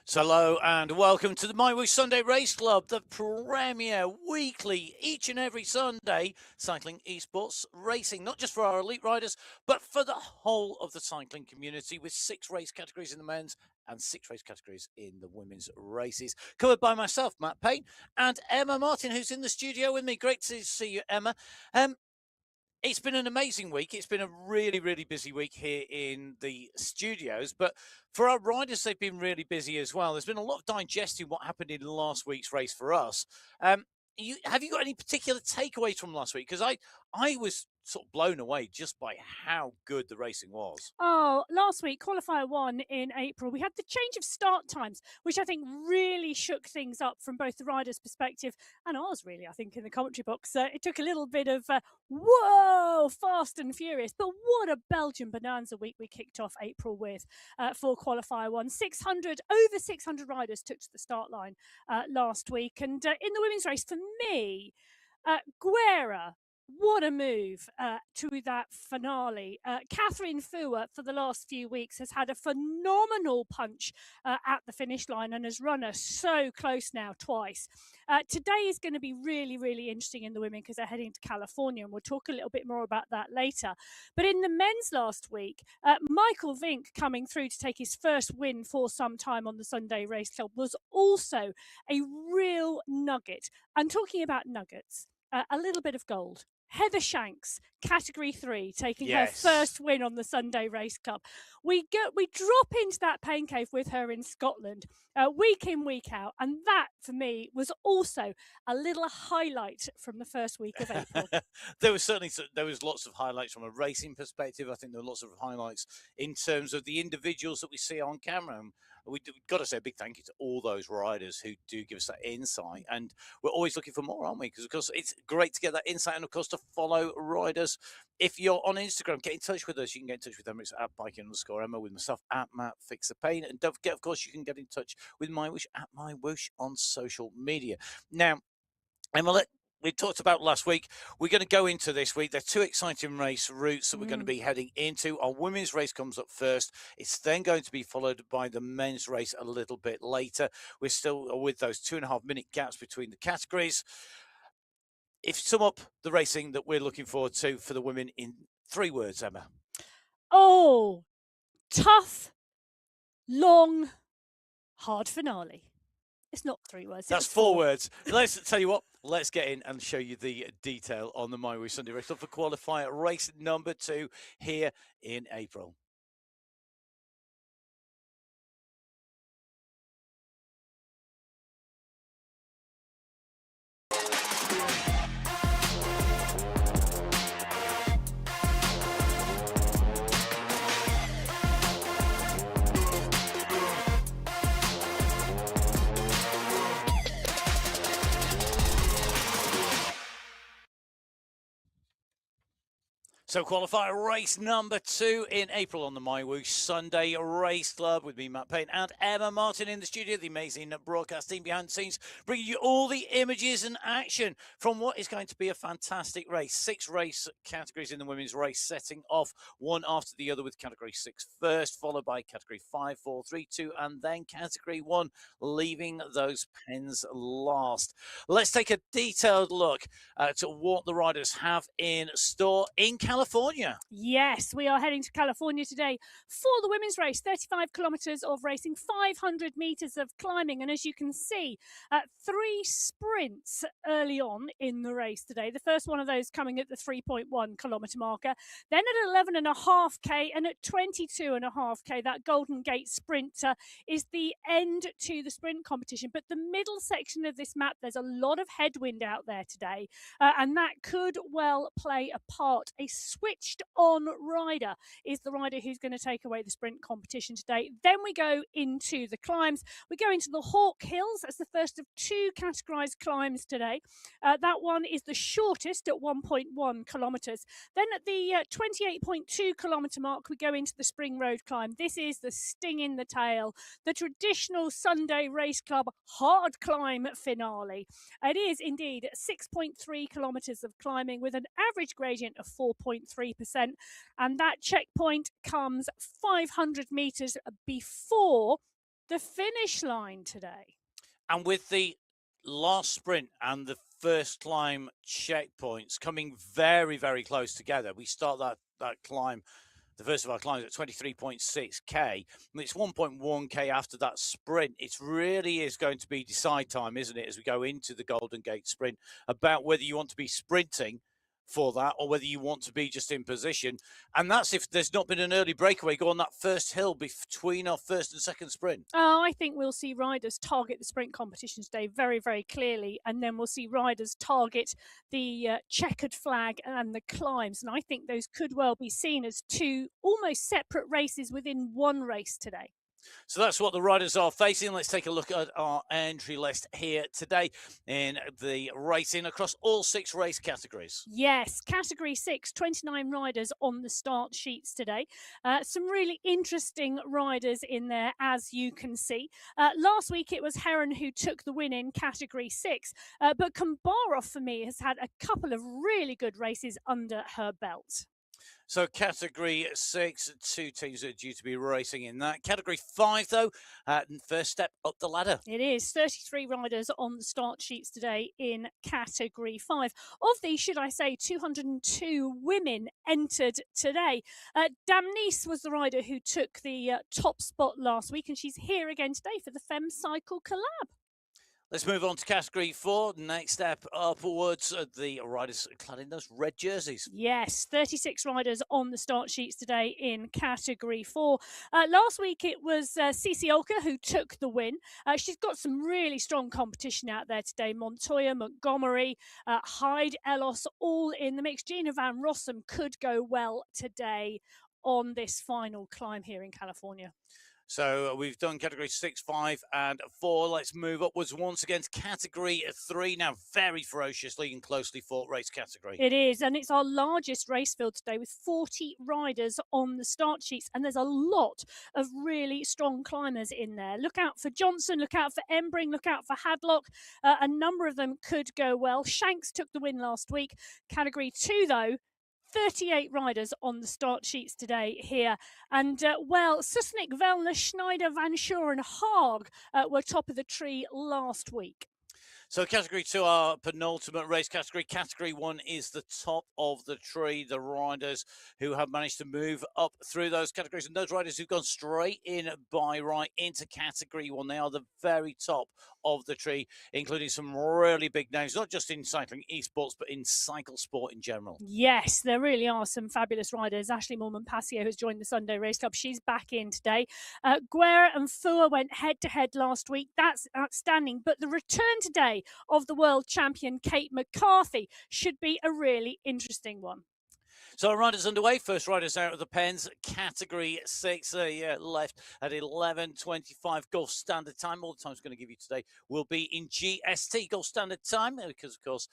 So hello and welcome to the MyWhoosh Sunday Race Club, the premier weekly, each and every Sunday, cycling esports racing, not just for our elite riders, but for the whole of the cycling community, with 6 race categories in the men's and 6 race categories in the women's races. Covered by myself, Matt Payne, and Emma Martin, who's in the studio with me. Great to see you, Emma. It's been an amazing week. It's been a really, really busy week here in the studios. But for our riders, they've been really busy as well. There's been a lot of digesting what happened in last week's race for us. Have you got any particular takeaways from last week? Because I was sort of blown away just by how good the racing was. Oh, last week, Qualifier 1 in April, we had the change of start times, which I think really shook things up from both the riders' perspective and ours, really, I think, in the commentary box. It took a little bit of, whoa, fast and furious. But what a Belgian bonanza week we kicked off April with for Qualifier 1. Over 600 riders took to the start line last week. And in the women's race, for me, Guerra, what a move to that finale. Catherine Fua, for the last few weeks, has had a phenomenal punch at the finish line and has run us so close now twice. Today is going to be really, really interesting in the women because they're heading to California, and we'll talk a little bit more about that later. But in the men's last week, Michael Vink coming through to take his first win for some time on the Sunday Race Club was also a real nugget. And talking about nuggets, a little bit of gold. Heather Shanks, Category 3, taking her first win on the Sunday Race Club. We drop into that pain cave with her in Scotland, week in, week out, and that, for me, was also a little highlight from the first week of April. There was lots of highlights from a racing perspective. I think there were lots of highlights in terms of the individuals that we see on camera. And we've got to say a big thank you to all those riders who do give us that insight. And we're always looking for more, aren't we? Because, of course, it's great to get that insight and, of course, to follow riders. If you're on Instagram, get in touch with us. You can get in touch with them. It's at @biking_Emma, with myself at Matt Fix the Pain. And don't forget, of course, you can get in touch with MyWhoosh at MyWhoosh on social media. Now, Emma, we talked about last week. We're going to go into this week. There are 2 exciting race routes that we're going to be heading into. Our women's race comes up first. It's then going to be followed by the men's race a little bit later. We're still with those 2.5-minute gaps between the categories. If you sum up the racing that we're looking forward to for the women in 3 words, Emma. Oh, tough, long, hard finale. It's not 3 words. That's 4 words. Let's tell you what. Let's get in and show you the detail on the MyWhoosh Sunday Race Club for Qualifier race number 2 here in April. So qualifier race number 2 in April on the MyWhoosh Sunday Race Club with me, Matt Payne, and Emma Martin in the studio, the amazing broadcast team behind the scenes, bringing you all the images and action from what is going to be a fantastic race. 6 race categories in the women's race, setting off one after the other with Category 6 first, followed by Category 5, 4, 3, 2, and then Category 1, leaving those pens last. Let's take a detailed look at what the riders have in store in California. Yes, we are heading to California today for the women's race. 35 kilometres of racing, 500 metres of climbing. And as you can see, 3 sprints early on in the race today. The first one of those coming at the 3.1 kilometre marker. Then at 11.5k and at 22.5k, that Golden Gate sprint is the end to the sprint competition. But the middle section of this map, there's a lot of headwind out there today. And that could well play a part. A switched on rider is the rider who's going to take away the sprint competition today. Then we go into the climbs. We go into the Hawk Hills. That's the first of 2 categorized climbs today. That one is the shortest at 1.1 kilometers. Then at the 28.2 kilometer mark, we go into the Spring Road climb. This is the sting in the tail, the traditional Sunday Race Club hard climb finale. It is indeed 6.3 kilometers of climbing with an average gradient of 4.3%. And that checkpoint comes 500 meters before the finish line today. And with the last sprint and the first climb checkpoints coming very, very close together, we start that climb. The first of our climbs at 23.6k. It's 1.1k after that sprint. It really is going to be decide time, isn't it, as we go into the Golden Gate sprint, about whether you want to be sprinting for that or whether you want to be just in position. And that's if there's not been an early breakaway go on that first hill between our first and second sprint. Oh, I think we'll see riders target the sprint competition today very, very clearly. And then we'll see riders target the checkered flag and the climbs. And I think those could well be seen as two almost separate races within one race today. So that's what the riders are facing. Let's take a look at our entry list here today in the racing across all 6 race categories. Yes, category 6, 29 riders on the start sheets today. Some really interesting riders in there, as you can see. Last week it was Heron who took the win in category 6, but Kambarov for me has had a couple of really good races under her belt. So category 6, 2 teams are due to be racing in that. Category 5, though, first step up the ladder. It is 33 riders on the start sheets today in category 5. Of these, should I say, 202 women entered today. Damnice was the rider who took the top spot last week, and she's here again today for the Fem Cycle Collab. Let's move on to category 4. Next step upwards, the riders clad in those red jerseys. Yes, 36 riders on the start sheets today in category 4. Last week it was Cici Olka who took the win. She's got some really strong competition out there today. Montoya, Montgomery, Hyde, Ellos, all in the mix. Gina Van Rossum could go well today on this final climb here in California. So we've done category 6, 5, and 4. Let's move upwards once again to category 3. Now, very ferociously and closely fought race category. It is, and it's our largest race field today with 40 riders on the start sheets, and there's a lot of really strong climbers in there. Look out for Johnson, look out for Embring, look out for Hadlock. A number of them could go well. Shanks took the win last week. Category 2, though, 38 riders on the start sheets today here. And, well, Susnik, Vellner, Schneider, Van Schuren, and Haag were top of the tree last week. So category 2, our penultimate race category. Category 1 is the top of the tree. The riders who have managed to move up through those categories, and those riders who've gone straight in by right into category 1. They are the very top of the tree, including some really big names, not just in cycling esports, but in cycle sport in general. Yes, there really are some fabulous riders. Ashley Mormon-Passio has joined the Sunday Race Club. She's back in today. Guerra and Fua went head-to-head last week. That's outstanding. But the return today of the world champion Kate McCarthy should be a really interesting one. So our riders underway. First riders out of the pens. Category 6 left at 11:25 Gulf Standard Time. All the time's going to give you today will be in GST, Gulf Standard Time, because, of course,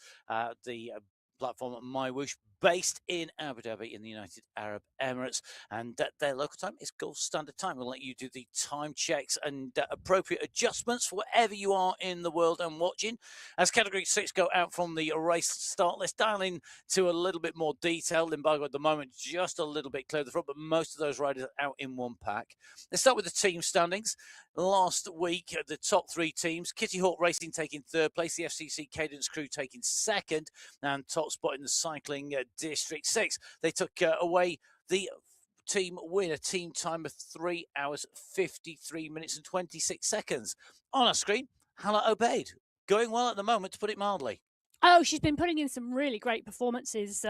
the platform MyWhoosh, based in Abu Dhabi in the United Arab Emirates, and their local time is Gulf Standard Time. We'll let you do the time checks and appropriate adjustments for wherever you are in the world and watching. As category 6 go out from the race start, let's dial in to a little bit more detail. Limbago at the moment just a little bit clear of the front, but most of those riders are out in one pack. Let's start with the team standings. Last week, the top 3 teams, Kitty Hawk Racing taking 3rd place, the FCC Cadence Crew taking 2nd, and top spot in the cycling District 6. They took away the team win, a team time of 3 hours, 53 minutes and 26 seconds. On our screen, Hala Obeid, going well at the moment, to put it mildly. Oh, she's been putting in some really great performances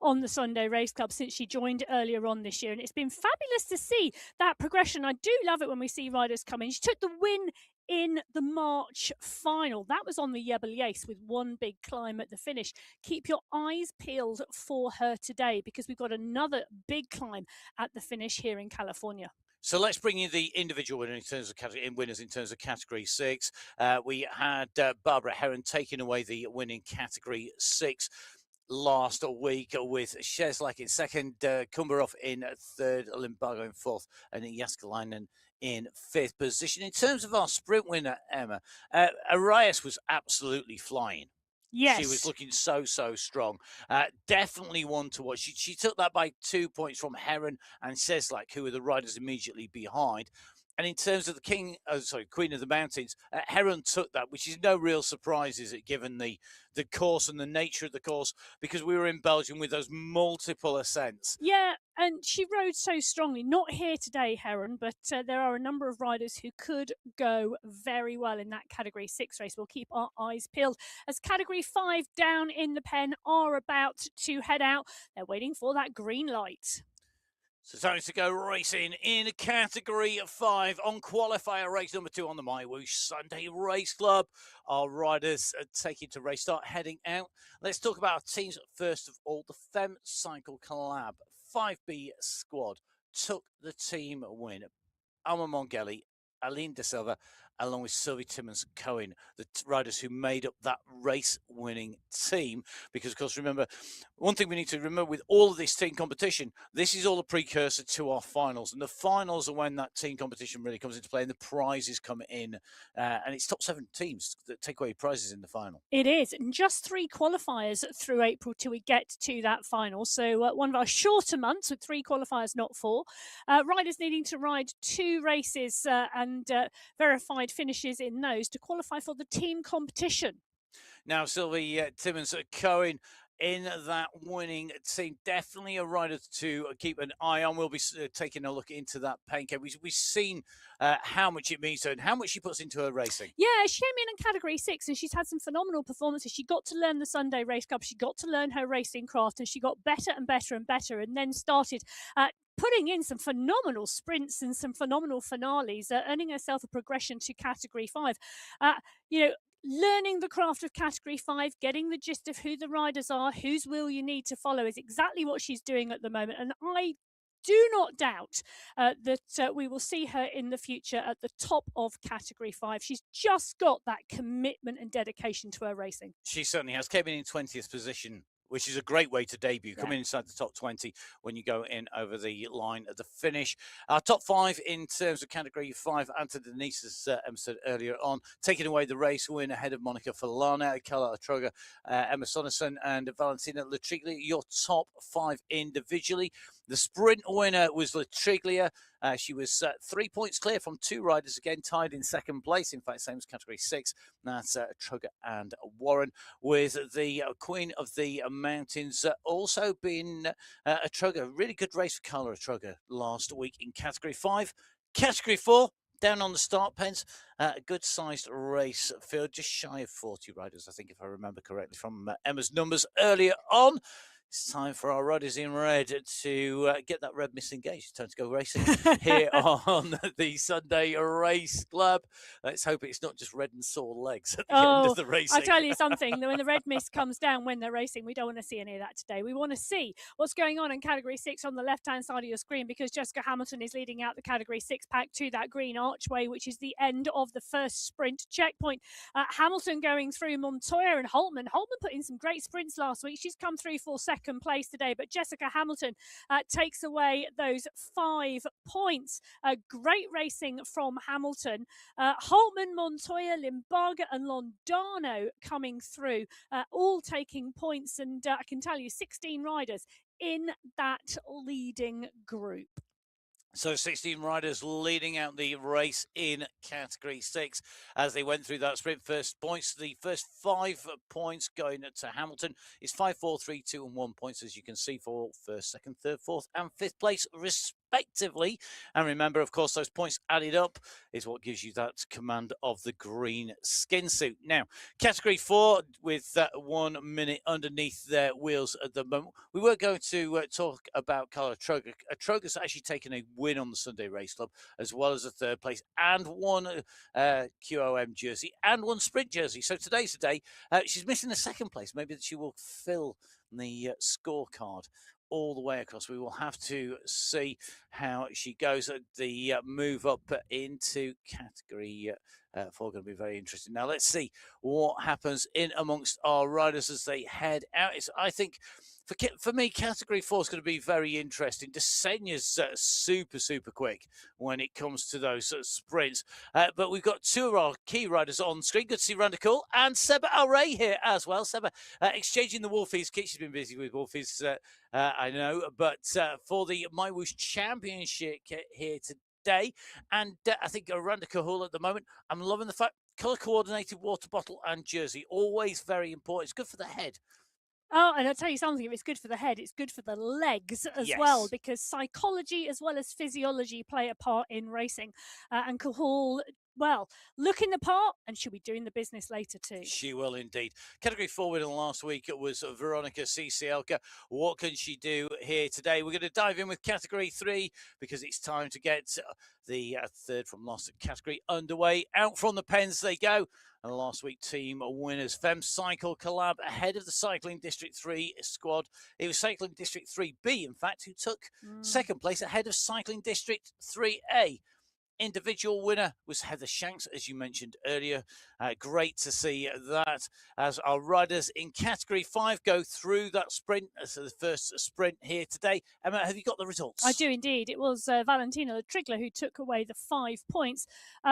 on the Sunday Race Club since she joined earlier on this year. And it's been fabulous to see that progression. I do love it when we see riders come in. She took the win in the March final. That was on the Yebelies with one big climb at the finish. Keep your eyes peeled for her today because we've got another big climb at the finish here in California. So let's bring in the individual winner in terms of winners in terms of category 6. We had Barbara Heron taking away the win in category 6 last week with Sheslak in 2nd, Kumbarov in 3rd, Limbago in 4th, and Jaskalainen in 5th position. In terms of our sprint winner, Emma, Arias was absolutely flying. Yes. She was looking so strong. Definitely one to watch. She took that by 2 points from Heron and Seslak, who were the riders immediately behind. And in terms of the Queen of the Mountains, Heron took that, which is no real surprise, is it, given the course and the nature of the course, because we were in Belgium with those multiple ascents. Yeah, and she rode so strongly. Not here today, Heron, but there are a number of riders who could go very well in that Category 6 race. We'll keep our eyes peeled as Category 5 down in the pen are about to head out. They're waiting for that green light. So time to go racing in Category 5 on qualifier race number 2 on the MyWhoosh Sunday Race Club. Our riders are taking to race start, heading out. Let's talk about our teams. First of all, the Fem Cycle Collab 5B squad took the team win. Alma Mongeli, Aline De Silva, along with Sylvie Timmins-Cohen, the riders who made up that race-winning team. Because, of course, remember, one thing we need to remember with all of this team competition, this is all a precursor to our finals. And the finals are when that team competition really comes into play and the prizes come in. And it's top 7 teams that take away prizes in the final. It is. And just 3 qualifiers through April till we get to that final. So one of our shorter months with 3 qualifiers, not 4. Riders needing to ride 2 races and verified finishes in those to qualify for the team competition. Now, Sylvie Timmins-Cohen in that winning team, definitely a rider to keep an eye on. We'll be taking a look into that pancake. We've seen how much it means to her and how much she puts into her racing. Yeah, she came in Category 6 and she's had some phenomenal performances. She got to learn the Sunday Race Cup. She got to learn her racing craft and she got better and better and better and then started putting in some phenomenal sprints and some phenomenal finales, earning herself a progression to Category 5. Learning the craft of Category 5, getting the gist of who the riders are, whose will you need to follow is exactly what she's doing at the moment. And I do not doubt that we will see her in the future at the top of Category 5. She's just got that commitment and dedication to her racing. She certainly has. Came in 20th position, which is a great way to debut. Coming inside the top 20 when you go in over the line at the finish. Our top 5 in terms of Category 5, Anthony Denise, as Emma said earlier on, taking away the race win ahead of Monica Falana, Carla Atroga, Emma Sonnerson, and Valentina Latriglia. Your top 5 individually. The sprint winner was Latriglia. She was 3 points clear from 2 riders, again tied in second place. In fact, same as Category 6. That's Trugger and Warren, with the Queen of the Mountains also being a Trugger. Really good race for Carla Trugger last week in Category 5. Category 4, down on the start pens, a good-sized race field, just shy of 40 riders, I think, if I remember correctly from Emma's numbers earlier on. It's time for our riders in red to get that red mist engaged. It's time to go racing here on the Sunday Race Club. Let's hope it's not just red and sore legs at the end of the racing. I tell you something, when the red mist comes down when they're racing, we don't want to see any of that today. We want to see what's going on in Category 6 on the left-hand side of your screen, because Jessica Hamilton is leading out the Category 6 pack to that green archway, which is the end of the first sprint checkpoint. Hamilton going through Montoya and Holtman. Holtman put in some great sprints last week. She's come through for second place today, but Jessica Hamilton takes away those 5 points. Great racing from Hamilton. Holtman, Montoya, Limbaga and Londano coming through, all taking points, and I can tell you 16 riders in that leading group. So 16 riders leading out the race in Category 6 as they went through that sprint. First points, the first 5 points going to Hamilton is 5, 4, 3, 2 and 1 points, as you can see, for first, second, third, fourth and fifth place respectively. And remember, of course, those points added up is what gives you that command of the green skin suit. Now, Category 4 with 1 minute underneath their wheels at the moment. We were going to talk about Carla Troger. Troger's actually taken a win on the Sunday Race Club, as well as a 3rd place, and 1 QOM jersey and 1 sprint jersey. So today's the day. She's missing the 2nd place. Maybe she will fill the scorecard all the way across. We will have to see how she goes at the move up into Category 4. Going to be very interesting. Now, let's see what happens in amongst our riders as they head out. I think for me, Category 4 is going to be very interesting. Desenya's super quick when it comes to those sprints. But we've got 2 of our key riders on screen. Good to see Randa Cool and Seba Alray here as well. Seba exchanging the Wolfies kit. She's been busy with Wolfies, I know. But for the MyWhoosh Championship here today, today. And I think Aranda Cahul at the moment, I'm loving the fact colour coordinated water bottle and jersey, always very important. It's good for the head. Oh, and I'll tell you something, if it's good for the head, it's good for the legs as well, Yes. because psychology as well as physiology play a part in racing. And Cahul, well, looking the part, and she'll be doing the business later too. She will indeed. Category 4 winner last week it was Veronica Cicielka. What can she do here today? We're going to dive in with Category 3 because it's time to get the third from last category underway. Out from the pens they go. And last week, team winners, Fem Cycle Collab ahead of the Cycling District 3 squad. It was Cycling District 3B, in fact, who took second place ahead of Cycling District 3A. Individual winner was Heather Shanks, as you mentioned earlier. Great to see that as our riders in Category 5 go through that sprint. So the first sprint here today. Emma, have you got the results? I do indeed. It was Valentina Trigler who took away the 5 points.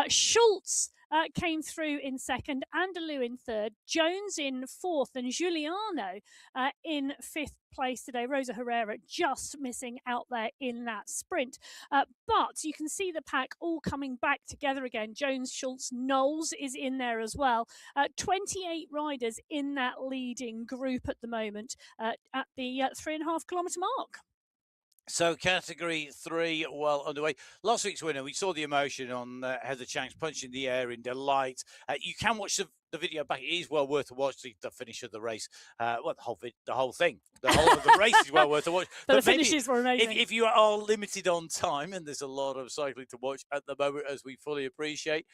Schultz came through in second, Andalou in third, Jones in fourth, and Giuliano in fifth place today. Rosa Herrera just missing out there in that sprint. But you can see the pack all coming back together again. Jones, Schultz, Knowles is in there as well. 28 riders in that leading group at the moment at the 3.5 kilometre mark. So Category 3 well underway. Last week's winner, we saw the emotion on Heather Shanks punching the air in delight. You can watch the video back. It is well worth a watch. The finish of the race, well, the whole thing, the whole of the race is well worth a watch. But the finishes were amazing. If you are limited on time, and there's a lot of cycling to watch at the moment, as we fully appreciate,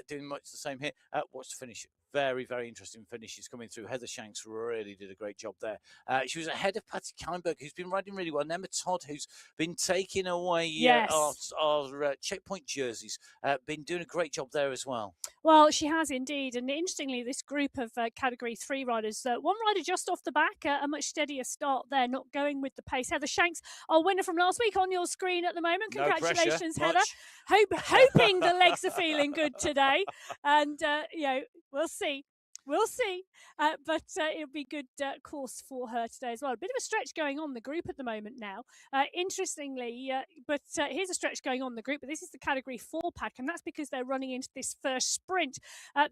doing much the same here. Watch the finish. Very, very interesting finishes coming through. Heather Shanks really did a great job there. She was ahead of Patty Keinberg, who's been riding really well. And Emma Todd, who's been taking away our checkpoint jerseys, been doing a great job there as well. Well, she has indeed. And interestingly, this group of Category 3 riders, one rider just off the back, a much steadier start there, not going with the pace. Heather Shanks, our winner from last week, on your screen at the moment. Congratulations, no Heather. Hoping the legs are feeling good today. And, we'll see. We'll see, but it'll be good course for her today as well. A bit of a stretch going on the group at the moment now. Interestingly, but here's a stretch going on the group, but this is the Category 4 pack, and that's because they're running into this first sprint.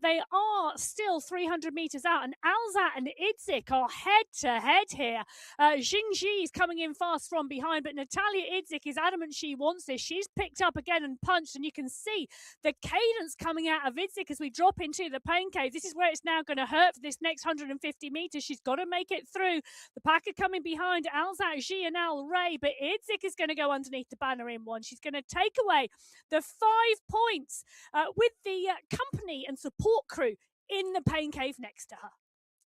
They are still 300 metres out, and Alzat and Idzik are head-to-head here. Jingji is coming in fast from behind, but Natalia Idzik is adamant she wants this. She's picked up again and punched, and you can see the cadence coming out of Idzik as we drop into the pain cave. This is where it's now going to hurt for this next 150 metres. She's got to make it through. The pack are coming behind Alzat, G and Al Ray, but Idzik is going to go underneath the banner in one. She's going to take away the 5 points with the company and support crew in the pain cave next to her.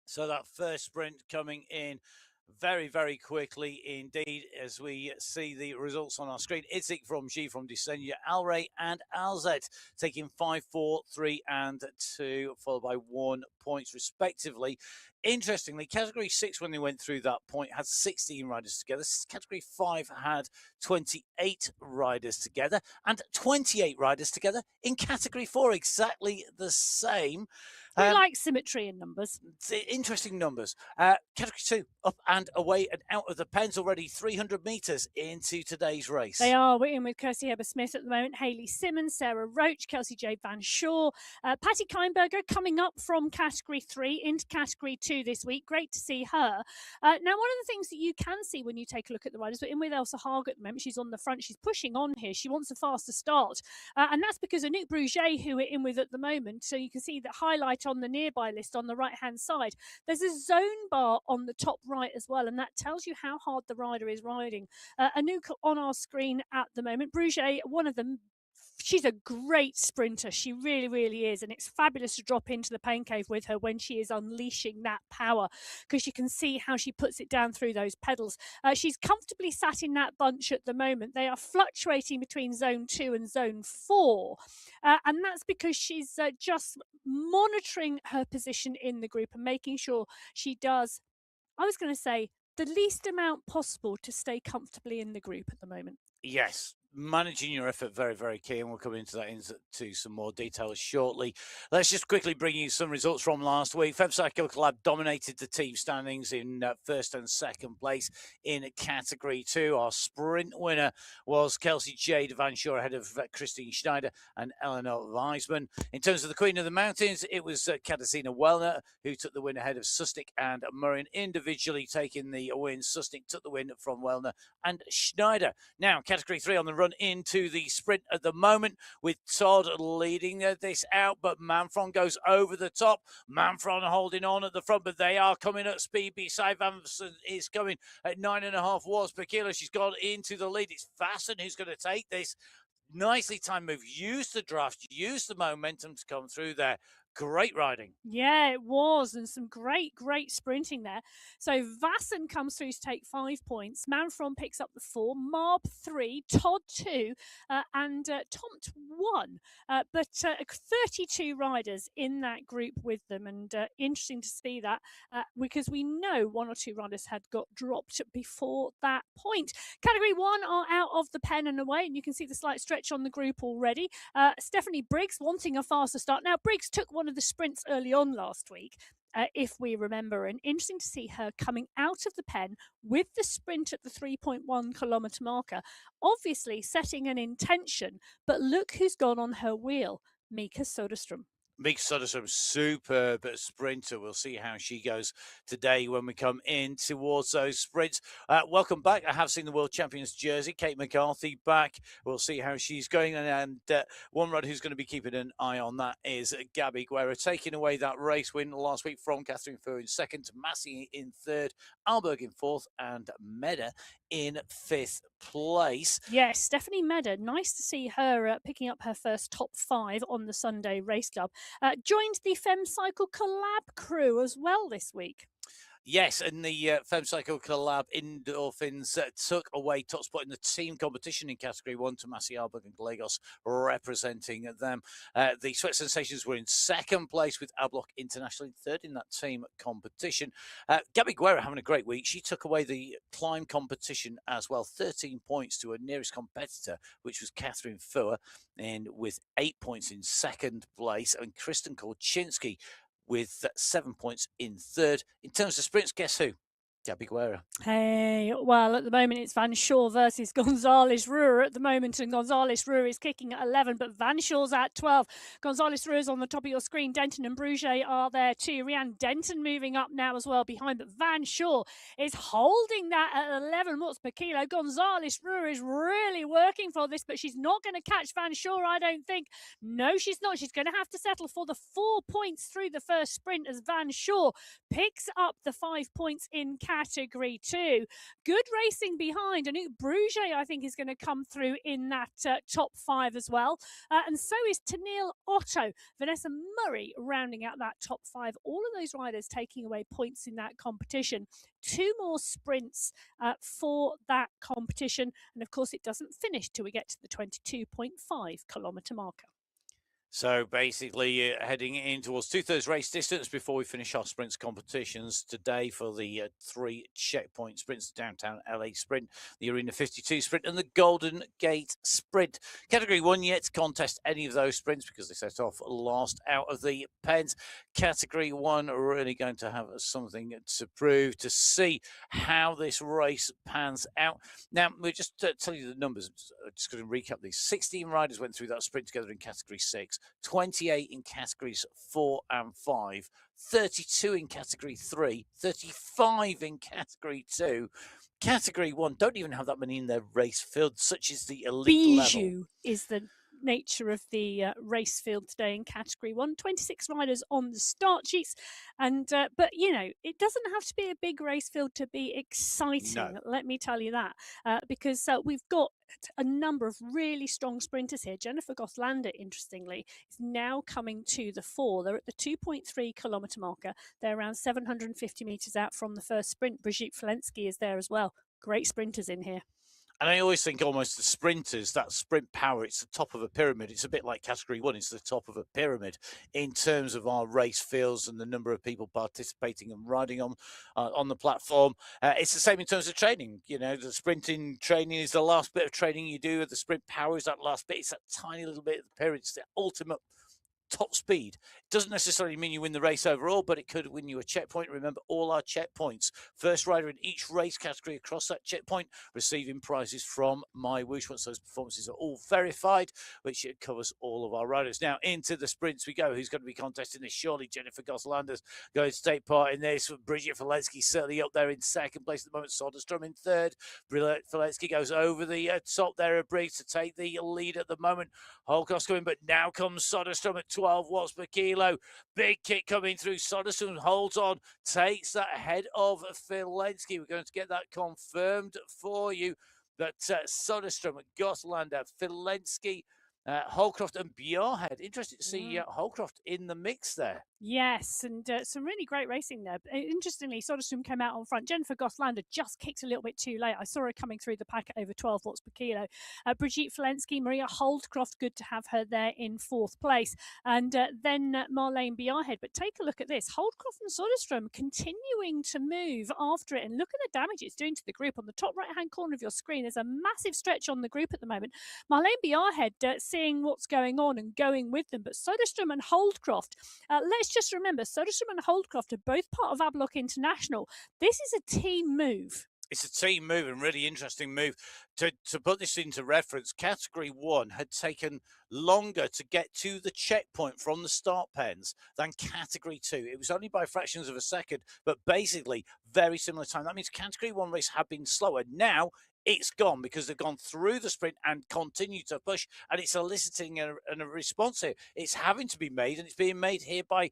So that first sprint coming in very, very quickly indeed as we see the results on our screen. Idzik from G from Desenia, Alray and Alzet taking 5, 4, 3 and 2, followed by 1 points respectively. Interestingly, Category 6, when they went through that point, had 16 riders together. Category 5 had 28 riders together and 28 riders together in Category 4. Exactly the same. We like symmetry in numbers. Interesting numbers. Category 2, up and away and out of the pens already, 300 metres into today's race. They are. We're in with Kirsty Heber-Smith at the moment, Hayley Simmons, Sarah Roach, Kelsey J. Van Shaw, Patty Keinberger coming up from Category 3 into Category 2 this week. Great to see her. Now, one of the things that you can see when you take a look at the riders, we're in with Elsa Haag at the moment. She's on the front. She's pushing on here. She wants a faster start. And that's because Anouk Bruget, who we're in with at the moment, so you can see the highlight on the nearby list on the right-hand side. There's a zone bar on the top right as well, and that tells you how hard the rider is riding. Anouk on our screen at the moment. Bruget, one of them. She's a great sprinter. She really, really is. And it's fabulous to drop into the pain cave with her when she is unleashing that power, because you can see how she puts it down through those pedals. She's comfortably sat in that bunch at the moment. They are fluctuating between zone 2 and zone 4. And that's because she's just monitoring her position in the group and making sure she does, I was going to say, the least amount possible to stay comfortably in the group at the moment. Yes, managing your effort very, very key, and we'll come into that into some more detail shortly. Let's just quickly bring you some results from last week. Femcycle Club dominated the team standings in first and second place in Category 2. Our sprint winner was Kelsey Jade Van Shore ahead of Christine Schneider and Eleanor Weisman. In terms of the Queen of the Mountains, it was Katarzyna Wellner who took the win ahead of Susnik and Murrin, individually taking the win. Susnik took the win from Wellner and Schneider. Now, Category 3 on the run into the sprint at the moment, with Todd leading this out, but Manfron goes over the top. Manfron holding on at the front, but they are coming at speed beside Vanson is coming at 9.5 watts per kilo. She's gone into the lead. It's Vassen who's going to take this. Nicely timed move. Use the draft, use the momentum to come through there. Great riding. Yeah, it was, and some great sprinting there. So Vassen comes through to take 5 points. Manfron picks up the 4, Marb 3, Todd 2, and Tomt 1. But 32 riders in that group with them, and interesting to see that because we know 1 or 2 riders had got dropped before that point. Category 1 are out of the pen and away, and you can see the slight stretch on the group already. Stephanie Briggs wanting a faster start. Now, Briggs took one of the sprints early on last week, if we remember, and interesting to see her coming out of the pen with the sprint at the 3.1 kilometre marker, obviously setting an intention, but look who's gone on her wheel, Mika Soderstrom. Mika Soderstrom, superb sprinter. We'll see how she goes today when we come in towards those sprints. Welcome back. I have seen the World Champions jersey. Kate McCarthy back. We'll see how she's going. And one rider who's going to be keeping an eye on that is Gabby Guerra, taking away that race win last week from Catherine Fu in second, Massey in third, Alberg in fourth, and Meda in fifth place. Yes, Stephanie Meda, nice to see her picking up her first top 5 on the Sunday Race Club. Joined the Femcycle Collab crew as well this week. Yes, and the Femcycle Collab Endorphins took away top spot in the team competition in Category 1 to Massey Alberg and Gallegos representing them. The Sweat Sensations were in second place with Ablock International in third in that team competition. Gabby Guerra having a great week. She took away the climb competition as well, 13 points to her nearest competitor, which was Catherine Fuhr, and with 8 points in second place, and Kristen Korchinski with 7 points in third. In terms of sprints, guess who? Gabby Guerra. Hey, well, at the moment it's Van Shore versus Gonzalez Ruhr at the moment, and Gonzalez Ruhr is kicking at 11, but Van Shore's at 12. Gonzalez Ruhr is on the top of your screen. Denton and Bruget are there too. Rianne Denton moving up now as well behind, but Van Shore is holding that at 11 watts per kilo. Gonzalez Ruhr is really working for this, but she's not going to catch Van Shore, I don't think. No, she's not. She's going to have to settle for the 4 points through the first sprint as Van Shore picks up the 5 points in Category 2. Good racing behind. Anouk Bruget, I think, is going to come through in that top 5 as well. And so is Tennille Otto. Vanessa Murray rounding out that top 5. All of those riders taking away points in that competition. 2 more sprints for that competition. And of course, it doesn't finish till we get to the 22.5 kilometre marker. So basically heading in towards 2/3 race distance before we finish our sprints competitions today for the 3 checkpoint sprints, the downtown LA sprint, the Arena 52 sprint, and the Golden Gate sprint. Category 1 yet to contest any of those sprints because they set off last out of the pens. Category 1 really going to have something to prove, to see how this race pans out. Now, we'll just tell you the numbers. I'm just going to recap these. 16 riders went through that sprint together in Category 6. 28 in categories 4 and 5, 32 in category 3, 35 in category 2. Category 1 don't even have that many in their race field, such as the elite level. Is the nature of the race field today in category 1. 26 riders on the start sheets, and but you know, it doesn't have to be a big race field to be exciting. No. Let me tell you that, because we've got a number of really strong sprinters here. Jennifer Gothlander, interestingly, is now coming to the fore. They're at the 2.3 kilometre marker. They're around 750 metres out from the first sprint. Brigitte Flensky is there as well. Great sprinters in here. And I always think almost the sprinters, that sprint power, it's the top of a pyramid. It's a bit like category one. It's the top of a pyramid in terms of our race fields and the number of people participating and riding on the platform. It's the same in terms of training. You know, the sprinting training is the last bit of training you do. The sprint power is that last bit. It's that tiny little bit of the pyramid. It's the ultimate top speed. It doesn't necessarily mean you win the race overall, but it could win you a checkpoint. Remember, all our checkpoints, first rider in each race category across that checkpoint receiving prizes from MyWhoosh once those performances are all verified, which covers all of our riders. Now into the sprints we go. Who's going to be contesting this? Surely Jennifer Goslander's going to take part in this. Bridget Falensky certainly up there in second place at the moment. Soderstrom in third. Bridget Falensky goes over the top there of Briggs to take the lead at the moment. Holcroft's coming, but now comes Soderstrom at 12 watts per kilo. Big kick coming through. Soderstrom holds on, takes that ahead of Falensky. We're going to get that confirmed for you. That Soderstrom, Goslander, Falensky, Holcroft and Bjarhead. Interesting to see Holcroft in the mix there. Yes, and some really great racing there. Interestingly, Soderstrom came out on front. Jennifer Goslander just kicked a little bit too late. I saw her coming through the pack at over 12 watts per kilo. Brigitte Falensky, Maria Holdcroft, good to have her there in fourth place. And then Marlene Bjarhead. But take a look at this. Holdcroft and Soderstrom continuing to move after it. And look at the damage it's doing to the group. On the top right-hand corner of your screen, there's a massive stretch on the group at the moment. Marlene Bjarhead seeing what's going on and going with them. But Soderstrom and Holdcroft, let's just remember, Soderstrom and Holdcroft are both part of Ablock International. This is a team move. It's a team move and really interesting move. To put this into reference, Category 1 had taken longer to get to the checkpoint from the start pens than Category 2. It was only by fractions of a second, but basically very similar time. That means Category 1 race have been slower. Now it's gone because they've gone through the sprint and continue to push, and it's eliciting a response here. It's having to be made, and it's being made here by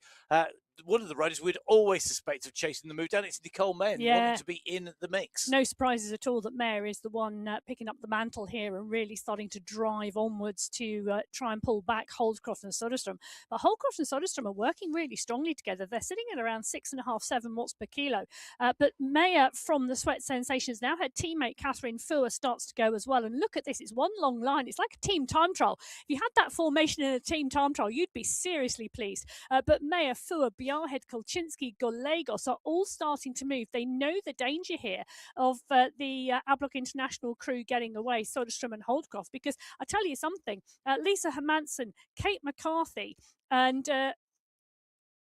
one of the riders we'd always suspect of chasing the move down. It's Nicole Mayer, wanting to be in the mix. No surprises at all that Mayer is the one picking up the mantle here and really starting to drive onwards to try and pull back Holdcroft and Soderstrom. But Holdcroft and Soderstrom are working really strongly together. They're sitting at around 6.5, 7 watts per kilo. But Mayer from the Sweat Sensations, now her teammate Catherine Fuhr starts to go as well. And look at this, it's one long line. It's like a team time trial. If you had that formation in a team time trial, you'd be seriously pleased. But Mayer, Fuhr, Bjarhead, Kolchinsky, Gallegos are all starting to move. They know the danger here of the Ablock International crew getting away, Soderstrom and Holdcroft, because I tell you something, Lisa Hermansen, Kate McCarthy, and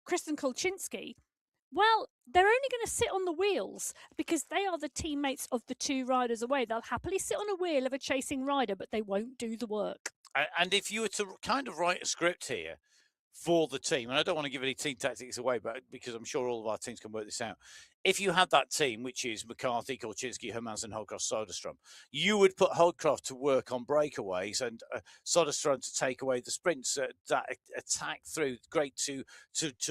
Kristen Kolchinsky, well, they're only going to sit on the wheels because they are the teammates of the two riders away. They'll happily sit on a wheel of a chasing rider, but they won't do the work. And if you were to kind of write a script here for the team, and I don't want to give any team tactics away, but because I'm sure all of our teams can work this out. If you had that team, which is McCarthy, Kolchinsky, Hermansen, Holdcroft, Soderstrom, you would put Holdcroft to work on breakaways and Soderstrom to take away the sprints that attack through. Great to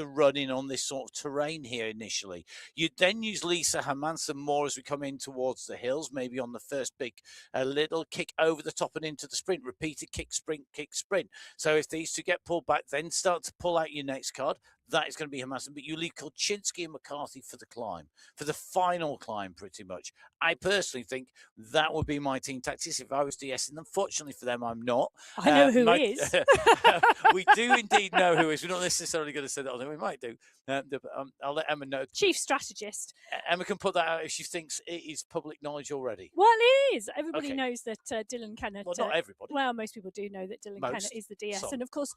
run in on this sort of terrain here initially. You'd then use Lisa Hermansen more as we come in towards the hills, maybe on the first big little kick over the top and into the sprint, repeated kick, sprint, kick, sprint. So if these two get pulled back, then start to pull out your next card. That is going to be Hermansen, but you leave Kolchinsky and McCarthy for the climb, for the final climb, pretty much. I personally think that would be my team tactics if I was DSing them. Fortunately for them, I'm not. I know who is. We do indeed know who is. We're not necessarily going to say that on there. We might do. I'll let Emma know. Chief strategist. Emma can put that out if she thinks it is public knowledge already. Well, it is. Everybody knows that Dylan Kennett. Well, not everybody. Well, most people do know that Dylan Kennett is the DS. Some. And of course,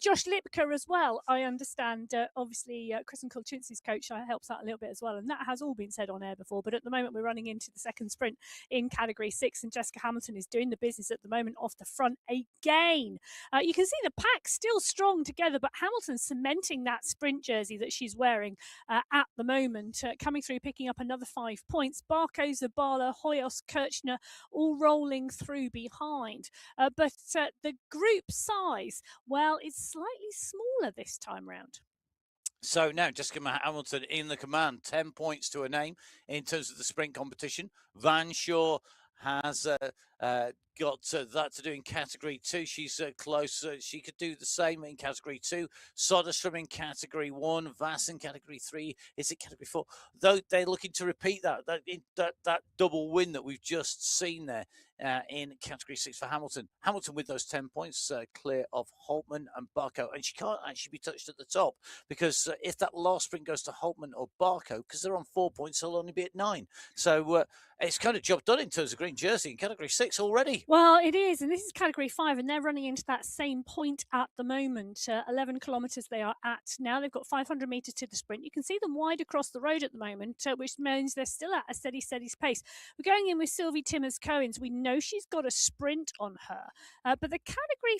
Josh Lipker as well. I understand, obviously, Kristen Kolchinsky's coach helps out a little bit as well. And that has all been said on air before. But at the moment, we're running into the second sprint in Category 6. And Jessica Hamilton is doing the business at the moment off the front again. You can see the pack still strong together, but Hamilton cementing that sprint jersey that she's wearing at the moment, coming through, picking up another 5 points. Barco, Zabala, Hoyos, Kirchner all rolling through behind. But the group size, well, it's slightly smaller this time round. So now Jessica Hamilton in the command, 10 points to her name in terms of the sprint competition. Van Shaw has got that to do in category 2. She's close. She could do the same in category 2. Soderstrom in category 1. Vass in category 3. Is it category 4? Though they're looking to repeat that double win that we've just seen there in category 6 for Hamilton. Hamilton with those 10 points clear of Holtman and Barco. And she can't actually be touched at the top because if that last sprint goes to Holtman or Barco, because they're on 4 points, they'll only be at 9. So it's kind of job done in terms of green jersey in category 6 already. Well, it is, and this is category 5, and they're running into that same point at the moment. 11 kilometres they are at now. They've got 500 metres to the sprint. You can see them wide across the road at the moment, which means they're still at a steady pace. We're going in with Sylvie Timmers-Cohen's. We know she's got a sprint on her, but the category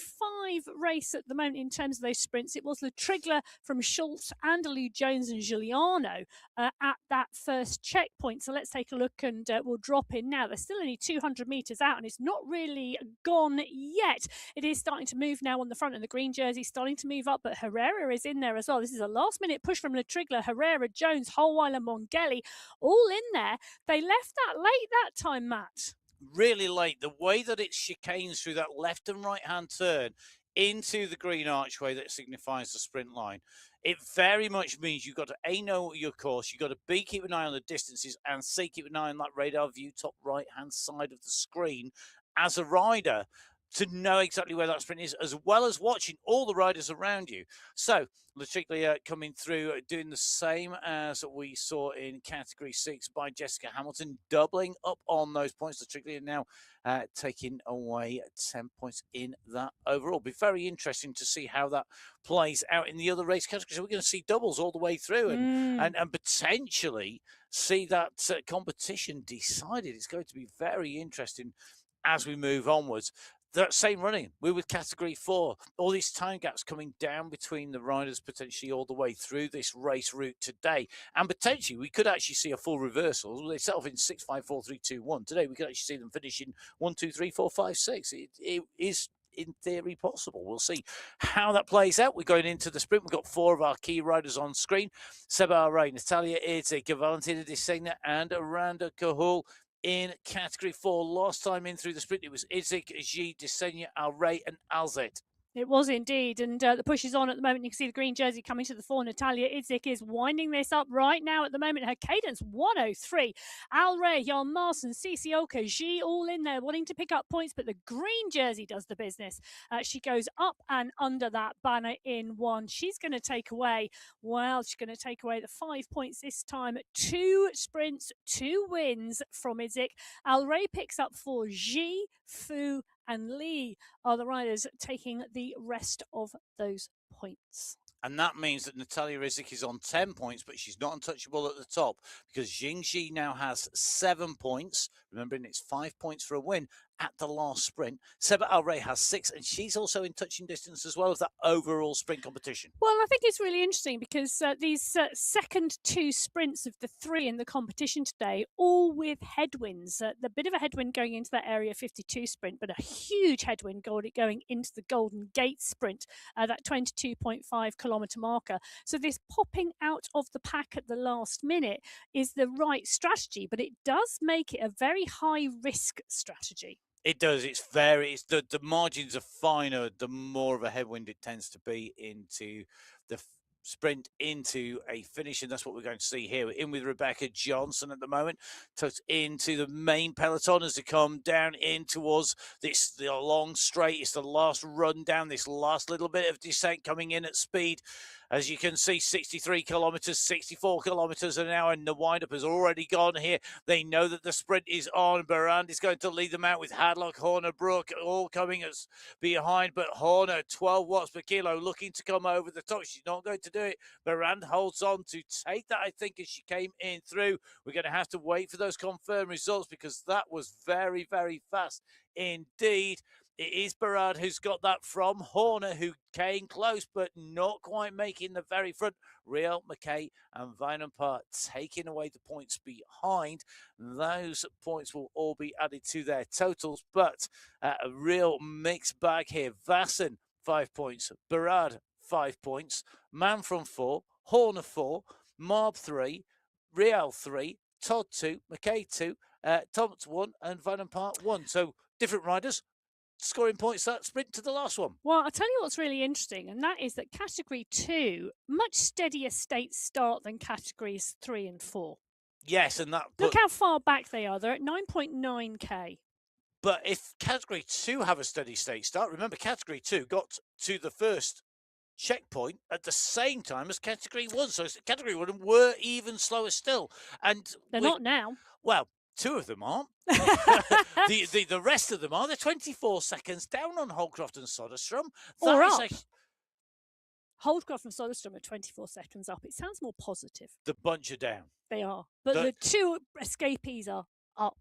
5 race at the moment in terms of those sprints, it was Le Trigler from Schultz, Andalou Jones and Giuliano at that first checkpoint. So let's take a look, and we'll drop in now. They're still only 200 metres out, and it's not really gone yet. It is starting to move now on the front, and the green jersey starting to move up, but Herrera is in there as well. This is a last-minute push from Le Trigler, Herrera, Jones, Holweiler, Mongelli, all in there. They left that late that time, Matt. Really late. The way that it chicanes through that left and right-hand turn into the green archway that signifies the sprint line, it very much means you've got to A, know your course, you've got to B, keep an eye on the distances, and C, keep an eye on that radar view top right-hand side of the screen as a rider to know exactly where that sprint is, as well as watching all the riders around you. So, Latriglia coming through, doing the same as we saw in category 6 by Jessica Hamilton, doubling up on those points. Latriglia now taking away 10 points in that overall. Be very interesting to see how that plays out in the other race categories. We're going to see doubles all the way through and potentially see that competition decided. It's going to be very interesting as we move onwards. That same running, we're with category 4. All these time gaps coming down between the riders potentially all the way through this race route today. And potentially we could actually see a full reversal. They set off in 6, 5, 4, 3, 2, 1. Today we could actually see them finish in 1, 2, 3, 4, 5, 6. It is in theory possible. We'll see how that plays out. We're going into the sprint. We've got 4 of our key riders on screen. Seba Array, Natalia Idzik, Valentina Desegna and Aranda Cahul in category 4. Last time in through the sprint, it was Idzik, G, Desegna, Alray and Alzet. It was indeed, and the push is on at the moment. You can see the green jersey coming to the fore. Natalia Idzik is winding this up right now at the moment. Her cadence 103. Al Ray, Jan Marsen, Cici Oka, G all in there wanting to pick up points, but the green jersey does the business. She goes up and under that banner in 1. She's going to take away, she's going to take away the 5 points this time. 2 sprints, 2 wins from Idzik. Al Ray picks up 4. G, Fu, and Lee are the riders taking the rest of those points. And that means that Natalia Idzik is on 10 points, but she's not untouchable at the top because Jingji now has 7 points. Remembering it's 5 points for a win at the last sprint. Seba Alray has 6, and she's also in touching distance as well as that overall sprint competition. Well, I think it's really interesting because these second 2 sprints of the 3 in the competition today, all with headwinds. The bit of a headwind going into that Area 52 sprint, but a huge headwind going into the Golden Gate sprint, that 22.5 kilometre marker. So this popping out of the pack at the last minute is the right strategy, but it does make it a very high risk strategy. It does. It's the margins are finer the more of a headwind it tends to be into the sprint into a finish, and that's what we're going to see here. We're in with Rebecca Johnson at the moment, tucked into the main peloton as they come down in towards the long straight. It's the last run down, this last little bit of descent coming in at speed. As you can see, 63 kilometres, 64 kilometres an hour, and the windup has already gone here. They know that the sprint is on. Barand is going to lead them out with Hadlock, Horner, Brook, all coming as behind. But Horner, 12 watts per kilo, looking to come over the top. She's not going to do it. Barand holds on to take that, I think, as she came in through. We're going to have to wait for those confirmed results because that was very, very fast indeed. It is Barad who's got that from Horner, who came close, but not quite making the very front. Riel, McKay, and Weinenpart taking away the points behind. Those points will all be added to their totals, but a real mixed bag here. Vassen, 5 points. Barad, 5 points. Man from 4. Horner, 4. Marb, 3. Riel, 3. Todd, 2. McKay, 2. Thomas, 1. And Weinenpart, 1. So different riders scoring points that sprint to the last one. Well, I'll tell you what's really interesting, and that is that Category 2, much steadier state start than Categories 3 and 4. Yes, and that... Look how far back they are. They're at 9.9k. But if Category 2 have a steady state start, remember Category 2 got to the first checkpoint at the same time as Category 1. So Category 1 were even slower still. And they're not now. Well, 2 of them aren't. the rest of them are. They're 24 seconds down on Holcroft and Soderstrom. Or up. Holdcroft and Soderstrom are 24 seconds up. It sounds more positive. The bunch are down. They are. But the 2 escapees are up.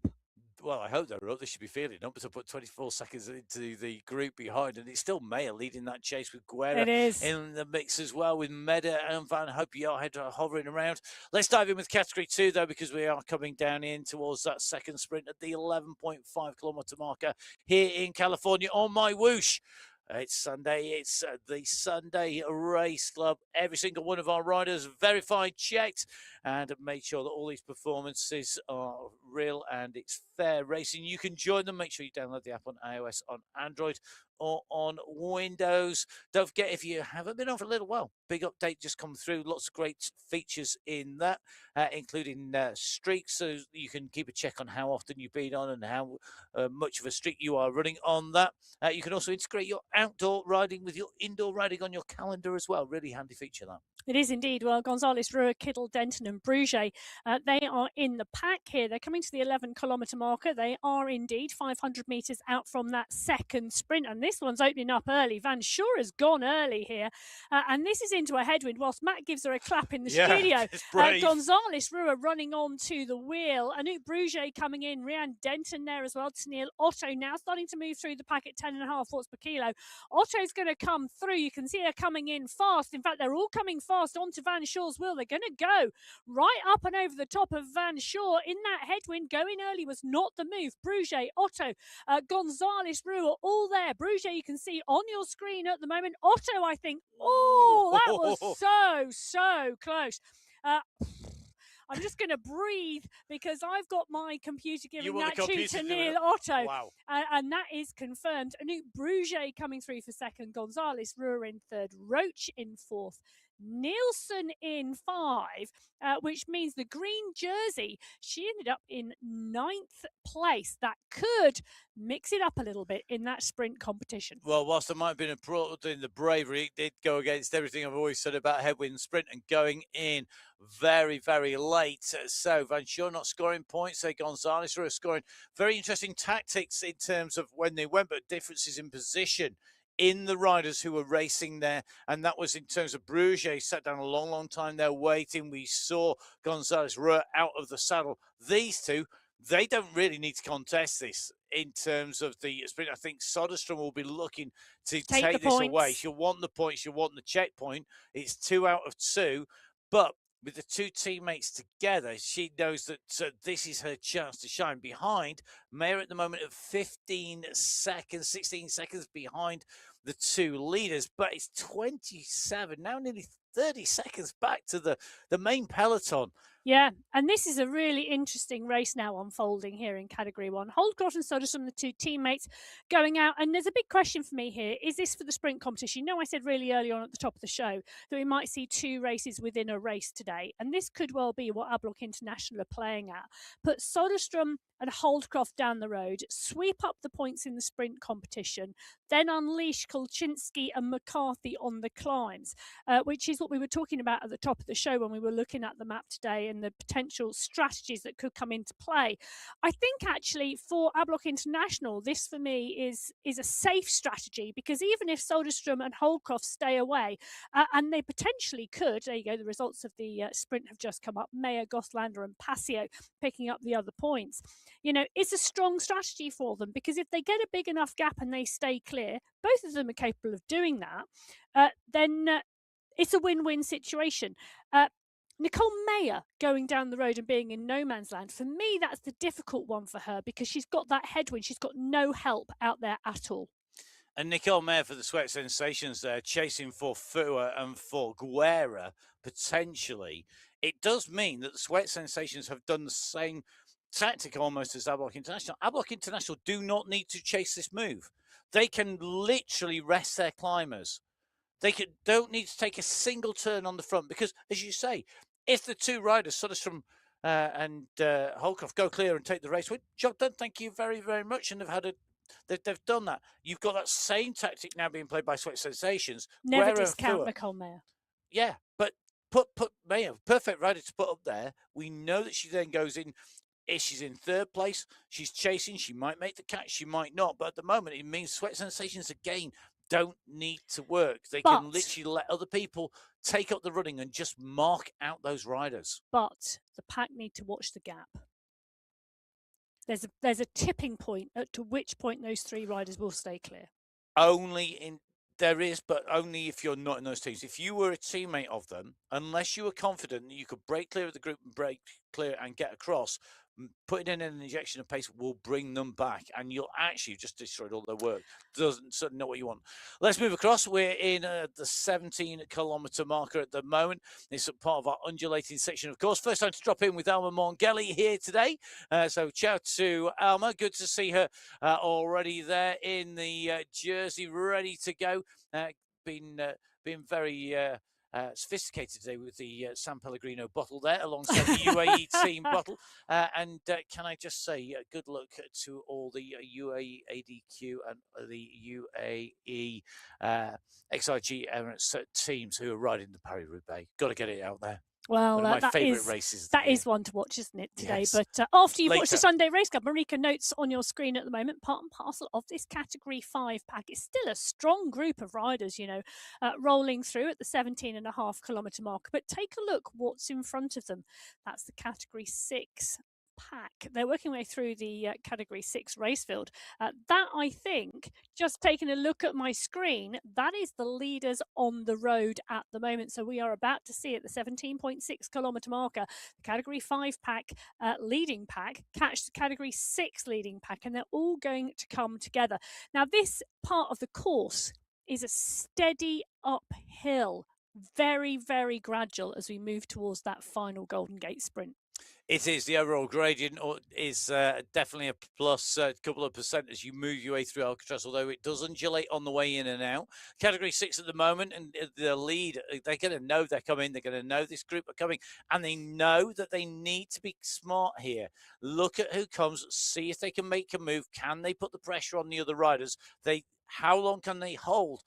Well, I hope they're up. They should be feeling up to put 24 seconds into the group behind. And it's still Mayer leading that chase with Guerra in the mix as well, with Meda and Van Hopejaard hovering around. Let's dive in with Category 2, though, because we are coming down in towards that second sprint at the 11.5 kilometer marker here in California on MyWhoosh. It's Sunday. It's the Sunday Race Club. Every single one of our riders verified, checked, and made sure that all these performances are real and it's fair racing. You can join them. Make sure you download the app on iOS, on Android, or on Windows. Don't forget, if you haven't been on for a little while, big update just come through. Lots of great features in that, including streaks, so you can keep a check on how often you've been on and how much of a streak you are running on that. You can also integrate your outdoor riding with your indoor riding on your calendar as well. Really handy feature, that. It is indeed. Well, Gonzalez, Ruhr, Kittel, Denton and Bruget, they are in the pack here. They're coming to the 11-kilometre marker. They are indeed 500 metres out from that second sprint. And this one's opening up early. Van Sure has gone early here. And this is into a headwind whilst Matt gives her a clap in the studio. Gonzalez, Ruhr running on to the wheel. Anouk Bruget coming in. Rianne Denton there as well. Tennille Otto now starting to move through the pack at 10.5 watts per kilo. Otto's going to come through. You can see her coming in fast. In fact, they're all coming fast onto Van Shore's wheel. They're going to go right up and over the top of Van Shore in that headwind. Going early was not the move. Bruget, Otto, Gonzalez, Ruhr, all there. Bruget, you can see on your screen at the moment. Otto, I think, that was so close. I'm just going to breathe because I've got my computer giving that to Tennille Otto. Wow. And that is confirmed. Anouk Bruget coming through for second. Gonzalez, Ruhr in third. Roach in fourth. Nielsen in 5, which means the green jersey, she ended up in 9th place. That could mix it up a little bit in that sprint competition. Well, whilst there might have been a pro in the bravery, it did go against everything I've always said about headwind sprint and going in very, very late. So Van Shore not scoring points. Gonzalez were scoring. Very interesting tactics in terms of when they went, but differences in position in the riders who were racing there. And that was in terms of Bruget, sat down a long time there waiting. We saw Gonzalez out of the saddle. These two, they don't really need to contest this in terms of the sprint. I think Soderstrom will be looking to take this away. She'll want the points. She'll want the checkpoint. It's 2 out of 2. But with the 2 teammates together, she knows that this is her chance to shine. Behind, Mayer at the moment of 15 seconds, 16 seconds behind the 2 leaders. But it's 27, now nearly 30 seconds back to the main peloton. Yeah, and this is a really interesting race now unfolding here in Category 1. Holdcroft and Soderstrom, the 2 teammates, going out. And there's a big question for me here. Is this for the sprint competition? You know, I said really early on at the top of the show that we might see 2 races within a race today. And this could well be what Ablock International are playing at. Put Soderstrom and Holdcroft down the road, sweep up the points in the sprint competition, then unleash Kolchinsky and McCarthy on the climbs, which is what we were talking about at the top of the show when we were looking at the map today and the potential strategies that could come into play. I think actually for Ablock International, this for me is a safe strategy, because even if Soderstrom and Holdcroft stay away, and they potentially could, there you go, the results of the sprint have just come up, Mayer, Gothlander and Passio picking up the other points. You know, it's a strong strategy for them, because if they get a big enough gap and they stay clear, both of them are capable of doing that, then it's a win-win situation. Nicole Mayer going down the road and being in no man's land, for me, that's the difficult one for her, because she's got that headwind. She's got no help out there at all. And Nicole Mayer for the Sweat Sensations there, chasing for Fua and for Guerra, potentially. It does mean that the Sweat Sensations have done the same tactic almost as Adblock International. Adblock International do not need to chase this move. They can literally rest their climbers. They don't need to take a single turn on the front because, as you say, if the two riders, Soderstrom and Holcroft, go clear and take the race, well, job done. Thank you very, very much. And they've done that. You've got that same tactic now being played by Sweat Sensations. Never discount Nicole Mayer. Yeah, but put Mayer, perfect rider to put up there. We know that she then goes in. If she's in third place, she's chasing. She might make the catch. She might not. But at the moment, it means Sweat Sensations again don't need to work. They can literally let other people take up the running and just mark out those riders. But the pack need to watch the gap. There's a tipping point to which point those three riders will stay clear. There is, but only if you're not in those teams. If you were a teammate of them, unless you were confident that you could break clear of the group and break clear and get across, putting in an injection of pace will bring them back, and you'll actually just destroyed all their work. Doesn't certainly know what you want. Let's move across. We're in the 17-kilometre marker at the moment. It's a part of our undulating section, of course. First time to drop in with Alma Mongeli here today. So ciao to Alma. Good to see her already there in the jersey, ready to go. Been very sophisticated today with the San Pellegrino bottle there alongside the UAE team bottle. And can I just say good luck to all the UAE ADQ and the UAE XIG Emirates teams who are riding the Paris-Roubaix. Got to get it out there. Well, one of my favourite races. That is one to watch, isn't it, today? Yes. But after you've watched the Sunday Race Club, Marika notes on your screen at the moment, part and parcel of this Category 5 pack. It's still a strong group of riders, rolling through at the 17.5-kilometre mark. But take a look what's in front of them. That's the Category 6 pack. They're working their way through the Category 6 race field. That, I think, just taking a look at my screen, that is the leaders on the road at the moment. So we are about to see at the 17.6-kilometre marker, the Category 5 pack leading pack catch the Category 6 leading pack, and they're all going to come together. Now, this part of the course is a steady uphill, very, very gradual as we move towards that final Golden Gate sprint. It is. The overall gradient is definitely a plus a couple of percent as you move your way through Alcatraz, although it does undulate on the way in and out. Category 6 at the moment, and the lead, they're going to know they're coming. They're going to know this group are coming, and they know that they need to be smart here. Look at who comes, see if they can make a move. Can they put the pressure on the other riders? How long can they hold?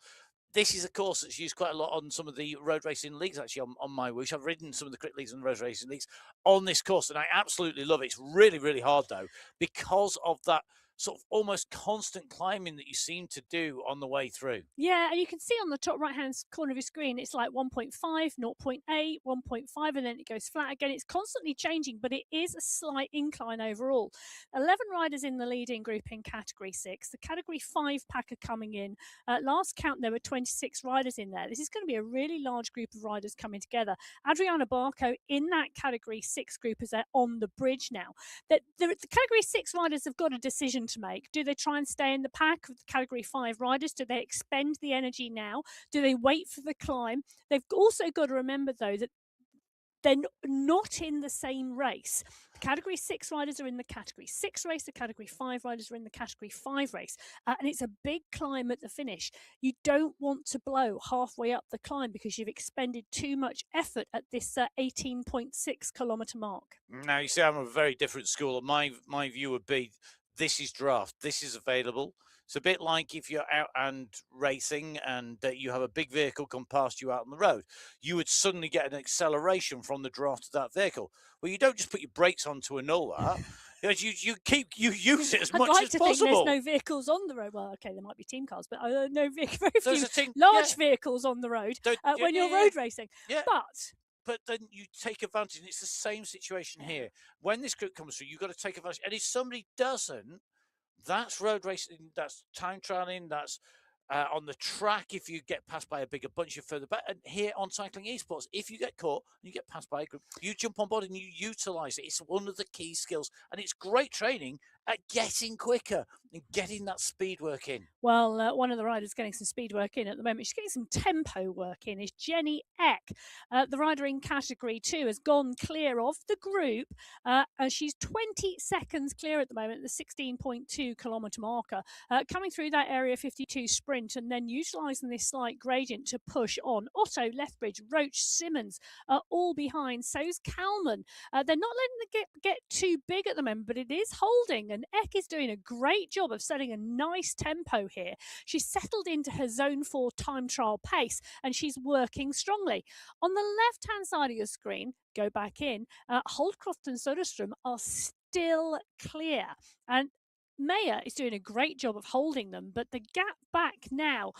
This is a course that's used quite a lot on some of the road racing leagues, actually, on MyWhoosh. I've ridden some of the crit leagues and road racing leagues on this course, and I absolutely love it. It's really, really hard, though, because of that sort of almost constant climbing that you seem to do on the way through. Yeah, and you can see on the top right-hand corner of your screen, it's like 1.5, 0.8, 1.5, and then it goes flat again. It's constantly changing, but it is a slight incline overall. 11 riders in the leading group in Category 6. The Category 5 pack are coming in. Last count, there were 26 riders in there. This is going to be a really large group of riders coming together. Adriana Barco in that Category 6 group as they're on the bridge now. The Category 6 riders have got a decision to make. Do they try and stay in the pack with the Category 5 riders? Do they expend the energy now? Do they wait for the climb? They've also got to remember, though, that they're not in the same race. The Category 6 riders are in the Category 6 race. The Category 5 riders are in the Category 5 race. And it's a big climb at the finish. You don't want to blow halfway up the climb because you've expended too much effort at this 18.6-kilometre mark. Now, you see, I'm a very different school. My view would be, this is draft. This is available. It's a bit like if you're out and racing and you have a big vehicle come past you out on the road. You would suddenly get an acceleration from the draft of that vehicle. Well, you don't just put your brakes on to annul that. You use it as much as possible. I'd like to think there's no vehicles on the road. Well, okay, there might be team cars, but no very few large vehicles on the road when you're road racing. Yeah. But then you take advantage, and it's the same situation here. When this group comes through, you've got to take advantage. And if somebody doesn't, that's road racing, that's time trialing, that's on the track if you get passed by a bigger bunch, you're further back. And here on Cycling Esports, if you get caught and you get passed by a group, you jump on board and you utilise it. It's one of the key skills, and it's great training at getting quicker and getting that speed work in? Well, one of the riders getting some speed work in at the moment, she's getting some tempo work in, is Jenny Eck. The rider in category 2 has gone clear of the group. And she's 20 seconds clear at the moment, the 16.2 kilometre marker. Coming through that area 52 sprint and then utilising this slight gradient to push on. Otto, Lethbridge, Roach, Simmons are all behind. So's Kalman. They're not letting it get too big at the moment, but it is holding. And Eck is doing a great job of setting a nice tempo here. She's settled into her zone 4 time trial pace and she's working strongly. On the left hand side of your screen, go back in, Holdcroft and Soderstrom are still clear. And Mayer is doing a great job of holding them, but the gap back now,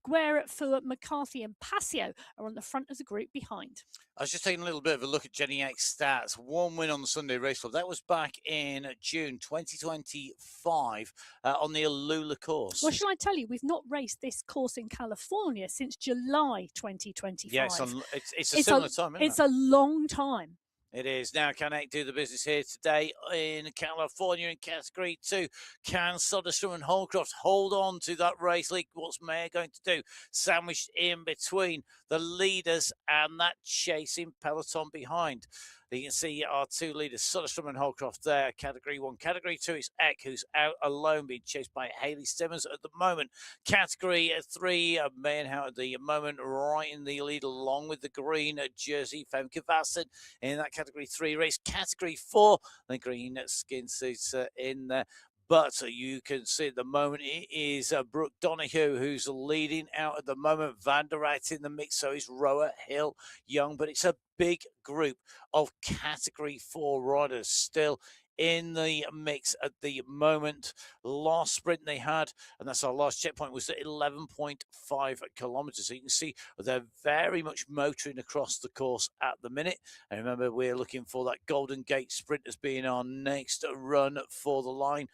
Gueret, Fuart, McCarthy, and Passio are on the front of the group behind. I was just taking a little bit of a look at Jenny Eck's stats. One win on the Sunday Race Club. That was back in June 2025 on the Alula course. Well, shall I tell you, we've not raced this course in California since July 2025. Yeah, it's a similar time, isn't it? It's a long time. It is. Now, can Eck do the business here today in California in category 2? Can Soderstrom and Holcroft hold on to that race lead? What's Mayer going to do? Sandwiched in between the leaders and that chasing peloton behind. You can see our two leaders, Soderstrom and Holcroft there, category 1. Category 2 is Eck, who's out alone, being chased by Hayley Simmons at the moment. Category 3, Mayenhout at the moment, right in the lead, along with the green jersey, Femke Vassen in that category 3 race. Category 4, the green skin suits in there. But you can see at the moment it is Brooke Donoghue who's leading out at the moment. Van der Rijt in the mix, so is Roa, Hill, Young. But it's a big group of category 4 riders still in the mix at the moment. Last sprint they had, and that's our last checkpoint, was at 11.5 kilometers. So you can see they're very much motoring across the course at the minute. And remember, we're looking for that Golden Gate sprint as being our next run for the line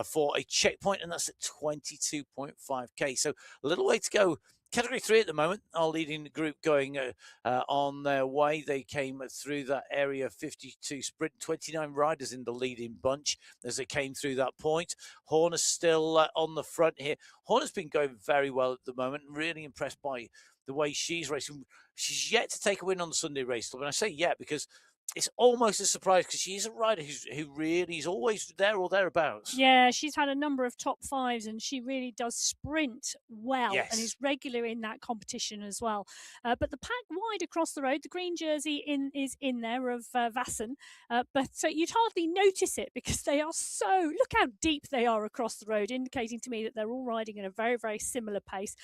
for a checkpoint, and that's at 22.5k. So a little way to go. Category 3 at the moment, our leading group going on their way. They came through that area 52 sprint, 29 riders in the leading bunch as they came through that point. Horner's still on the front here. Horner's been going very well at the moment. Really impressed by the way she's racing. She's yet to take a win on the Sunday Race Club. And I say yet because it's almost a surprise because she's a rider who really is always there or thereabouts. Yeah, she's had a number of top 5s and she really does sprint well Yes. and is regular in that competition as well. But the pack wide across the road, the green jersey is in there of Vassen, but you'd hardly notice it because they are look how deep they are across the road, indicating to me that they're all riding at a very, very similar pace.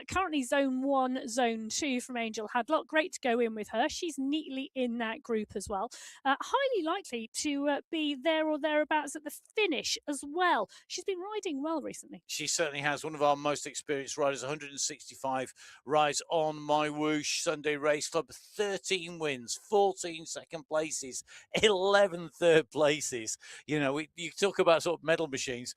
Currently zone 1, zone 2 from Angel Hadlock. Great to go in with her. She's neatly in that group as well. Highly likely to be there or thereabouts at the finish as well. She's been riding well recently. She certainly has. One of our most experienced riders, 165 rides on MyWhoosh Sunday Race Club, 13 wins, 14 second places, 11 third places. You know, you talk about sort of medal machines.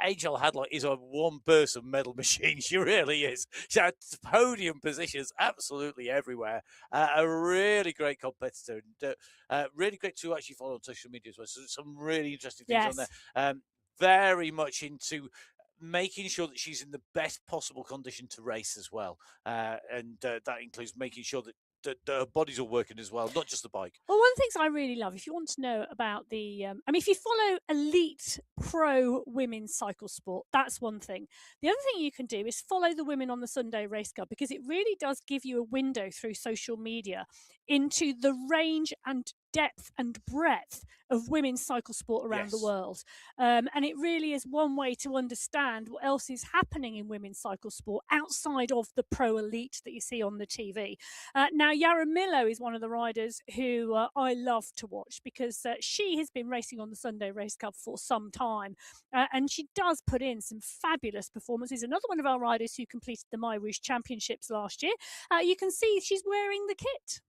Angel Hadlock is a one-person medal machine. She really is. She had podium positions absolutely everywhere. A really great competitor. And, really great to actually follow on social media as well. So some really interesting things on there. Very much into making sure that she's in the best possible condition to race as well. And that includes making sure that her body's all working as well, not just the bike. Well, one of the things I really love, if you want to know about the, if you follow elite pro women's cycle sport, that's one thing. The other thing you can do is follow the women on the Sunday Race Club because it really does give you a window through social media into the range and depth and breadth of women's cycle sport around the world. And it really is one way to understand what else is happening in women's cycle sport outside of the pro elite that you see on the TV. Now, Jaramillo is one of the riders who I love to watch because she has been racing on the Sunday Race Cup for some time. And she does put in some fabulous performances. Another one of our riders who completed the MyWhoosh Championships last year. You can see she's wearing the kit.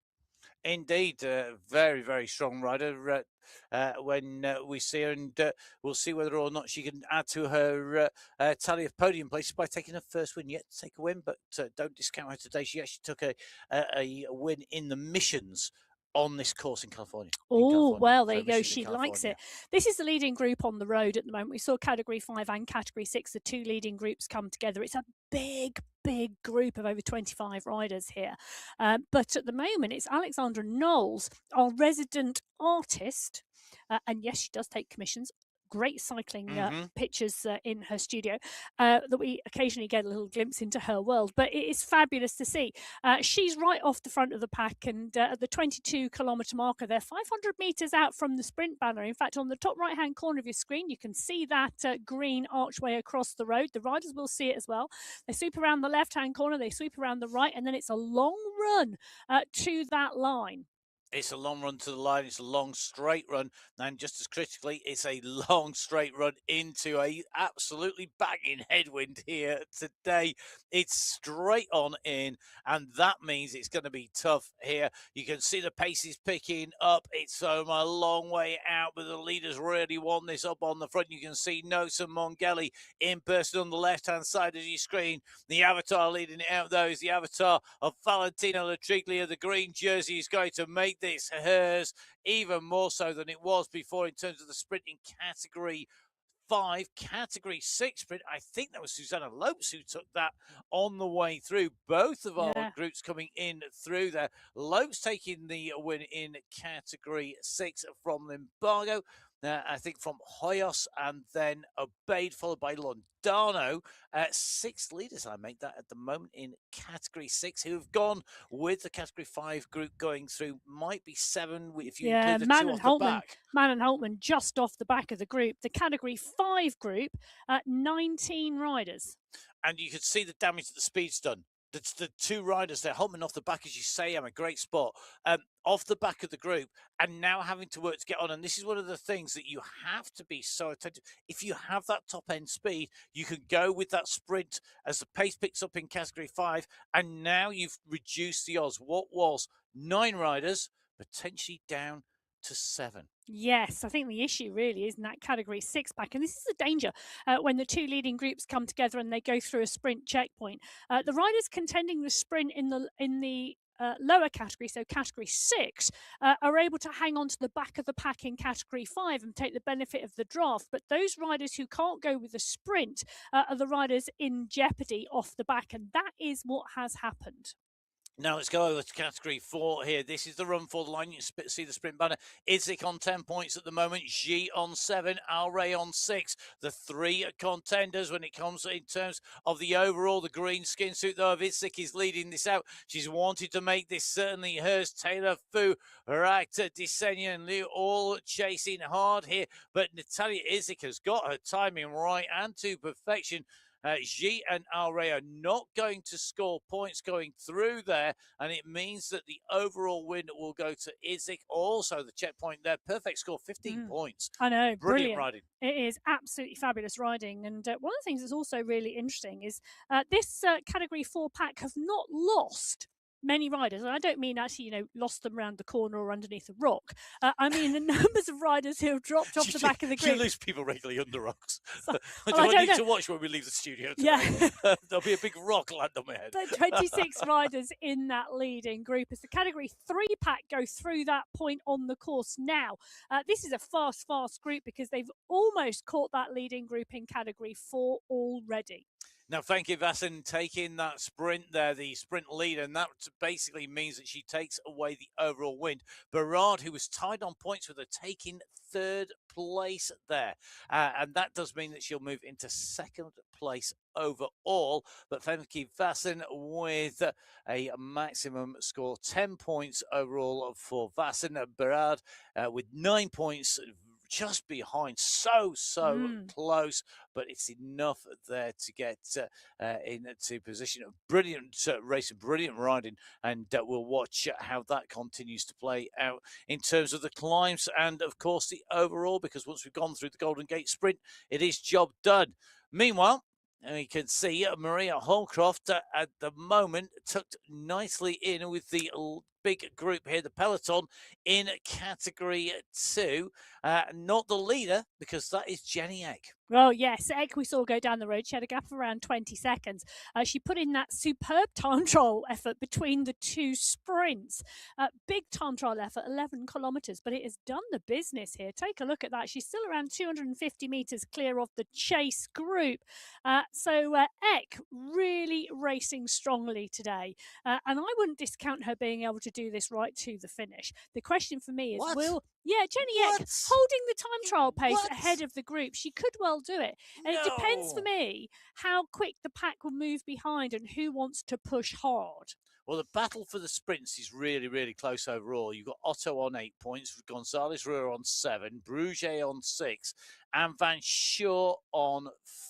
Indeed, very, very strong rider when we see her, and we'll see whether or not she can add to her tally of podium places by taking her first win. Yet to take a win, but don't discount her today. She actually took a win in the missions on this course in California. Oh, well, there So you go. Michigan, She likes California. it. This is the leading group on the road at the moment. We saw Category 5 and Category 6, the two leading groups come together. It's a big, big group of over 25 riders here. But at the moment, it's Alexandra Knowles, our resident artist. And yes, she does take commissions. Great cycling pictures in her studio that we occasionally get a little glimpse into her world. But it is fabulous to see. She's right off the front of the pack, and at the 22-kilometre marker, they're 500 metres out from the sprint banner. In fact, on the top right-hand corner of your screen, you can see that green archway across the road. The riders will see it as well. They sweep around the left-hand corner, they sweep around the right, and then it's a long run to that line. It's a long run to the line. It's a long straight run, and just as critically, it's a long straight run into a absolutely banging headwind here today. It's straight on in, and that means it's going to be tough here. You can see the pace is picking up. It's a long way out, but the leaders really want this up on the front. You can see Nosa Mongeli in person on the left-hand side of your screen. The avatar leading it out, though, is the avatar of Valentino Latriglia. The green jersey is going to make this hers even more so than it was before in terms of the sprinting category 5, category 6 sprint. I think that was Susanna Lopes who took that on the way through. Both of our groups coming in through there. Lopes taking the win in category 6 from Limbago. I think from Hoyos, and then Obeyed, followed by Londano. 6 leaders, I make that at the moment in category 6, who have gone with the category 5 group going through. Might be 7 if you include the Man 2 and off the back. Man and Holtman just off the back of the group. The category 5 group, 19 riders. And you could see the damage that the speed's done. The 2 riders there, Holtman off the back, as you say, a great spot, off the back of the group, and now having to work to get on. And this is one of the things that you have to be so attentive. If you have that top end speed, you can go with that sprint as the pace picks up in category 5, and now you've reduced the odds. What was 9 riders potentially down to 7. Yes, I think the issue really is in that category 6 pack, and this is a danger when the 2 leading groups come together and they go through a sprint checkpoint. The riders contending the sprint in the lower category, so category 6, are able to hang on to the back of the pack in category 5 and take the benefit of the draft. But those riders who can't go with the sprint are the riders in jeopardy off the back, and that is what has happened. Now let's go over to category 4 here. This is the run for the line. You see the sprint banner. Idzik on 10 points at the moment. G on 7. Alray on 6. The 3 contenders when it comes in terms of the overall. The green skin suit, though, of Idzik is leading this out. She's wanted to make this certainly hers. Taylor Fu, Rakta, Desenia, and Liu all chasing hard here. But Natalia Idzik has got her timing right and to perfection. G and Alray are not going to score points going through there, and it means that the overall win will go to Idzik. Also, the checkpoint there, perfect score, 15 points. I know, brilliant riding. It is absolutely fabulous riding, and one of the things that's also really interesting is this category 4 pack have not lost many riders, and I don't mean actually, lost them around the corner or underneath a rock. I mean the numbers of riders who have dropped off the back of the group. You lose people regularly under rocks. So, I don't want you to watch when we leave the studio today. Yeah. There'll be a big rock land on my head. But 26 riders in that leading group as the category 3 pack go through that point on the course now. This is a fast group because they've almost caught that leading group in category 4 already. Now, thank you, Vassan, taking that sprint there, the sprint lead, and that basically means that she takes away the overall win. Berard, who was tied on points with her, taking 3rd place there. And that does mean that she'll move into 2nd place overall. But thank you, Vassan, with a maximum score, 10 points overall for Vassan. Berard with 9 points, just behind, so close, but it's enough there to get into position. Brilliant racing, brilliant riding, and we'll watch how that continues to play out in terms of the climbs and, of course, the overall, because once we've gone through the Golden Gate sprint, it is job done. Meanwhile, and we can see Maria Holcroft at the moment tucked nicely in with the big group here, the peloton in category 2. Not the leader, because that is Jenny Egg. Well, yes, Eck we saw go down the road. She had a gap of around 20 seconds. She put in that superb time trial effort between the two sprints. Big time trial effort, 11 kilometres, but it has done the business here. Take a look at that. She's still around 250 metres clear of the chase group. So Eck really racing strongly today. And I wouldn't discount her being able to do this right to the finish. The question for me is, Jenny Eck holding the time trial pace ahead of the group. She could well do it. And it depends for me how quick the pack will move behind and who wants to push hard. Well, the battle for the sprints is really, really close overall. You've got Otto on 8 points, Gonzalez Ruhr on 7, Bruget on 6, and Van Schuur on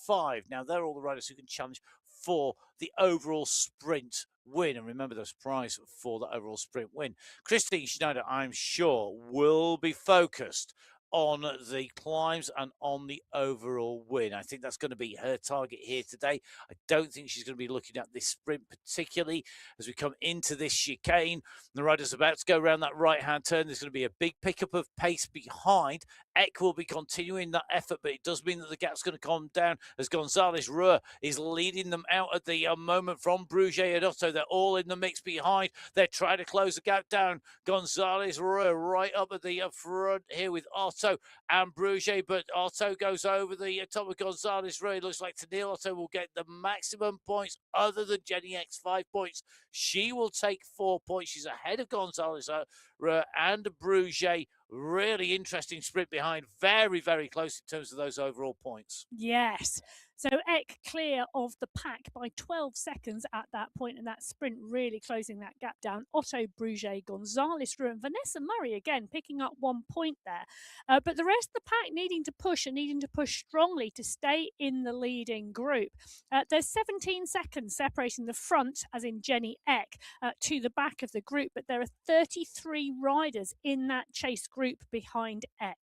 5. Now, they're all the riders who can challenge for the overall sprint win. And remember, there's a prize for the overall sprint win. Christine Schneider, I'm sure, will be focused on the climbs and on the overall win. I think that's going to be her target here today. I don't think she's going to be looking at this sprint particularly as we come into this chicane. The rider's about to go around that right-hand turn. There's going to be a big pickup of pace behind. Eck will be continuing that effort, but it does mean that the gap's going to come down as Gonzalez Ruhr is leading them out at the moment from Bruget and Otto. They're all in the mix behind. They're trying to close the gap down. Gonzalez Ruhr right up at the front here with Otto and Bruget, but Otto goes over the top of Gonzalez Ruhr. It looks like Tennille Otto will get the maximum points other than Jenny X 5 points. She will take 4 points. She's ahead of Gonzalez Ruhr and Bruget. Really interesting sprint behind. Very, very close in terms of those overall points. Yes. So Eck clear of the pack by 12 seconds at that point, and that sprint really closing that gap down. Otto, Bruget, Gonzalez Ruhr, and Vanessa Murray again picking up 1 point there. But the rest of the pack needing to push and needing to push strongly to stay in the leading group. There's 17 seconds separating the front, as in Jenny Eck, to the back of the group, but there are 33 riders in that chase group behind Eck.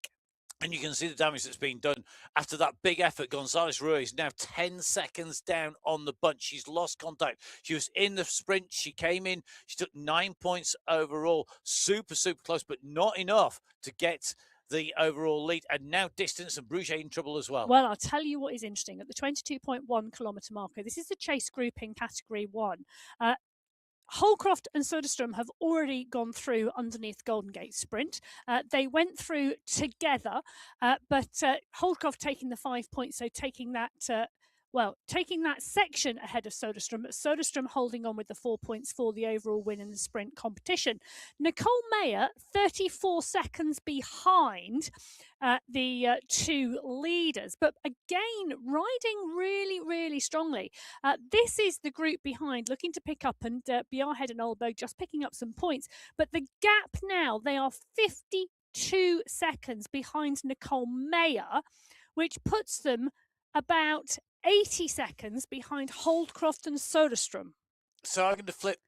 And you can see the damage that's been done after that big effort. Gonzalez Ruhr is now 10 seconds down on the bunch. She's lost contact. She was in the sprint. She came in. She took 9 points overall. Super, super close, but not enough to get the overall lead. And now distance and Bruget in trouble as well. Well, I'll tell you what is interesting. At the 22.1 kilometre marker, this is the chase group in category 1. Holcroft and Soderstrom have already gone through underneath Golden Gate Sprint. They went through together, but Holcroft taking the 5 points, so taking that section ahead of Soderstrom, but Soderstrom holding on with the 4 points for the overall win in the sprint competition. Nicole Mayer, 34 seconds behind the two leaders, but again, riding really, really strongly. This is the group behind, looking to pick up, and Bjarhead and Olberg just picking up some points, but the gap now, they are 52 seconds behind Nicole Mayer, which puts them about 80 seconds behind Holdcroft and Soderstrom. So I'm going to flip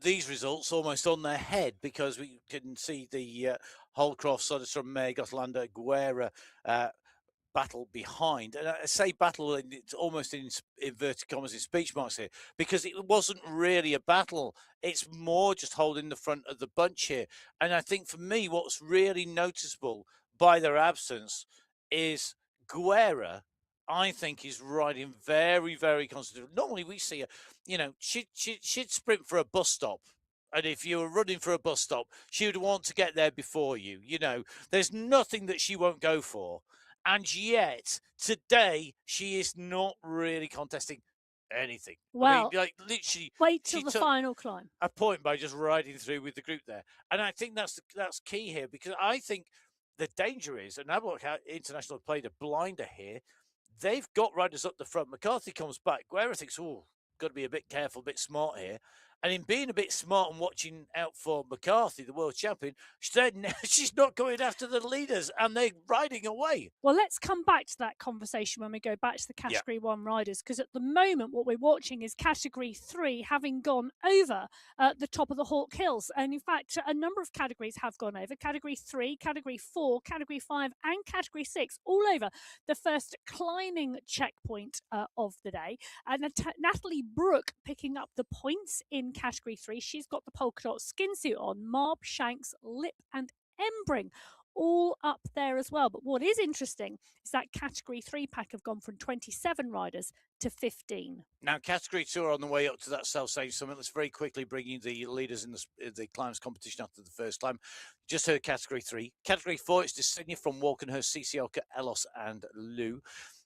these results almost on their head, because we can see the Holdcroft, Soderstrom, May, Gottlander, Guerra battle behind. And I say battle, it's almost in inverted commas in speech marks here, because it wasn't really a battle. It's more just holding the front of the bunch here. And I think for me, what's really noticeable by their absence is Guerra, I think, is riding very, very constantly. Normally we see her, she'd sprint for a bus stop. And if you were running for a bus stop, she would want to get there before you. There's nothing that she won't go for. And yet, today, she is not really contesting anything. Well, literally, wait till the final climb. A point by just riding through with the group there. And I think that's key here, because I think the danger is, and Aberlock International have played a blinder here. They've got riders up the front. McCarthy comes back. Guerra thinks, got to be a bit careful, a bit smart here. And in being a bit smart and watching out for McCarthy, the world champion, she's not going after the leaders, and they're riding away. Well, let's come back to that conversation when we go back to the Category 1 riders, because at the moment what we're watching is Category 3 having gone over the top of the Hawk Hills. And in fact, a number of categories have gone over. Category 3, Category 4, Category 5 and Category 6, all over the first climbing checkpoint of the day. And Natalie Brooke picking up the points in Category 3. She's got the polka dot skin suit on, Marb, Shanks, Lip and Embring all up there as well. But what is interesting is that Category 3 pack have gone from 27 riders to 15. Now, Category 2 are on the way up to that self-same summit. Let's very quickly bring you the leaders in the climbs competition after the first climb. Just heard Category 3. Category 4, it's Desenia from Walkenhurst, Cisioka, Elos and Lou.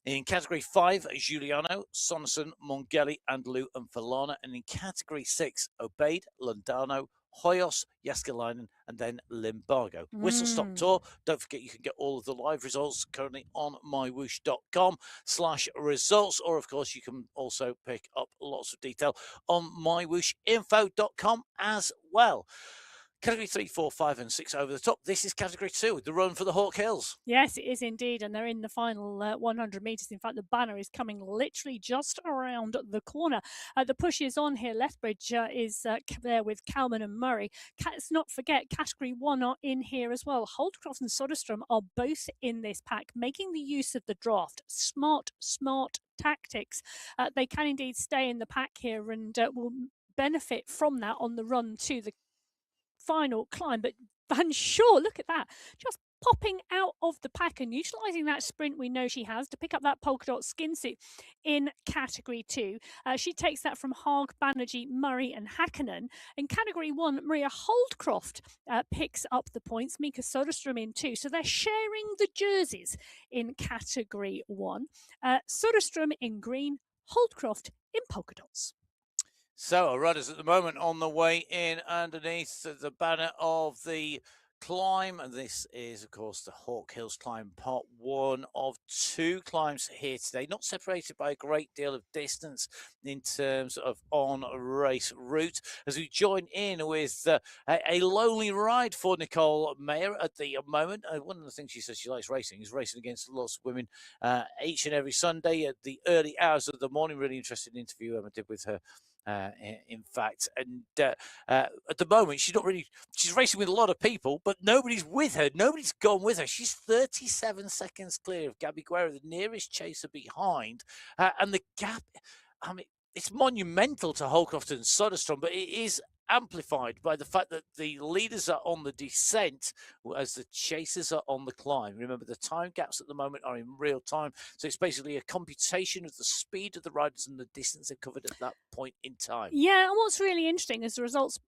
In Category 5, Giuliano, Sonneson, Mongeli and Lou and Falana. And in Category 6, Obeid, Lundano, Hoyos, Jaskalainen, and then Limbago. Whistle Stop Tour. Don't forget you can get all of the live results currently on mywhoosh.com/results, or of course you can also pick up lots of detail on mywhooshinfo.com as well. Category 3, 4, 5 and 6 over the top. This is Category 2, the run for the Hawk Hills. Yes, it is indeed. And they're in the final 100 metres. In fact, the banner is coming literally just around the corner. The push is on here. Lethbridge is there with Kalman and Murray. Let's not forget, Category 1 are in here as well. Holdcroft and Soderstrom are both in this pack, making the use of the draft. Smart tactics. They can indeed stay in the pack here and will benefit from that on the run to the final climb. But Van Shaw, look at that, just popping out of the pack and utilising that sprint we know she has to pick up that polka dot skin suit in Category 2. She takes that from Haag, Banerjee, Murray and Hakkinen. In Category 1, Maria Holdcroft picks up the points, Mika Soderstrom in 2. So they're sharing the jerseys in Category 1. Soderstrom in green, Holdcroft in polka dots. So, our runners at the moment on the way in underneath the banner of the climb. And this is, of course, the Hawk Hills climb, part 1 of 2 climbs here today. Not separated by a great deal of distance in terms of on-race route. As we join in with a lonely ride for Nicole Mayer at the moment. One of the things she says she likes racing is racing against lots of women each and every Sunday at the early hours of the morning. Really interesting interview Emma did with her. In fact, and at the moment she's racing with a lot of people, but nobody's with her. Nobody's gone with her. She's 37 seconds clear of Gabby Guerra, the nearest chaser behind, and the gap, I mean, it's monumental to Holcroft and Soderstrom, but it is amplified by the fact that the leaders are on the descent as the chasers are on the climb. Remember, the time gaps at the moment are in real time, so it's basically a computation of the speed of the riders and the distance they've covered at that point in time. Yeah, and what's really interesting is the results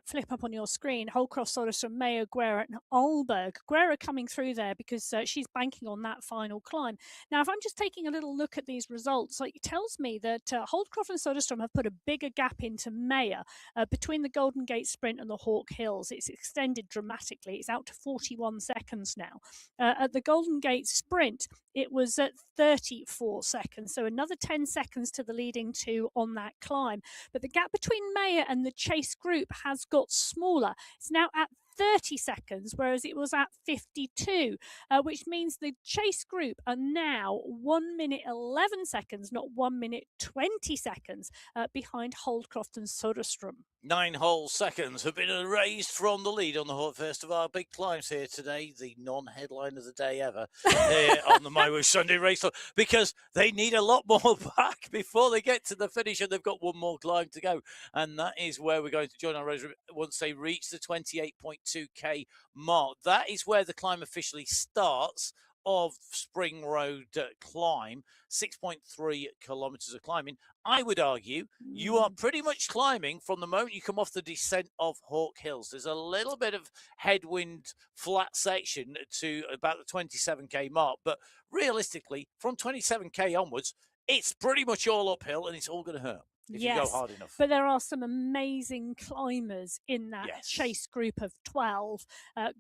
flip up on your screen. Holcroft, Soderstrom, Mayer, Guerra and Alberg. Guerra coming through there because she's banking on that final climb. Now, if I'm just taking a little look at these results, it tells me that Holdcroft and Soderstrom have put a bigger gap into Mayer between the Golden Gate Sprint and the Hawk Hills. It's extended dramatically. It's out to 41 seconds now. At the Golden Gate Sprint, it was at 34 seconds, so another 10 seconds to the leading 2 on that climb. But the gap between Mayer and the chase group has got smaller. It's now at 30 seconds, whereas it was at 52, which means the chase group are now 1 minute 11 seconds, not 1 minute 20 seconds behind Holdcroft and Soderstrom. 9 whole seconds have been erased from the lead on the first of our big climbs here today, the non-headline of the day ever, here on the MyWhoosh Sunday Race, because they need a lot more back before they get to the finish, and they've got one more climb to go, and that is where we're going to join our race once they reach the 28.2k mark. That is where the climb officially starts of Spring Road climb, 6.3 kilometers of climbing. I would argue you are pretty much climbing from the moment you come off the descent of Hawk Hills. There's a little bit of headwind flat section to about the 27k mark, but realistically from 27k onwards, it's pretty much all uphill and it's all going to hurt if you go hard enough. But there are some amazing climbers in that chase group of 12.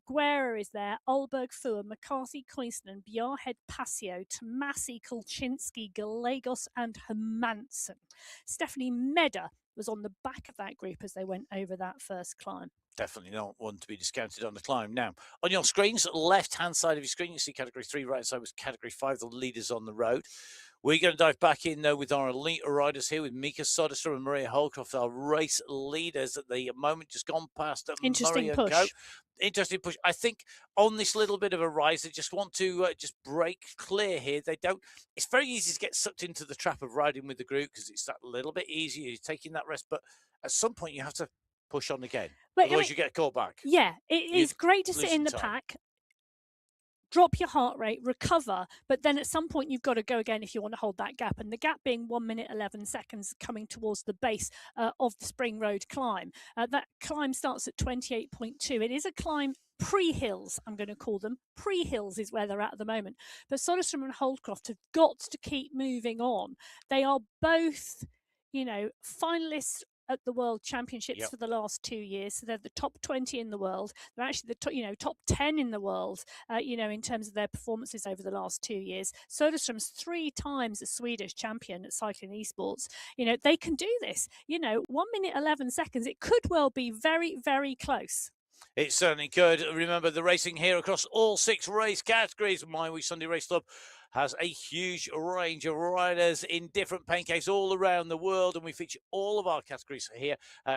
Guerra is there, Alberg Fuhr, McCarthy Koisnen, Bjarhed Passio, Tomasi Kulczynski, Gallegos and Hermansen. Stephanie Medder was on the back of that group as they went over that first climb. Definitely not one to be discounted on the climb. Now, on your screens, left-hand side of your screen, you see Category 3, right side was Category 5, the leaders on the road. We're going to dive back in with our elite riders here with Mika Soderstrom and Maria Holcroft, our race leaders at the moment, just gone past Interesting Murray and Co. push. Interesting push. I think on this little bit of a rise, they just want to just break clear here. They don't. It's very easy to get sucked into the trap of riding with the group because it's that little bit easier. You're taking that rest, but at some point you have to push on again. But, Otherwise, you get caught back. Yeah, it You're is great to sit in the losing time. pack, drop your heart rate, recover, but then at some point you've got to go again if you want to hold that gap. And the gap being 1 minute 11 seconds coming towards the base of the Spring Road climb. That climb starts at 28.2. It is a climb pre-hills, I'm going to call them. Pre-hills is where they're at the moment. But Soderstrom and Holdcroft have got to keep moving on. They are both, finalists at the World Championships for the last 2 years. So they're the top 20 in the world. They're actually the top 10 in the world, in terms of their performances over the last 2 years. Soderstrom's 3 times a Swedish champion at cycling esports. They can do this. 1 minute 11 seconds. It could well be very, very close. It certainly could. Remember, the racing here across all 6 race categories. MyWhoosh Sunday Race Club has a huge range of riders in different pancakes all around the world, and we feature all of our categories here.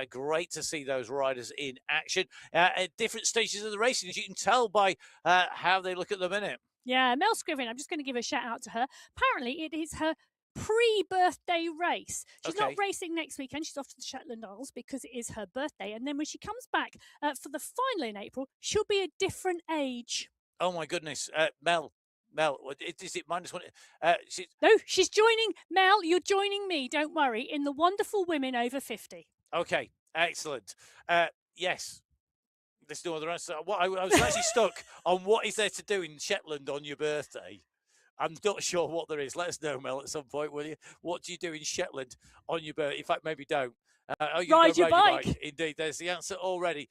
Great to see those riders in action at different stages of the racing, as you can tell by how they look at the minute. Yeah, Mel Scriven, I'm just going to give a shout out to her. Apparently, it is her pre-birthday race. She's not racing next weekend. She's off to the Shetland Isles because it is her birthday. And then when she comes back for the final in April, she'll be a different age. Oh, my goodness. Mel, is it -1? No, she's joining. Mel, you're joining me, don't worry, in the wonderful women over 50. Okay, excellent. Yes. There's no other answer. I was actually stuck on what is there to do in Shetland on your birthday. I'm not sure what there is. Let us know, Mel, at some point, will you? What do you do in Shetland on your birthday? In fact, maybe don't. Ride your bike. Indeed, there's the answer already.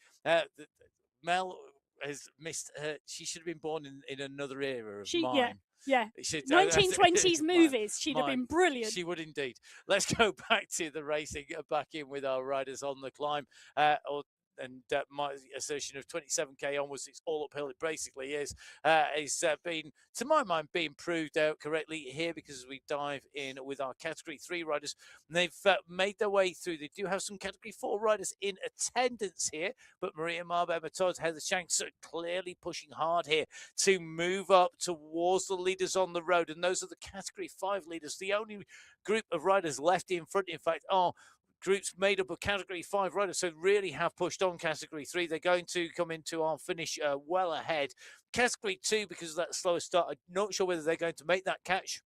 Mel has missed her. She should have been born in another era of mine. Yeah. 1920s movies. She'd have been brilliant. She would indeed. Let's go back to the racing, back in with our riders on the climb. My assertion of 27k onwards, it's all uphill. It basically is been, to my mind, being proved out correctly here, because we dive in with our category 3 riders, and they've made their way through. They do have some category 4 riders in attendance here, but Maria Marber, Emma Todd, Heather Shanks are clearly pushing hard here to move up towards the leaders on the road, and those are the category 5 leaders. The only group of riders left in front, in fact, are groups made up of category 5 riders, so really have pushed on category 3. They're going to come into our finish well ahead. Category 2, because of that slower start, I'm not sure whether they're going to make that catch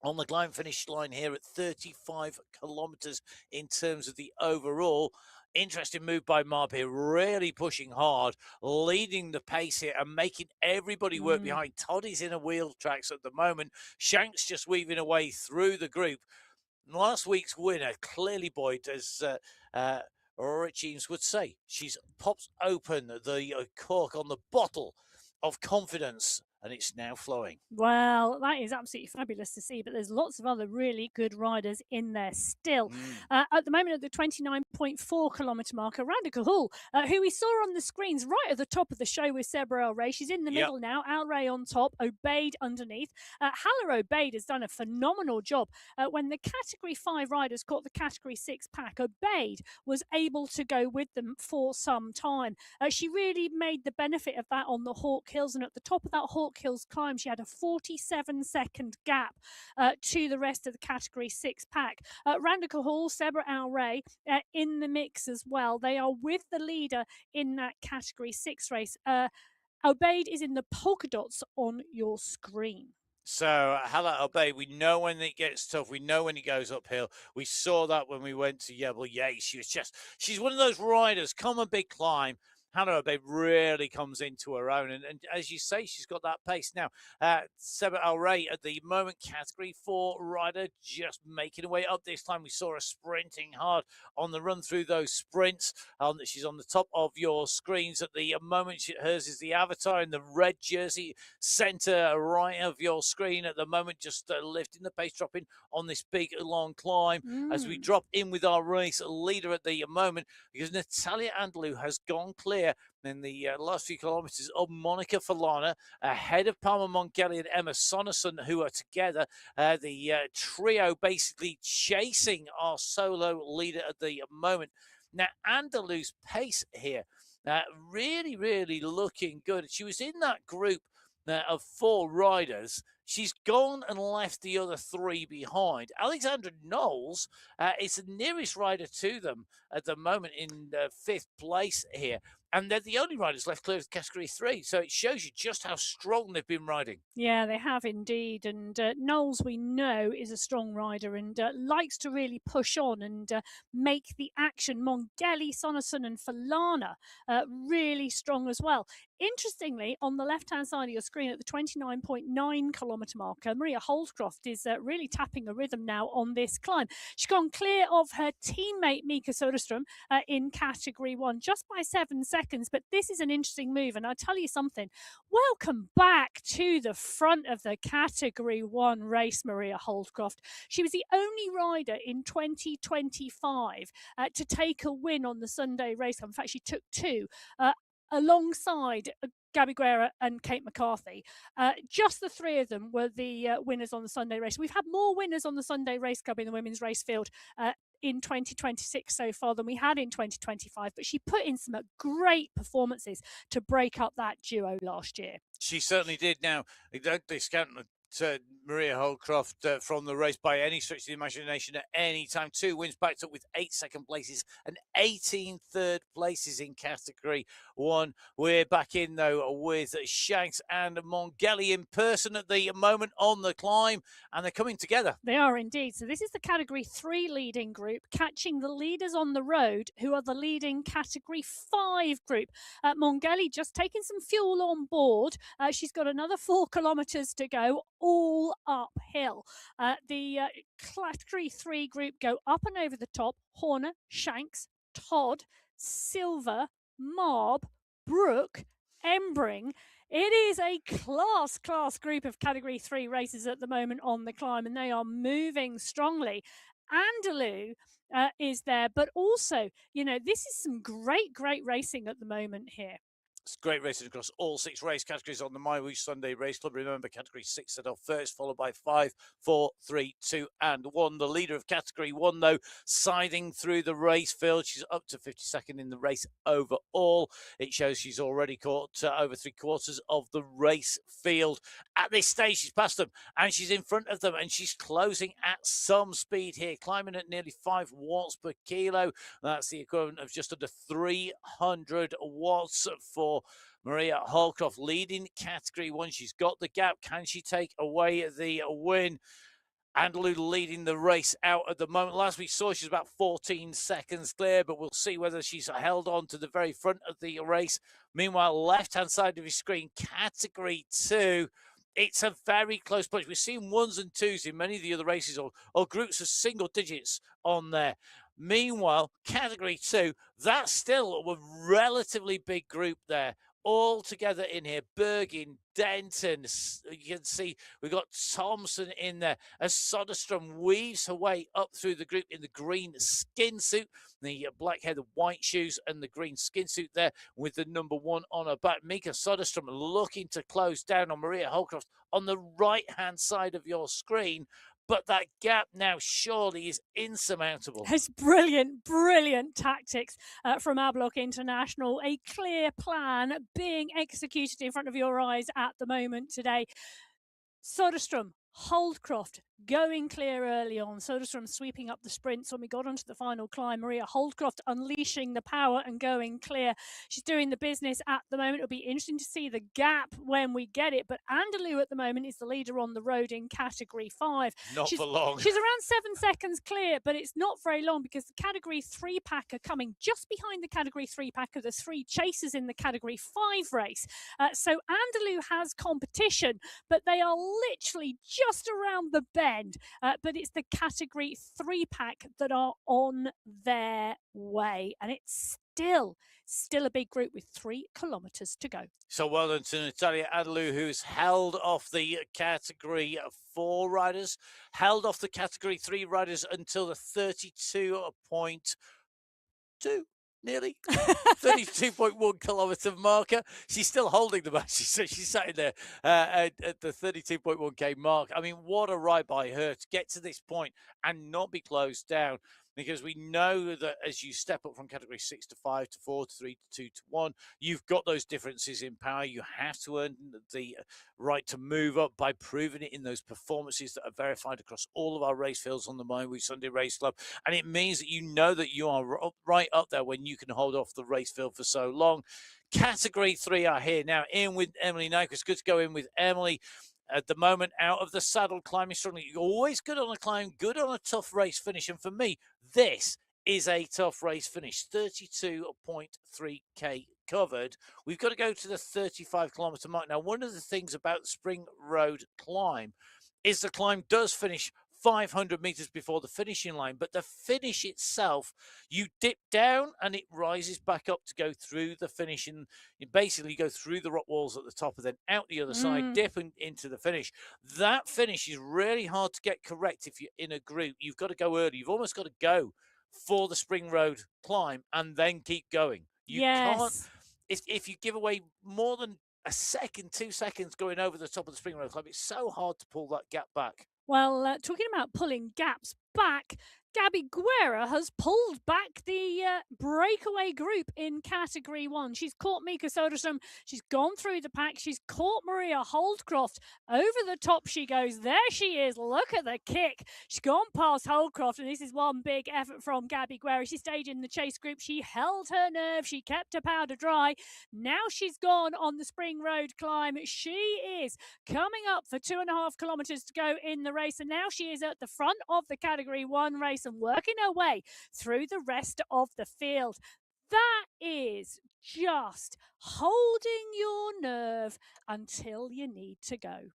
on the climb finish line here at 35 kilometers in terms of the overall. Interesting move by Marb here, really pushing hard, leading the pace here and making everybody work behind. Toddy's in a wheel tracks at the moment. Shanks just weaving away through the group. Last week's winner, clearly, Boyd, as Rich Eames would say, she's popped open the cork on the bottle of confidence, and it's now flowing. Well, that is absolutely fabulous to see, but there's lots of other really good riders in there still. At the moment, at the 29.4 kilometre marker, Radical Hall, who we saw on the screens right at the top of the show with Sebra El Rey. She's in the middle now, Al Rey on top, Obeid underneath. Haller Obeid has done a phenomenal job. When the Category 5 riders caught the Category 6 pack, Obeid was able to go with them for some time. She really made the benefit of that on the Hawk Hills, and at the top of that Hawk Hills climb, she had a 47-second gap to the rest of the Category 6 pack. Radical Hall, Sebra Al Rey in the mix as well. They are with the leader in that Category 6 race. Obeid is in the polka dots on your screen. So, Hala Obeid, we know when it gets tough. We know when it goes uphill. We saw that when we went to Yebel. Yay, she's one of those riders, come a big climb. Hannah Obeid really comes into her own. And as you say, she's got that pace. Now, Sebra Al Rey at the moment, Category 4 rider, just making her way up. This time we saw her sprinting hard on the run through those sprints. She's on the top of your screens at the moment. Hers is the avatar in the red jersey, center right of your screen at the moment, just lifting the pace, dropping on this big, long climb. As we drop in with our race leader at the moment, because Natalia Andalou has gone clear here in the last few kilometres of Monica Falana, ahead of Palmer Mongelli and Emma Sonnerson, who are together. The trio basically chasing our solo leader at the moment. Now, Andalus pace here, really, really looking good. She was in that group of 4 riders. She's gone and left the other 3 behind. Alexandra Knowles is the nearest rider to them at the moment in 5th place here. And they're the only riders left clear of category 3. So it shows you just how strong they've been riding. Yeah, they have indeed. And Knowles, we know, is a strong rider and likes to really push on and make the action. Mongelli, Sonnerson, and Falana really strong as well. Interestingly, on the left-hand side of your screen at the 29.9 kilometre marker, Maria Holdcroft is really tapping a rhythm now on this climb. She's gone clear of her teammate Mika Soderstrom in category 1 just by 7 seconds. But this is an interesting move. And I'll tell you something. Welcome back to the front of the category 1 race, Maria Holdcroft. She was the only rider in 2025 to take a win on the Sunday race. In fact, she took 2 alongside Gabby Guerra and Kate McCarthy. Just the 3 of them were the winners on the Sunday race. We've had more winners on the Sunday race club in the women's race field in 2026 so far than we had in 2025, but she put in some great performances to break up that duo last year. She certainly did. Now, don't discount Maria Holdcroft from the race by any stretch of the imagination at any time. 2 wins backed up with 8 second places and 18 third places in category 1. We're back in, though, with Shanks and Mongelli in person at the moment on the climb, and they're coming together. They are indeed. So this is the category 3 leading group, catching the leaders on the road, who are the leading category 5 group. Mongelli just taking some fuel on board. She's got another 4 kilometres to go, all uphill. The category 3 group go up and over the top. Horner, Shanks, Todd, Silver, Marb, Brooke, Embring. It is a class group of category 3 races at the moment on the climb, and they are moving strongly. Andalou is there, but also, you know, this is some great racing at the moment here. It's great racing across all 6 race categories on the MyWhoosh Sunday Race Club. Remember, category 6 set off first, followed by 5, 4, 3, 2, and 1. The leader of category 1, though, siding through the race field. She's up to 52nd in the race overall. It shows she's already caught over 3/4 of the race field. At this stage, she's passed them, and she's in front of them, and she's closing at some speed here, climbing at nearly 5 watts per kilo. That's the equivalent of just under 300 watts for Maria Holdcroft, leading category 1. She's got the gap. Can she take away the win? Andalou leading the race out at the moment. Last we saw, she's about 14 seconds clear, but we'll see whether she's held on to the very front of the race. Meanwhile, left-hand side of your screen, category 2. It's a very close punch. We've seen 1s and 2s in many of the other races, or groups of single digits on there. Meanwhile, category 2, that's still a relatively big group there. All together in here. Bergin, Denton, you can see we've got Thompson in there as Soderstrom weaves her way up through the group in the green skin suit, the black hair, the white shoes, and the green skin suit there with the number 1 on her back. Mika Soderstrom looking to close down on Maria Holdcroft on the right-hand side of your screen. But that gap now surely is insurmountable. It's brilliant tactics from Ablock International. A clear plan being executed in front of your eyes at the moment today. Soderstrom, Holdcroft going clear early on. Soderstrom sweeping up the sprints when we got onto the final climb. Maria Holdcroft unleashing the power and going clear. She's doing the business at the moment. It'll be interesting to see the gap when we get it. But Andalou at the moment is the leader on the road in category 5. Not for long. She's around 7 seconds clear, but it's not very long because the category 3 pack are coming just behind the category 3 pack of the 3 chasers in the category 5 race. So Andalou has competition, but they are literally just around the bend. But it's the category 3 pack that are on their way, and it's still a big group with 3 kilometres to go. So well done to Natalia Andalou, who's held off the category 4 riders, held off the category 3 riders until the 32.2 nearly. 32.1 kilometre marker. She's still holding the match. She's sat in there at the 32.1k mark. I mean, what a ride by her to get to this point and not be closed down. Because we know that as you step up from category 6 to 5 to 4 to 3 to 2 to 1, you've got those differences in power. You have to earn the right to move up by proving it in those performances that are verified across all of our race fields on the MyWhoosh Sunday Race Club. And it means that you know that you are right up there when you can hold off the race field for so long. Category 3 are here now, in with Emily Nyquist. Good to go in with Emily. At the moment, out of the saddle, climbing strongly. You're always good on a climb, good on a tough race finish. And for me, this is a tough race finish. 32.3k covered. We've got to go to the 35-kilometre mark. Now, one of the things about the Spring Road climb is the climb does finish 500 meters before the finishing line, but the finish itself, you dip down and it rises back up to go through the finish, and you basically go through the rock walls at the top and then out the other side, dip into the finish. That finish is really hard to get correct if you're in a group. You've got to go early. You've almost got to go for the Spring Road climb and then keep going. You can't, if you give away more than a second, 2 seconds going over the top of the Spring Road climb, it's so hard to pull that gap back. Well, talking about pulling gaps back, Gabby Guerra has pulled back the breakaway group in category 1. She's caught Mika Soderstrom. She's gone through the pack. She's caught Maria Holdcroft. Over the top she goes. There she is. Look at the kick. She's gone past Holdcroft, and this is one big effort from Gabby Guerra. She stayed in the chase group. She held her nerve. She kept her powder dry. Now she's gone on the Spring Road climb. She is coming up for 2.5 kilometres to go in the race, and now she is at the front of the category 1 race and working her way through the rest of the field. That is just holding your nerve until you need to go.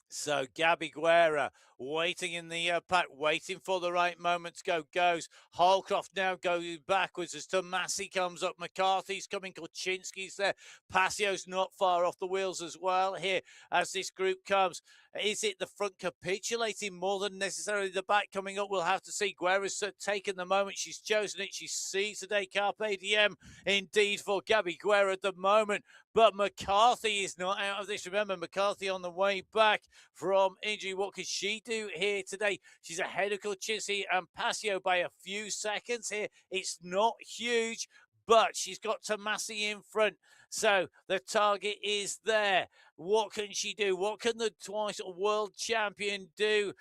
So Gabby Guerra waiting in the pack, waiting for the right moment to go, goes. Holcroft now going backwards as Tomasi comes up. McCarthy's coming, Koczynski's there. Passio's not far off the wheels as well here as this group comes. Is it the front capitulating more than necessarily the back coming up? We'll have to see. Guerra's taken the moment. She's chosen it. She sees today Carpe Diem indeed for Gabby Guerra at the moment. But McCarthy is not out of this. Remember, McCarthy on the way back from injury. What could she do here today? She's ahead of Koczynski and Passio by a few seconds here. It's not huge, but she's got Tomasi in front. So the target is there. What can she do? What can the twice world champion do?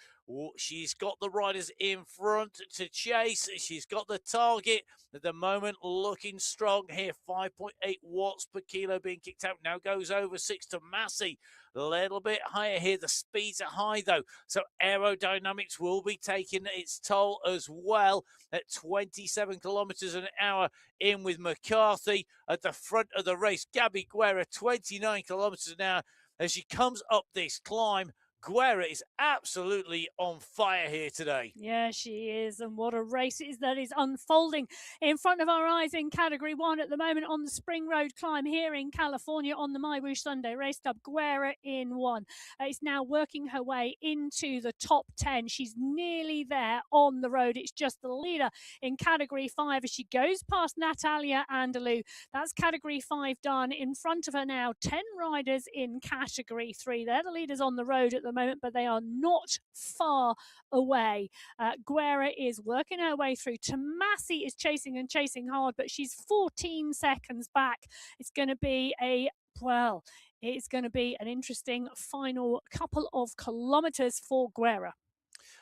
She's got the riders in front to chase. She's got the target at the moment, looking strong here. 5.8 watts per kilo being kicked out. Now goes over 6 to Massey. A little bit higher here. The speeds are high though, so aerodynamics will be taking its toll as well at 27 kilometers an hour in with McCarthy at the front of the race. Gabby Guerra 29 kilometers an hour as she comes up this climb. Guerra is absolutely on fire here today. Yeah, she is. And what a race it is that is unfolding in front of our eyes in category 1 at the moment on the Spring Road climb here in California on the MyWhoosh Sunday Race Club. Guerra in 1. It's now working her way into the top 10. She's nearly there on the road. It's just the leader in category 5 as she goes past Natalia Andalou. That's category 5 done. In front of her now, 10 riders in category 3. They're the leaders on the road at the moment, but they are not far away. Guerra is working her way through. Tomasi is chasing and chasing hard, but she's 14 seconds back. It's going to be it's going to be an interesting final couple of kilometers for Guerra.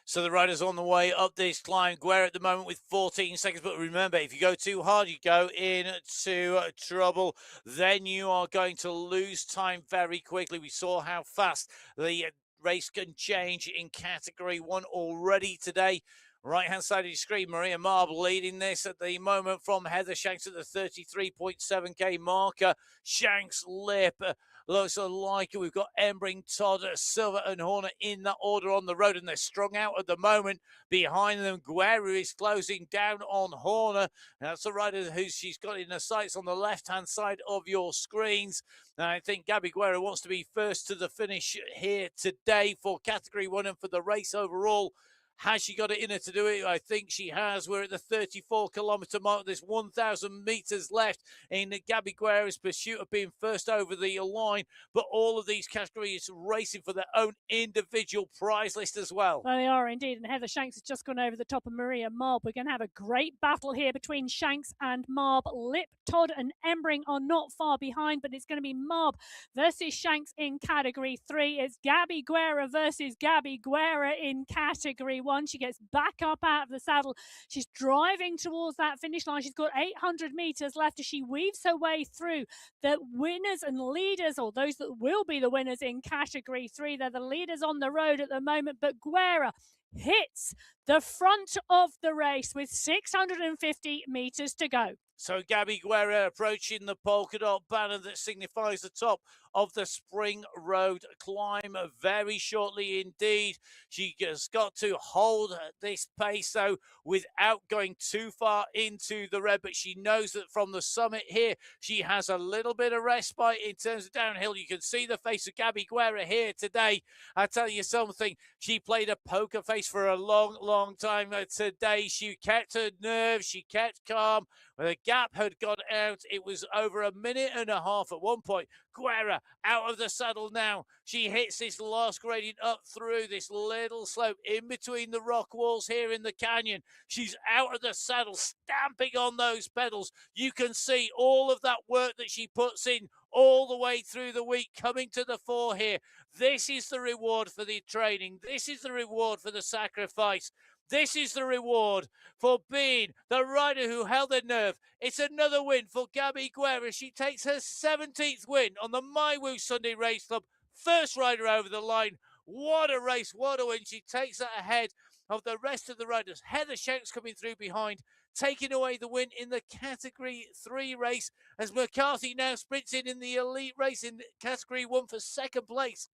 So the riders on the way up this climb. Guerra at the moment with 14 seconds. But remember, if you go too hard, you go into trouble. Then you are going to lose time very quickly. We saw how fast the race can change in category 1 already today. Right-hand side of your screen, Maria Marble leading this at the moment from Heather Shanks at the 33.7k marker. Shanks Lip looks like we've got Embring, Todd, Silver and Horner in that order on the road, and they're strung out at the moment. Behind them, Guerra is closing down on Horner. That's the rider who she's got in her sights on the left-hand side of your screens. And I think Gabby Guerra wants to be first to the finish here today for category 1 and for the race overall. Has she got it in her to do it? I think she has. We're at the 34-kilometre mark. There's 1,000 metres left in Gabby Guerra's pursuit of being first over the line. But all of these categories racing for their own individual prize list as well. Well, they are indeed. And Heather Shanks has just gone over the top of Maria Marb. We're going to have a great battle here between Shanks and Marb. Lip, Todd and Embring are not far behind, but it's going to be Marb versus Shanks in Category 3. It's Gabby Guerra versus Gabby Guerra in Category 1. She gets back up out of the saddle. She's driving towards that finish line. She's got 800 metres left as she weaves her way through the winners and leaders, or those that will be the winners in Category 3. They're the leaders on the road at the moment, but Guerra hits the front of the race with 650 metres to go. So Gabby Guerra approaching the polka dot banner that signifies the top of the Spring Road climb very shortly indeed. She has got to hold this pace though without going too far into the red, but she knows that from the summit here she has a little bit of respite in terms of downhill. You can see the face of Gabby Guerra here today. I tell you something, she played a poker face for a long time today. She kept her nerve, she kept calm. When the gap had gone out, it was over a minute and a half at one point. Guerra out of the saddle now. She hits this last gradient up through this little slope in between the rock walls here in the canyon. She's out of the saddle, stamping on those pedals. You can see all of that work that she puts in all the way through the week coming to the fore here. This is the reward for the training. This is the reward for the sacrifice. This is the reward for being the rider who held her nerve. It's another win for Gabby Guerra. She takes her 17th win on the MyWhoosh Sunday Race Club. First rider over the line. What a race, what a win. She takes that ahead of the rest of the riders. Heather Shanks coming through behind, taking away the win in the Category 3 race as McCarthy now sprints in the elite race in Category 1 for second place,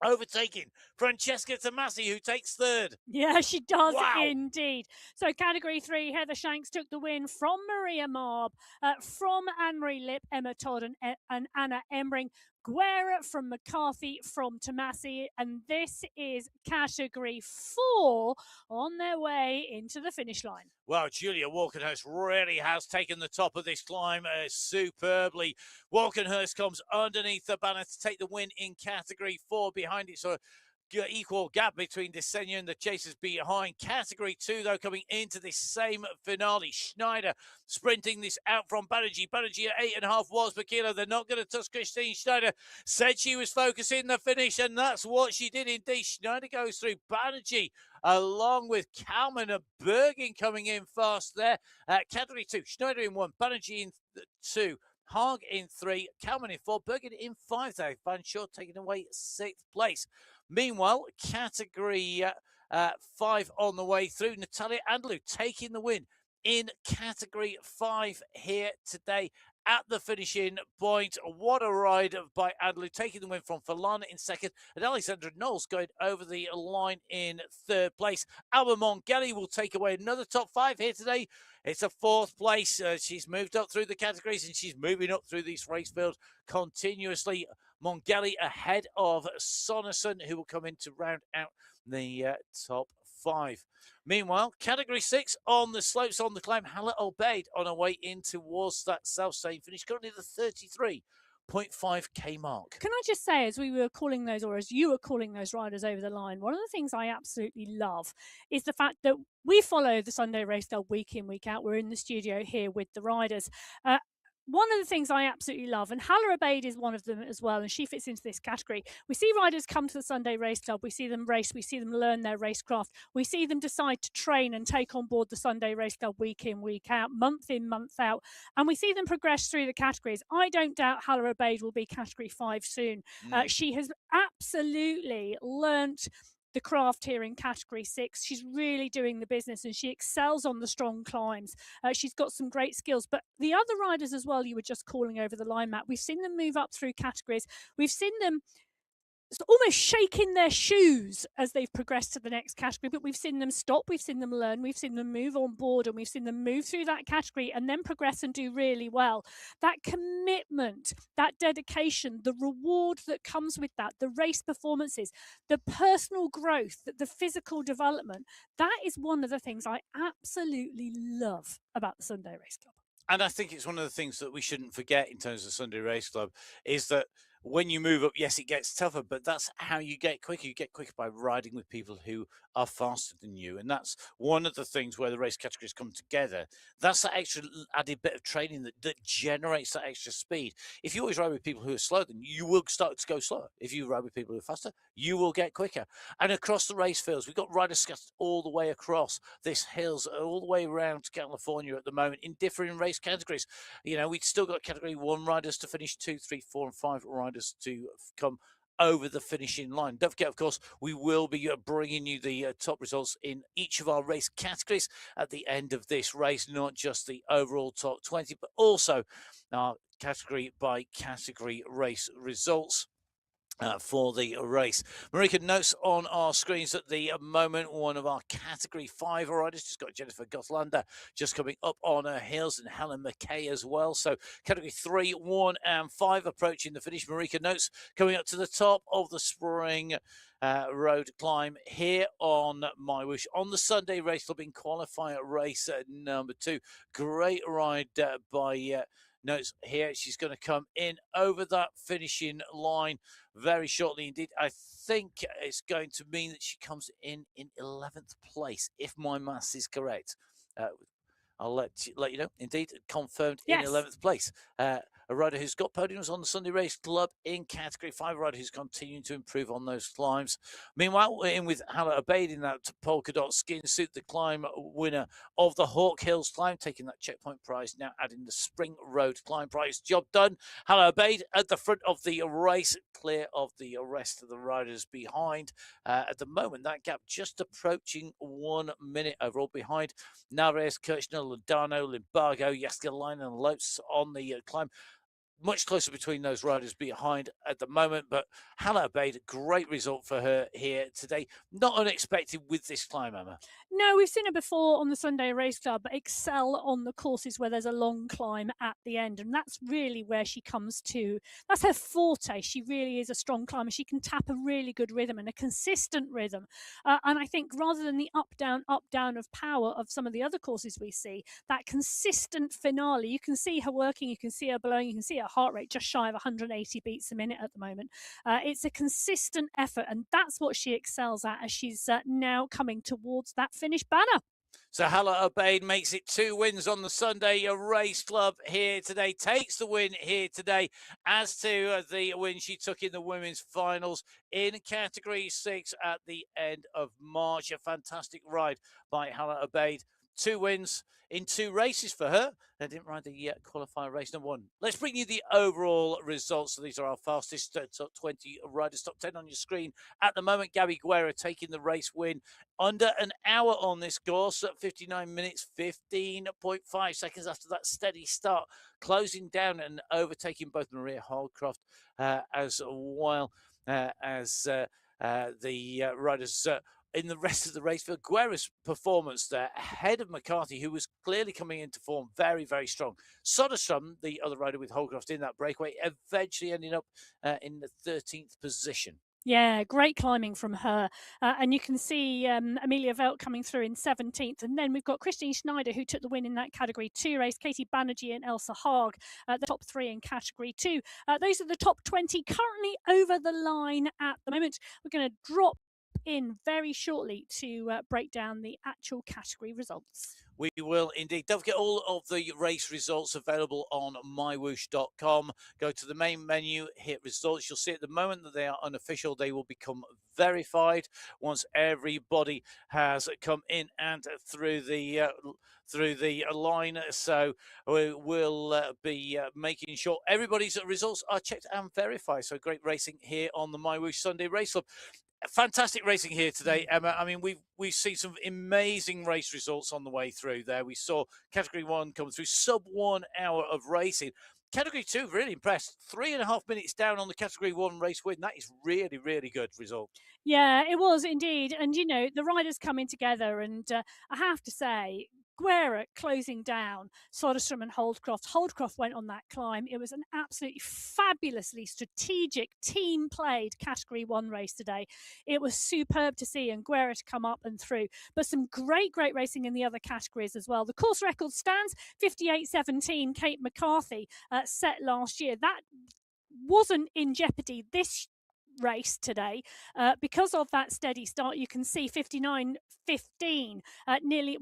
overtaking Francesca Tomasi, who takes third. Yeah, she does. Wow. Indeed. So Category 3, Heather Shanks took the win from Maria Marb, from Anne-Marie Lip, Emma Todd and Anna Embring. Guerra from McCarthy, from Tomasi, and this is Category 4 on their way into the finish line. Well, Julia Walkenhurst really has taken the top of this climb superbly. Walkenhurst comes underneath the banner to take the win in Category 4. Behind it, so equal gap between Desenia and the chasers behind. Category 2, though, coming into this same finale. Schneider sprinting this out from Banerjee. Banerjee at 8.5 watts per kilo. They're not going to touch Christine Schneider. Said she was focusing the finish, and that's what she did indeed. Schneider goes through Banerjee along with Kalman and Bergen coming in fast there. Category 2, Schneider in 1, Banerjee in 2. Haag in 3, Kalman in 4, Bergen in 5, though. Van Short taking away 6th place. Meanwhile, Category 5 on the way through. Natalia Andalou taking the win in Category 5 here today at the finishing point. What a ride by Andalou, taking the win from Falana in second, and Alexandra Knowles going over the line in third place. Alba Mongelli will take away another top 5 here today. It's a 4th place. She's moved up through the categories, and she's moving up through these race fields continuously. Mongelli ahead of Sonnerson, who will come in to round out the top 5. Meanwhile, Category 6 on the slopes on the climb. Hala Obeid on her way in towards that self-same finish, currently the 33.5k mark. Can I just say, as we were calling those, or as you were calling those riders over the line, one of the things I absolutely love is the fact that we follow the Sunday Race Club week in, week out. We're in the studio here with the riders. One of the things I absolutely love, and Hala Obeid is one of them as well, and she fits into this category. We see riders come to the Sunday Race Club, we see them race, we see them learn their racecraft, we see them decide to train and take on board the Sunday Race Club week in, week out, month in, month out, and we see them progress through the categories. I don't doubt Hala Obeid will be Category 5 soon. She has absolutely learnt the craft here in Category 6. She's really doing the business, and she excels on the strong climbs. She's got some great skills, but the other riders as well, you were just calling over the line, Matt, we've seen them move up through categories. We've seen them almost shaking their shoes as they've progressed to the next category. But we've seen them stop, we've seen them learn, we've seen them move on board, and we've seen them move through that category and then progress and do really well. That commitment, that dedication, the reward that comes with that, the race performances, the personal growth, the physical development, that is one of the things I absolutely love about the Sunday Race Club. And I think it's one of the things that we shouldn't forget in terms of Sunday Race Club is that when you move up, yes, it gets tougher, but that's how you get quicker. You get quicker by riding with people who are faster than you. And that's one of the things where the race categories come together. That's that extra added bit of training that generates that extra speed. If you always ride with people who are slower than you, will start to go slower. If you ride with people who are faster, you will get quicker. And across the race fields, we've got riders scattered all the way across this hills, all the way around to California at the moment in different race categories. You know, we've still got category 1 riders to finish, 2, 3, 4, and 5 riders to come over the finishing line. Don't forget, of course, we will be bringing you the top results in each of our race categories at the end of this race, not just the overall top 20, but also our category by category race results. For the race. Marika, notes on our screens at the moment. One of our category 5 riders just got Jennifer Gothlander just coming up on her heels, and Helen McKay as well. So category 3, 1 and 5 approaching the finish. Marika, notes coming up to the top of the spring road climb here on MyWhoosh on the Sunday Race Club in qualifier race number 2. Great ride by Notes here. She's going to come in over that finishing line very shortly indeed. I think it's going to mean that she comes in 11th place, if my maths is correct. I'll let you know. Indeed, confirmed in 11th place. A rider who's got podiums on the Sunday Race Club in category 5, a rider who's continuing to improve on those climbs. Meanwhile, we're in with Hala Abaid in that polka dot skin suit, the climb winner of the Hawk Hills climb, taking that checkpoint prize, now adding the Spring Road climb prize. Job done. Hala Abaid at the front of the race, clear of the rest of the riders behind. At the moment, that gap just approaching 1 minute overall behind Nares, Kirchner, Lodano, Limbago, Yaskalainen, and Lotz on the climb. Much closer between those riders behind at the moment, but Hala Abaid, great result for her here today. Not unexpected with this climb, Emma. No, we've seen her before on the Sunday Race Club excel on the courses where there's a long climb at the end, and that's really where she comes to. That's her forte. She really is a strong climber. She can tap a really good rhythm and a consistent rhythm. And I think rather than the up, down of power of some of the other courses we see, that consistent finale, you can see her working, you can see her blowing, you can see her heart rate just shy of 180 beats a minute at the moment. It's a consistent effort, and that's what she excels at as she's now coming towards that finish banner. So Hala Abaid makes it 2 wins on the Sunday Race Club here today, takes the win here today, as to the win she took in the women's finals in category 6 at the end of March. A fantastic ride by Hala Abaid. 2 wins in 2 races for her. They didn't ride the qualifier race number 1. Let's bring you the overall results. So these are our fastest top 20 riders. Top 10 on your screen at the moment. Gabby Guerra taking the race win under an hour on this course at 59 minutes, 15.5 seconds after that steady start, closing down and overtaking both Maria Holdcroft as well as the riders in the rest of the race field. Guerra's performance there ahead of McCarthy, who was clearly coming into form very, very strong. Soderstrom, the other rider with Holdcroft in that breakaway, eventually ending up in the 13th position. Yeah, great climbing from her. And you can see Amelia Velt coming through in 17th. And then we've got Christine Schneider, who took the win in that category 2 race. Katie Banerjee and Elsa Haag, the top 3 in category 2. Those are the top 20 currently over the line at the moment. We're going to drop in very shortly to break down the actual category results. We will indeed. Don't forget all of the race results available on mywhoosh.com. Go to the main menu, hit results. You'll see at the moment that they are unofficial. They will become verified once everybody has come in and through the line. So we will be making sure everybody's results are checked and verified. So great racing here on the MyWhoosh Sunday Race Club. Fantastic racing here today, Emma. I mean, we've seen some amazing race results on the way through there. We saw category 1 come through, sub 1 hour of racing. Category 2, really impressed. 3.5 minutes down on the Category 1 race win. That is really, really good result. Yeah, it was indeed. And, the riders coming together. And I have to say, Guerra closing down Soderstrom and Holdcroft. Holdcroft went on that climb. It was an absolutely fabulously strategic, team played Category 1 race today. It was superb to see, and Guerra to come up and through. But some great racing in the other categories as well. The course record stands 58.17, Kate McCarthy set last year. That wasn't in jeopardy this race today because of that steady start. You can see 59.15, nearly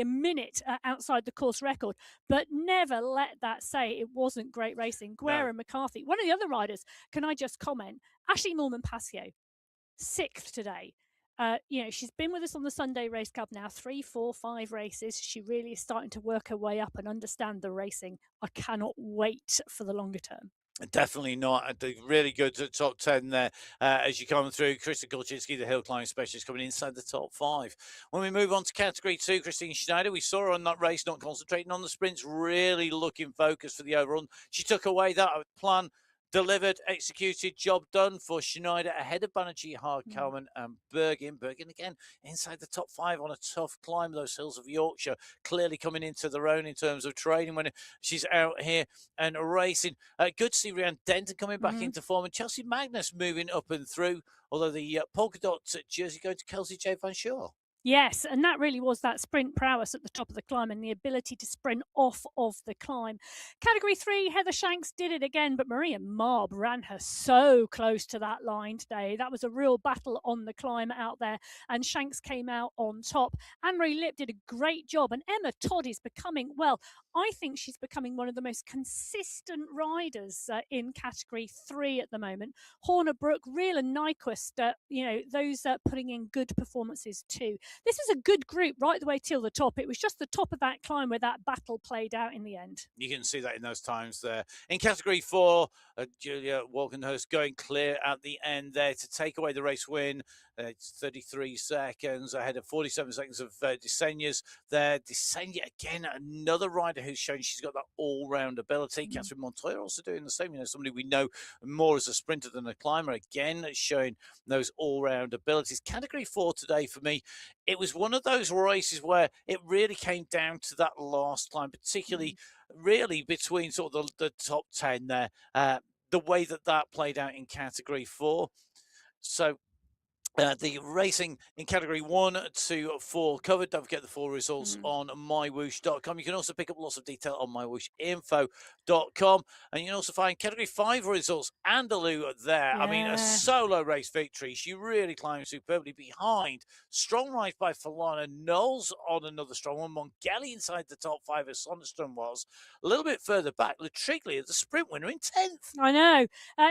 a minute outside the course record, but never let that say it wasn't great racing. Guerra and McCarthy, one of the other riders, can I just comment, Ashley Norman Passio, 6th today. She's been with us on the Sunday Race Club now 3, 4, 5 races. She really is starting to work her way up and understand the racing. I cannot wait for the longer term. Definitely not. Really good top 10 there as you come through. Krista Kolczynski, the hill climbing specialist, coming inside the top 5. When we move on to Category 2, Christine Schneider, we saw her on that race, not concentrating on the sprints, really looking focused for the overrun. She took away that plan, delivered, executed, job done for Schneider ahead of Banerjee, Harkonnen and Bergen. Bergen again inside the top 5 on a tough climb, those hills of Yorkshire, clearly coming into their own in terms of training when she's out here and racing. Good to see Rhiannon Denton coming back into form, and Chelsea Magnus moving up and through, although the polka dot jersey going to Kelsey J. Van Shaw. Yes, and that really was that sprint prowess at the top of the climb and the ability to sprint off of the climb. Category 3, Heather Shanks did it again, but Maria Marb ran her so close to that line today. That was a real battle on the climb out there, and Shanks came out on top. Anne-Marie Lip did a great job, and Emma Todd is becoming, I think she's becoming one of the most consistent riders in Category 3 at the moment. Horner Brook, Reel and Nyquist, those putting in good performances too. This was a good group right the way till the top. It was just the top of that climb where that battle played out in the end. You can see that in those times there. In Category 4, Julia Walkenhurst going clear at the end there to take away the race win. It's 33 seconds ahead of 47 seconds of Desenias there. Desenia, again, another rider who's shown she's got that all-round ability. Catherine Montoya also doing the same. Somebody we know more as a sprinter than a climber. Again, showing those all-round abilities. Category 4 today for me, it was one of those races where it really came down to that last climb, particularly really between sort of the top 10 there. The way that played out in Category 4. So the racing in Category 1 to 4 covered. Don't forget the full results on MyWhoosh.com. You can also pick up lots of detail on MyWhooshinfo.com. And you can also find Category 5 results. Andalou there. Yeah. I mean, a solo race victory. She really climbed superbly behind. Strong rise by Falana. Knowles on another strong one. Mongelli inside the top 5 as Soderstrom was. A little bit further back, Latriglia, the sprint winner, in 10th. I know.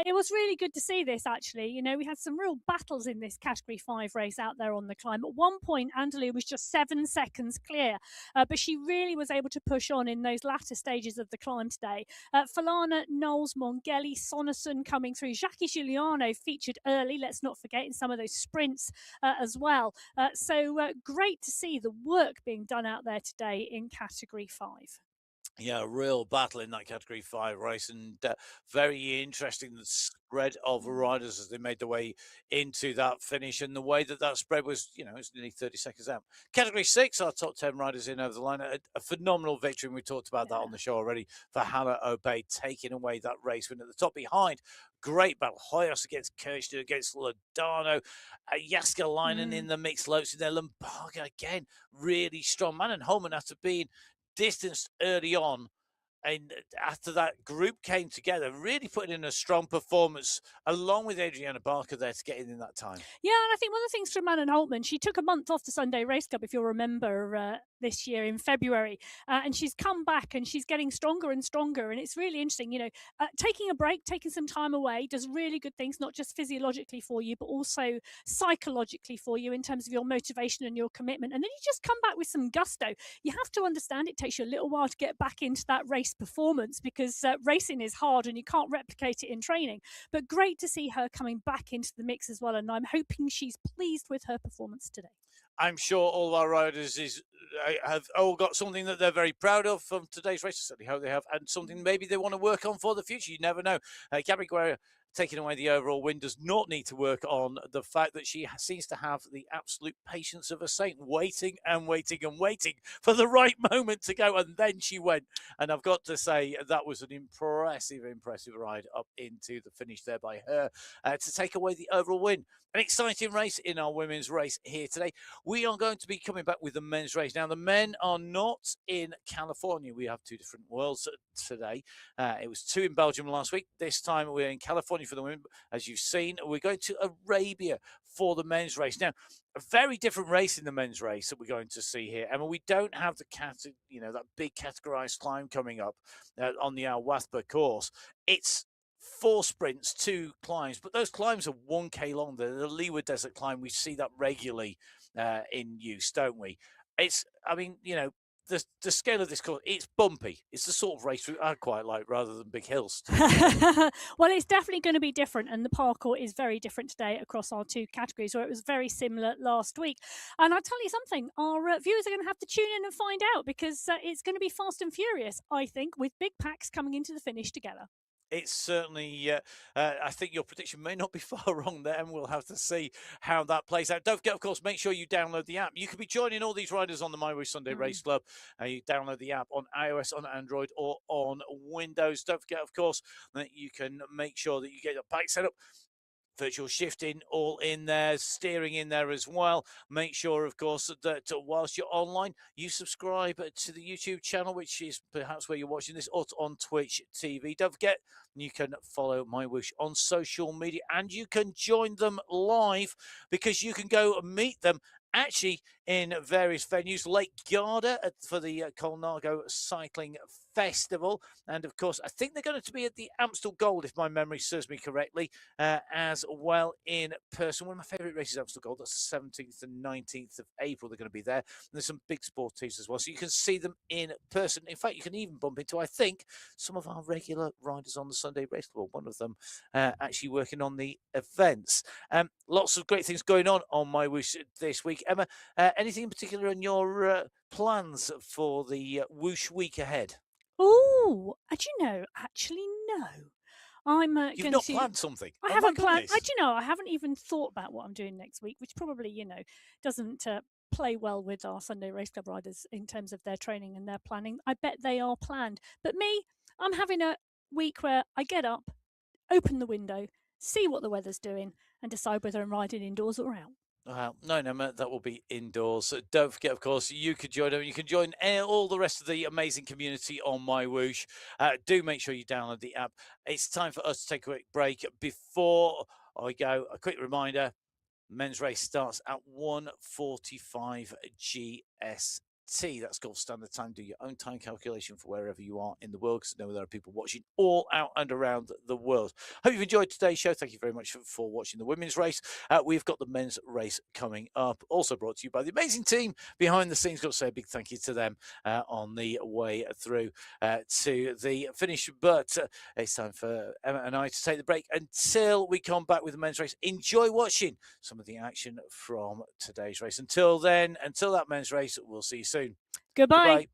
It was really good to see this, actually. We had some real battles in this Category 5 race out there on the climb. At one point, Andalou was just 7 seconds clear, but she really was able to push on in those latter stages of the climb today. Falana, Knowles, Mongelli, Sonnerson coming through. Jackie Giuliano featured early, let's not forget, in some of those sprints as well. So great to see the work being done out there today in Category 5. Yeah, a real battle in that Category 5 race, and very interesting the spread of riders as they made their way into that finish, and the way that spread was, it's nearly 30 seconds out. Category 6, our top 10 riders in over the line. A phenomenal victory, and we talked about that on the show already, for Hannah Obey, taking away that race win at the top behind. Great battle. Hoyos against Kirchner, against Lodano. Jaskalainen in the mix, Lopes in there. Lumbaga again, really strong. Man and Holman, after being distanced early on, and after that group came together, really putting in a strong performance along with Adriana Barker there to get in that time. Yeah, and I think one of the things for Manon Holtman, she took a month off the Sunday Race Club, if you'll remember, this year in February, and she's come back and she's getting stronger and stronger, and it's really interesting. Taking a break, taking some time away does really good things, not just physiologically for you, but also psychologically for you in terms of your motivation and your commitment. And then you just come back with some gusto. You have to understand it takes you a little while to get back into that race performance, because racing is hard and you can't replicate it in training. But great to see her coming back into the mix as well, and I'm hoping she's pleased with her performance today. I'm sure all of our riders have all got something that they're very proud of from today's race. I certainly hope they have, and something maybe they want to work on for the future. You never know. Gabby Guerra taking away the overall win does not need to work on the fact that she seems to have the absolute patience of a saint, waiting and waiting and waiting for the right moment to go, and then she went. And I've got to say that was an impressive ride up into the finish there by her to take away the overall win. An exciting race in our women's race here today. We are going to be coming back with the men's race. Now, the men are not in California. We have two different worlds today. It was two in Belgium last week. This time we're in California for the women. As you've seen, we're going to Arabia for the men's race. Now, a very different race in the men's race that we're going to see here. I mean, we don't have that big categorized climb coming up on the Al Wathba course. It's 4 sprints, 2 climbs, but those climbs are 1K long. The Leeward Desert climb, we see that regularly in use, don't we? The scale of this course, it's bumpy. It's the sort of race I quite like rather than big hills. Well, it's definitely going to be different, and the parkour is very different today across our 2 categories, where it was very similar last week. And I'll tell you something, our viewers are going to have to tune in and find out, because it's going to be fast and furious, I think, with big packs coming into the finish together. It's certainly, I think your prediction may not be far wrong there, and we'll have to see how that plays out. Don't forget, of course, make sure you download the app. You could be joining all these riders on the MyWhoosh Sunday Race Club. You download the app on iOS, on Android, or on Windows. Don't forget, of course, that you can make sure that you get your bike set up. Virtual shifting all in there, steering in there as well. Make sure, of course, that whilst you're online, you subscribe to the YouTube channel, which is perhaps where you're watching this, or on Twitch TV. Don't forget, you can follow MyWhoosh on social media, and you can join them live, because you can go meet them actually in various venues. Lake Garda for the Colnago Cycling Festival. And of course, I think they're going to be at the Amstel Gold, if my memory serves me correctly, as well in person. One of my favourite races, Amstel Gold, that's the 17th and 19th of April. They're going to be there. And there's some big sporties as well, so you can see them in person. In fact, you can even bump into, I think, some of our regular riders on the Sunday Race Club. One of them actually working on the events. Lots of great things going on MyWhoosh this week. Emma, anything in particular on your plans for the Whoosh week ahead? Oh, do you know? Actually, no. I'm You've not planned something. I haven't planned. Do you know? I haven't even thought about what I'm doing next week, which probably, doesn't play well with our Sunday Race Club riders in terms of their training and their planning. I bet they are planned. But me, I'm having a week where I get up, open the window, see what the weather's doing, and decide whether I'm riding indoors or out. No, that will be indoors. Don't forget, of course, you could join them. You can join all the rest of the amazing community on MyWhoosh. Do make sure you download the app. It's time for us to take a quick break. Before I go, a quick reminder, men's race starts at 1:45 GST. That's Gulf Standard Time. Do your own time calculation for wherever you are in the world, because I know there are people watching all out and around the world. Hope you've enjoyed today's show. Thank you very much for watching the women's race. We've got the men's race coming up, also brought to you by the amazing team behind the scenes. Got to say a big thank you to them on the way through to the finish. But it's time for Emma and I to take the break until we come back with the men's race. Enjoy watching some of the action from today's race. Until then, until that men's race, we'll see you soon. Goodbye. Goodbye.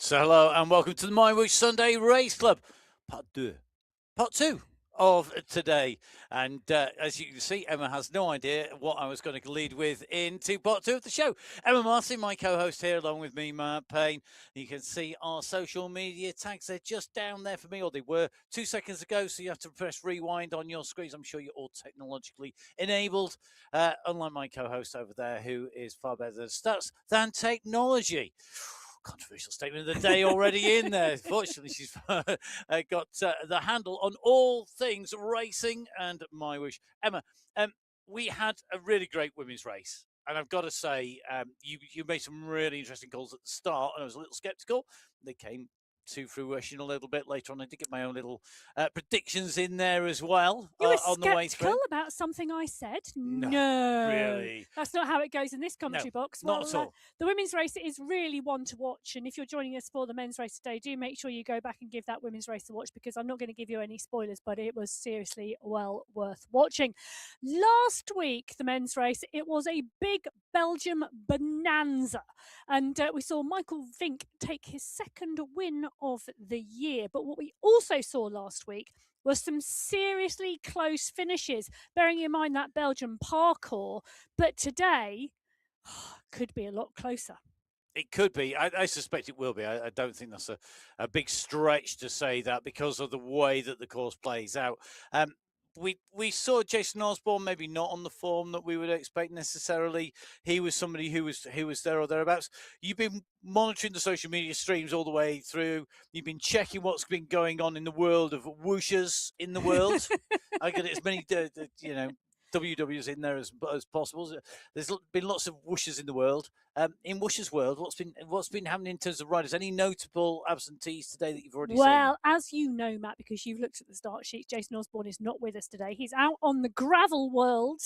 So hello and welcome to the MyWhoosh Sunday Race Club, part two of today. And as you can see, Emma has no idea what I was going to lead with into part two of the show. Emma Martin, my co-host here, along with me, Matt Payne. You can see our social media tags. They're just down there for me, or they were 2 seconds ago. So you have to press rewind on your screens. I'm sure you're all technologically enabled, unlike my co-host over there, who is far better at stats than technology. Controversial statement of the day already in there. Fortunately, she's got the handle on all things racing and MyWhoosh. Emma, we had a really great women's race. And I've got to say, you made some really interesting calls at the start, and I was a little sceptical. They came to fruition a little bit later on. I did get my own little predictions in there as well. You were on the way through. sceptical about something I said? No, really. That's not how it goes in this commentary box. Well, not at all. The women's race is really one to watch. And if you're joining us for the men's race today, do make sure you go back and give that women's race a watch, because I'm not going to give you any spoilers, but it was seriously well worth watching. Last week, the men's race, it was a big Belgium bonanza. And we saw Michael Vink take his second win of the year. But what we also saw last week was some seriously close finishes, bearing in mind that Belgian parkour. But today could be a lot closer. It could be. I suspect it will be. I don't think that's a big stretch to say that, because of the way that the course plays out. We saw Jason Osborne maybe not on the form that we would expect necessarily. He was somebody who was there or thereabouts. You've been monitoring the social media streams all the way through. You've been checking what's been going on in the world of whooshers in the world. I get as many WWs in there as possible. There's been lots of whooshers in the world. In whooshers' world, what's been happening in terms of riders? Any notable absentees today that you've already seen? Well, as you know, Matt, because you've looked at the start sheet, Jason Osborne is not with us today. He's out on the gravel world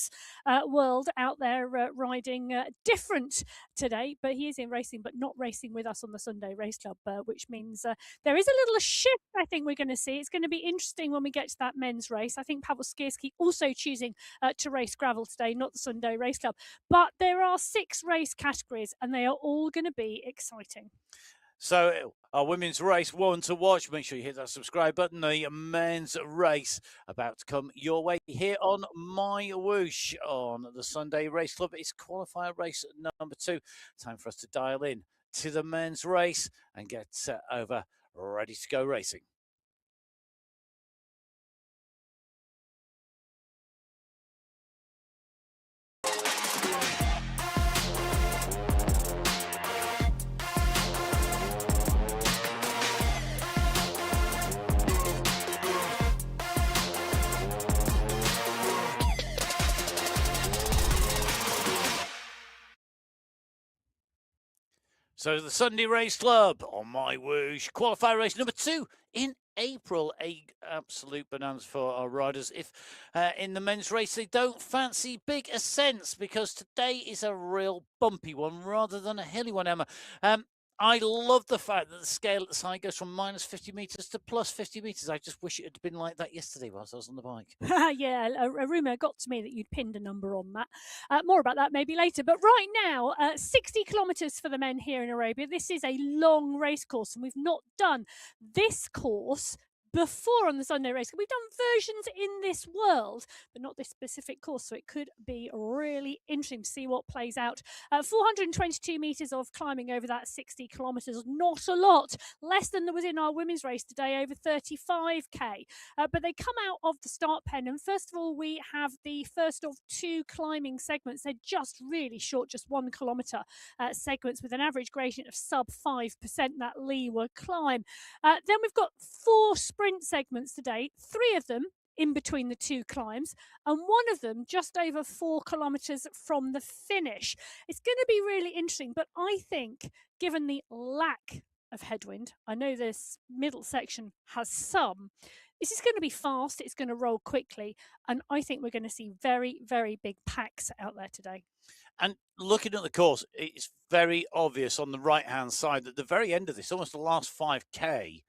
out there riding different today, but he is in racing, but not racing with us on the Sunday Race Club, which means there is a little shift I think we're going to see. It's going to be interesting when we get to that men's race. I think Pavel Skierski also choosing to race gravel today, not the Sunday Race Club. But there are 6 race categories, and they are all going to be exciting. So our women's race, one to watch. Make sure you hit that subscribe button. The men's race about to come your way here on MyWhoosh on the Sunday Race Club. It's qualifier race number 2. Time for us to dial in to the men's race and get over ready to go racing. So the Sunday Race Club on MyWhoosh, qualifier race number 2 in April. A absolute bonanza for our riders. If in the men's race they don't fancy big ascents, because today is a real bumpy one rather than a hilly one, Emma. I love the fact that the scale at the side goes from minus 50 metres to plus 50 metres. I just wish it had been like that yesterday whilst I was on the bike. Yeah, a rumour got to me that you'd pinned a number on that. More about that maybe later. But right now, 60 kilometres for the men here in Arabia. This is a long race course, and we've not done this course before on the Sunday Race. We've done versions in this world, but not this specific course, so it could be really interesting to see what plays out. 422 metres of climbing over that 60 kilometres, not a lot, less than there was in our women's race today, over 35k. But they come out of the start pen, and first of all, we have the first of 2 climbing segments. They're just really short, just 1 kilometre segments with an average gradient of sub 5%, that leeward climb. Then we've got 4 sprint segments today, 3 of them in between the 2 climbs, and 1 of them just over 4 kilometres from the finish. It's going to be really interesting, but I think given the lack of headwind, I know this middle section has some, this is going to be fast, it's going to roll quickly, and I think we're going to see very, very big packs out there today. And looking at the course, it's very obvious on the right-hand side that the very end of this, almost the last 5k,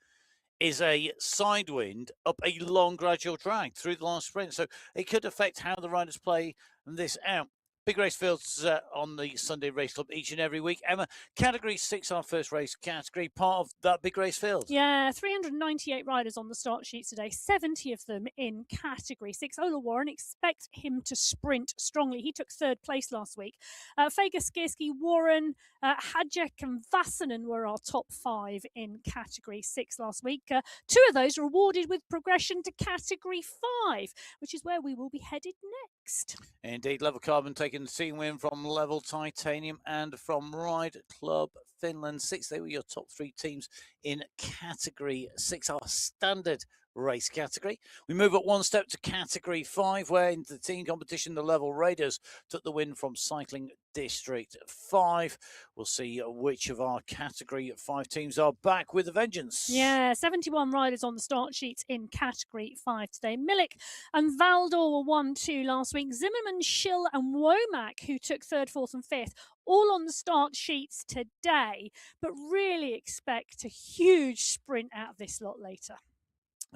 is a side wind up a long gradual drag through the last sprint. So it could affect how the riders play this out. Big race fields on the Sunday Race Club each and every week. Emma, Category 6, our first race category, part of that big race field. Yeah, 398 riders on the start sheets today, 70 of them in Category 6. Ola Warren, expect him to sprint strongly. He took third place last week. Fager, Skierski, Warren, Hadjek and Vassanen were our top 5 in Category 6 last week. 2 of those rewarded with progression to Category 5, which is where we will be headed next. Indeed, Level Carbon taking the team win from Level Titanium and from Ride Club Finland 6. They were your top 3 teams in Category 6, our standard race category. We move up one step to Category 5, where in the team competition, the Level Raiders took the win from Cycling District 5. We'll see which of our Category 5 teams are back with a vengeance. Yeah, 71 riders on the start sheets in Category 5 today. Milik and Valdor were 1-2 last week. Zimmerman, Schill and Womack, who took 3rd, 4th and 5th, all on the start sheets today, but really expect a huge sprint out of this lot later.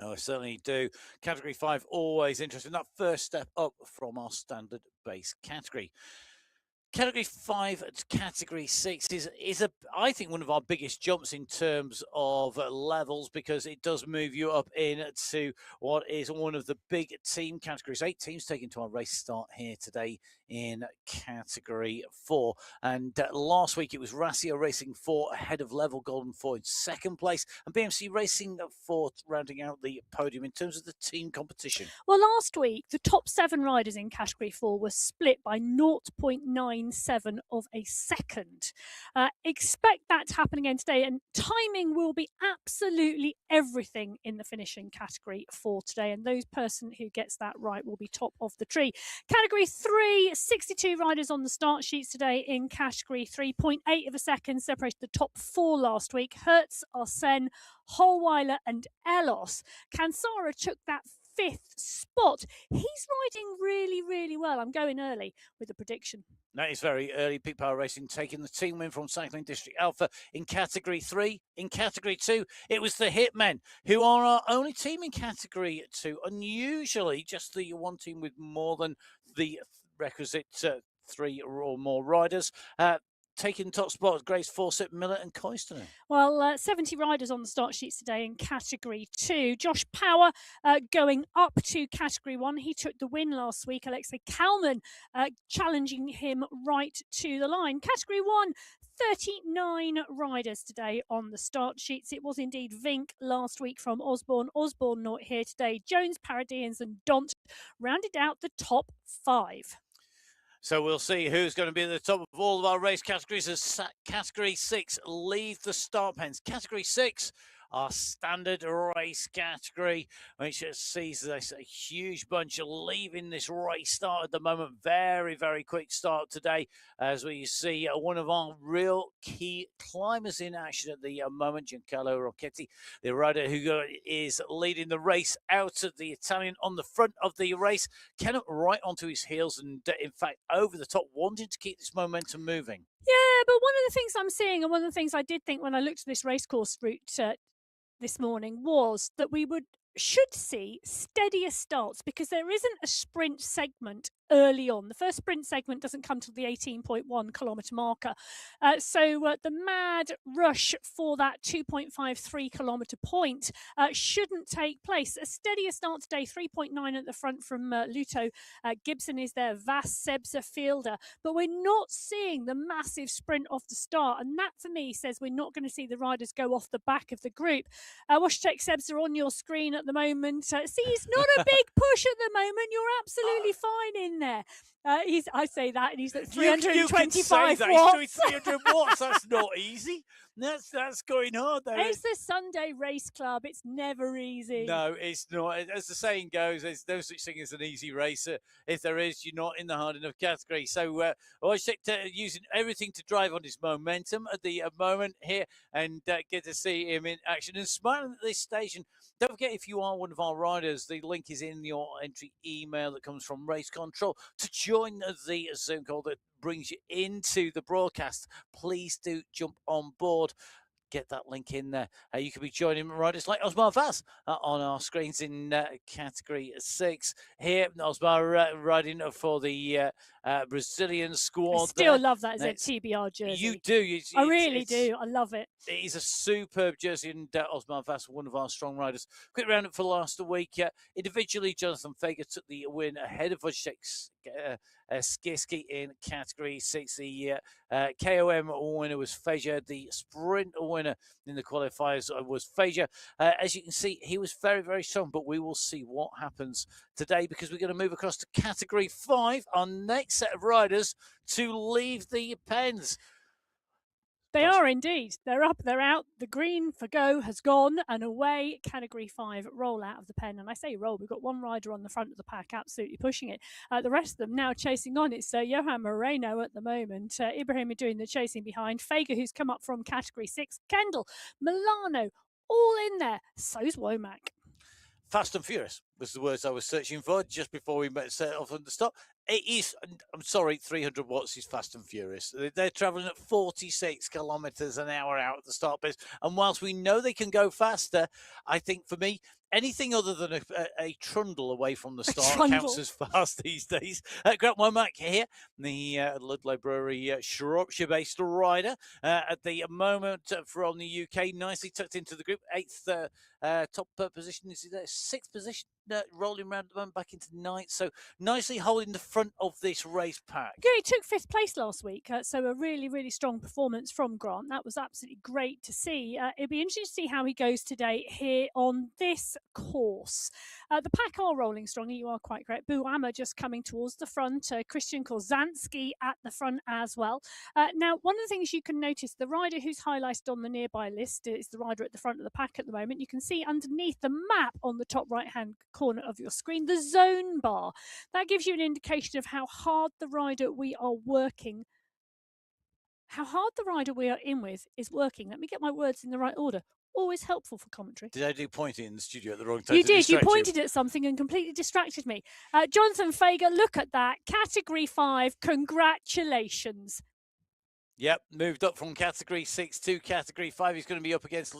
Oh, I certainly do. Category 5, always interesting. That first step up from our standard base category. Category 5 to Category 6 is I think one of our biggest jumps in terms of levels, because it does move you up into what is one of the big team categories. 8 teams taken to our race start here today in Category 4. And last week it was Racio Racing 4 ahead of Level Golden 4 in 2nd place, and BMC Racing 4 rounding out the podium in terms of the team competition. Well, last week the top 7 riders in Category 4 were split by 0.97 of a second. Expect that to happen again today, and timing will be absolutely everything in the finishing Category 4 today, and those person who gets that right will be top of the tree. Category 3, 62 riders on the start sheets today in Category 3. 0.8 of a second separated the top 4 last week. Hertz, Arsene, Holweiler and Elos. Kansara took that 5th spot. He's riding really, really well. I'm going early with the prediction. That is very early. Peak Power Racing taking the team win from Cycling District Alpha in Category 3. In Category 2, it was the Hitmen, who are our only team in Category 2. Unusually, just the one team with more than the requisite 3 or more riders. Taking top spot, Grace Fawcett, Miller and Koistonen. Well, 70 riders on the start sheets today in Category 2. Josh Power going up to Category 1. He took the win last week. Alexei Kalman challenging him right to the line. Category 1, 39 riders today on the start sheets. It was indeed Vink last week from Osborne. Osborne not here today. Jones, Paradians and Dont rounded out the top 5. So we'll see who's going to be at the top of all of our race categories as Category 6 leave the start pens. Category 6, our standard race category, which sees this a huge bunch leaving this race start at the moment. Very, very quick start today as we see one of our real key climbers in action at the moment, Giancarlo Rocchetti, the rider who is leading the race out of the Italian on the front of the race. Cannot right onto his heels and, in fact, over the top, wanting to keep this momentum moving. Yeah, but one of the things I'm seeing, and one of the things I did think when I looked at this racecourse route this morning, was that we should see steadier starts, because there isn't a sprint segment early on. The first sprint segment doesn't come till the 18.1 kilometre marker. So the mad rush for that 2.53 kilometre point shouldn't take place. A steadier start today, 3.9 at the front from Luto. Gibson is there, Vass, Sebza, Fielder. But we're not seeing the massive sprint off the start. And that, for me, says we're not going to see the riders go off the back of the group. Washtek Sebza on your screen at the moment. See, it's not a big push at the moment. You're absolutely fine in there. I say that, and he's at 325 watts. He's doing 300 watts. That's not easy. That's going hard, though. It's the Sunday Race Club. It's never easy. No, it's not. As the saying goes, there's no such thing as an easy racer. If there is, you're not in the hard enough category. So Wojciech using everything to drive on his momentum at the moment here, and get to see him in action and smiling at this station. Don't forget, if you are one of our riders, the link is in your entry email that comes from Race Control to join the Zoom call that brings you into the broadcast. Please do jump on board. get that link in there. You can be joining riders like Osmar Vaz on our screens in Category 6. Here, Osmar riding for the Brazilian squad. I still there. love that ZTBR jersey. You do. I really do. I love it. It is a superb jersey, and Osmar Vass, one of our strong riders. Quick roundup for last week. Individually, Jonathan Fager took the win ahead of Wojciech Skiski in Category 6. The KOM winner was Fager. The sprint winner in the qualifiers was Fager. As you can see, he was very, very strong, but we will see what happens today because we're going to move across to Category 5, our next set of riders to leave the pens. They are indeed. They're up, they're out. The green for go has gone, and away Category 5 roll out of the pen. And I say roll, we've got one rider on the front of the pack absolutely pushing it. The rest of them now chasing on. It's Johan Moreno at the moment. Ibrahim doing the chasing behind. Fager, who's come up from Category 6. Kendall, Milano, all in there. So's Womack. Fast and furious was the words I was searching for just before we set off on the stop. It is, I'm sorry, 300 watts is fast and furious. They're travelling at 46 kilometres an hour out at the start base. And whilst we know they can go faster, I think for me, anything other than a trundle away from the start counts as fast these days. Grant Womack here, the Ludlow Brewery Shropshire-based rider. At the moment from the UK, nicely tucked into the group. 8th top position. Is he there? 6th position, rolling around the moment back into 9th. So nicely holding the front of this race pack. Yeah, he took 5th place last week. So a really, really strong performance from Grant. That was absolutely great to see. It'll be interesting to see how he goes today here on this course. The pack are rolling strongly. You are quite correct. Buama just coming towards the front. Christian Korzanski at the front as well. Now, one of the things you can notice, the rider who's highlighted on the nearby list is the rider at the front of the pack at the moment. You can see underneath the map on the top right-hand corner of your screen, the zone bar. That gives you an indication of how hard the rider we are working, how hard the rider we are in with is working. Let me get my words in the right order. Always helpful for commentary. Did I do pointing in the studio at the wrong time? You did. You pointed at something and completely distracted me. Jonathan Fager, look at that. Category 5, congratulations. Yep, moved up from Category 6 to Category 5. He's going to be up against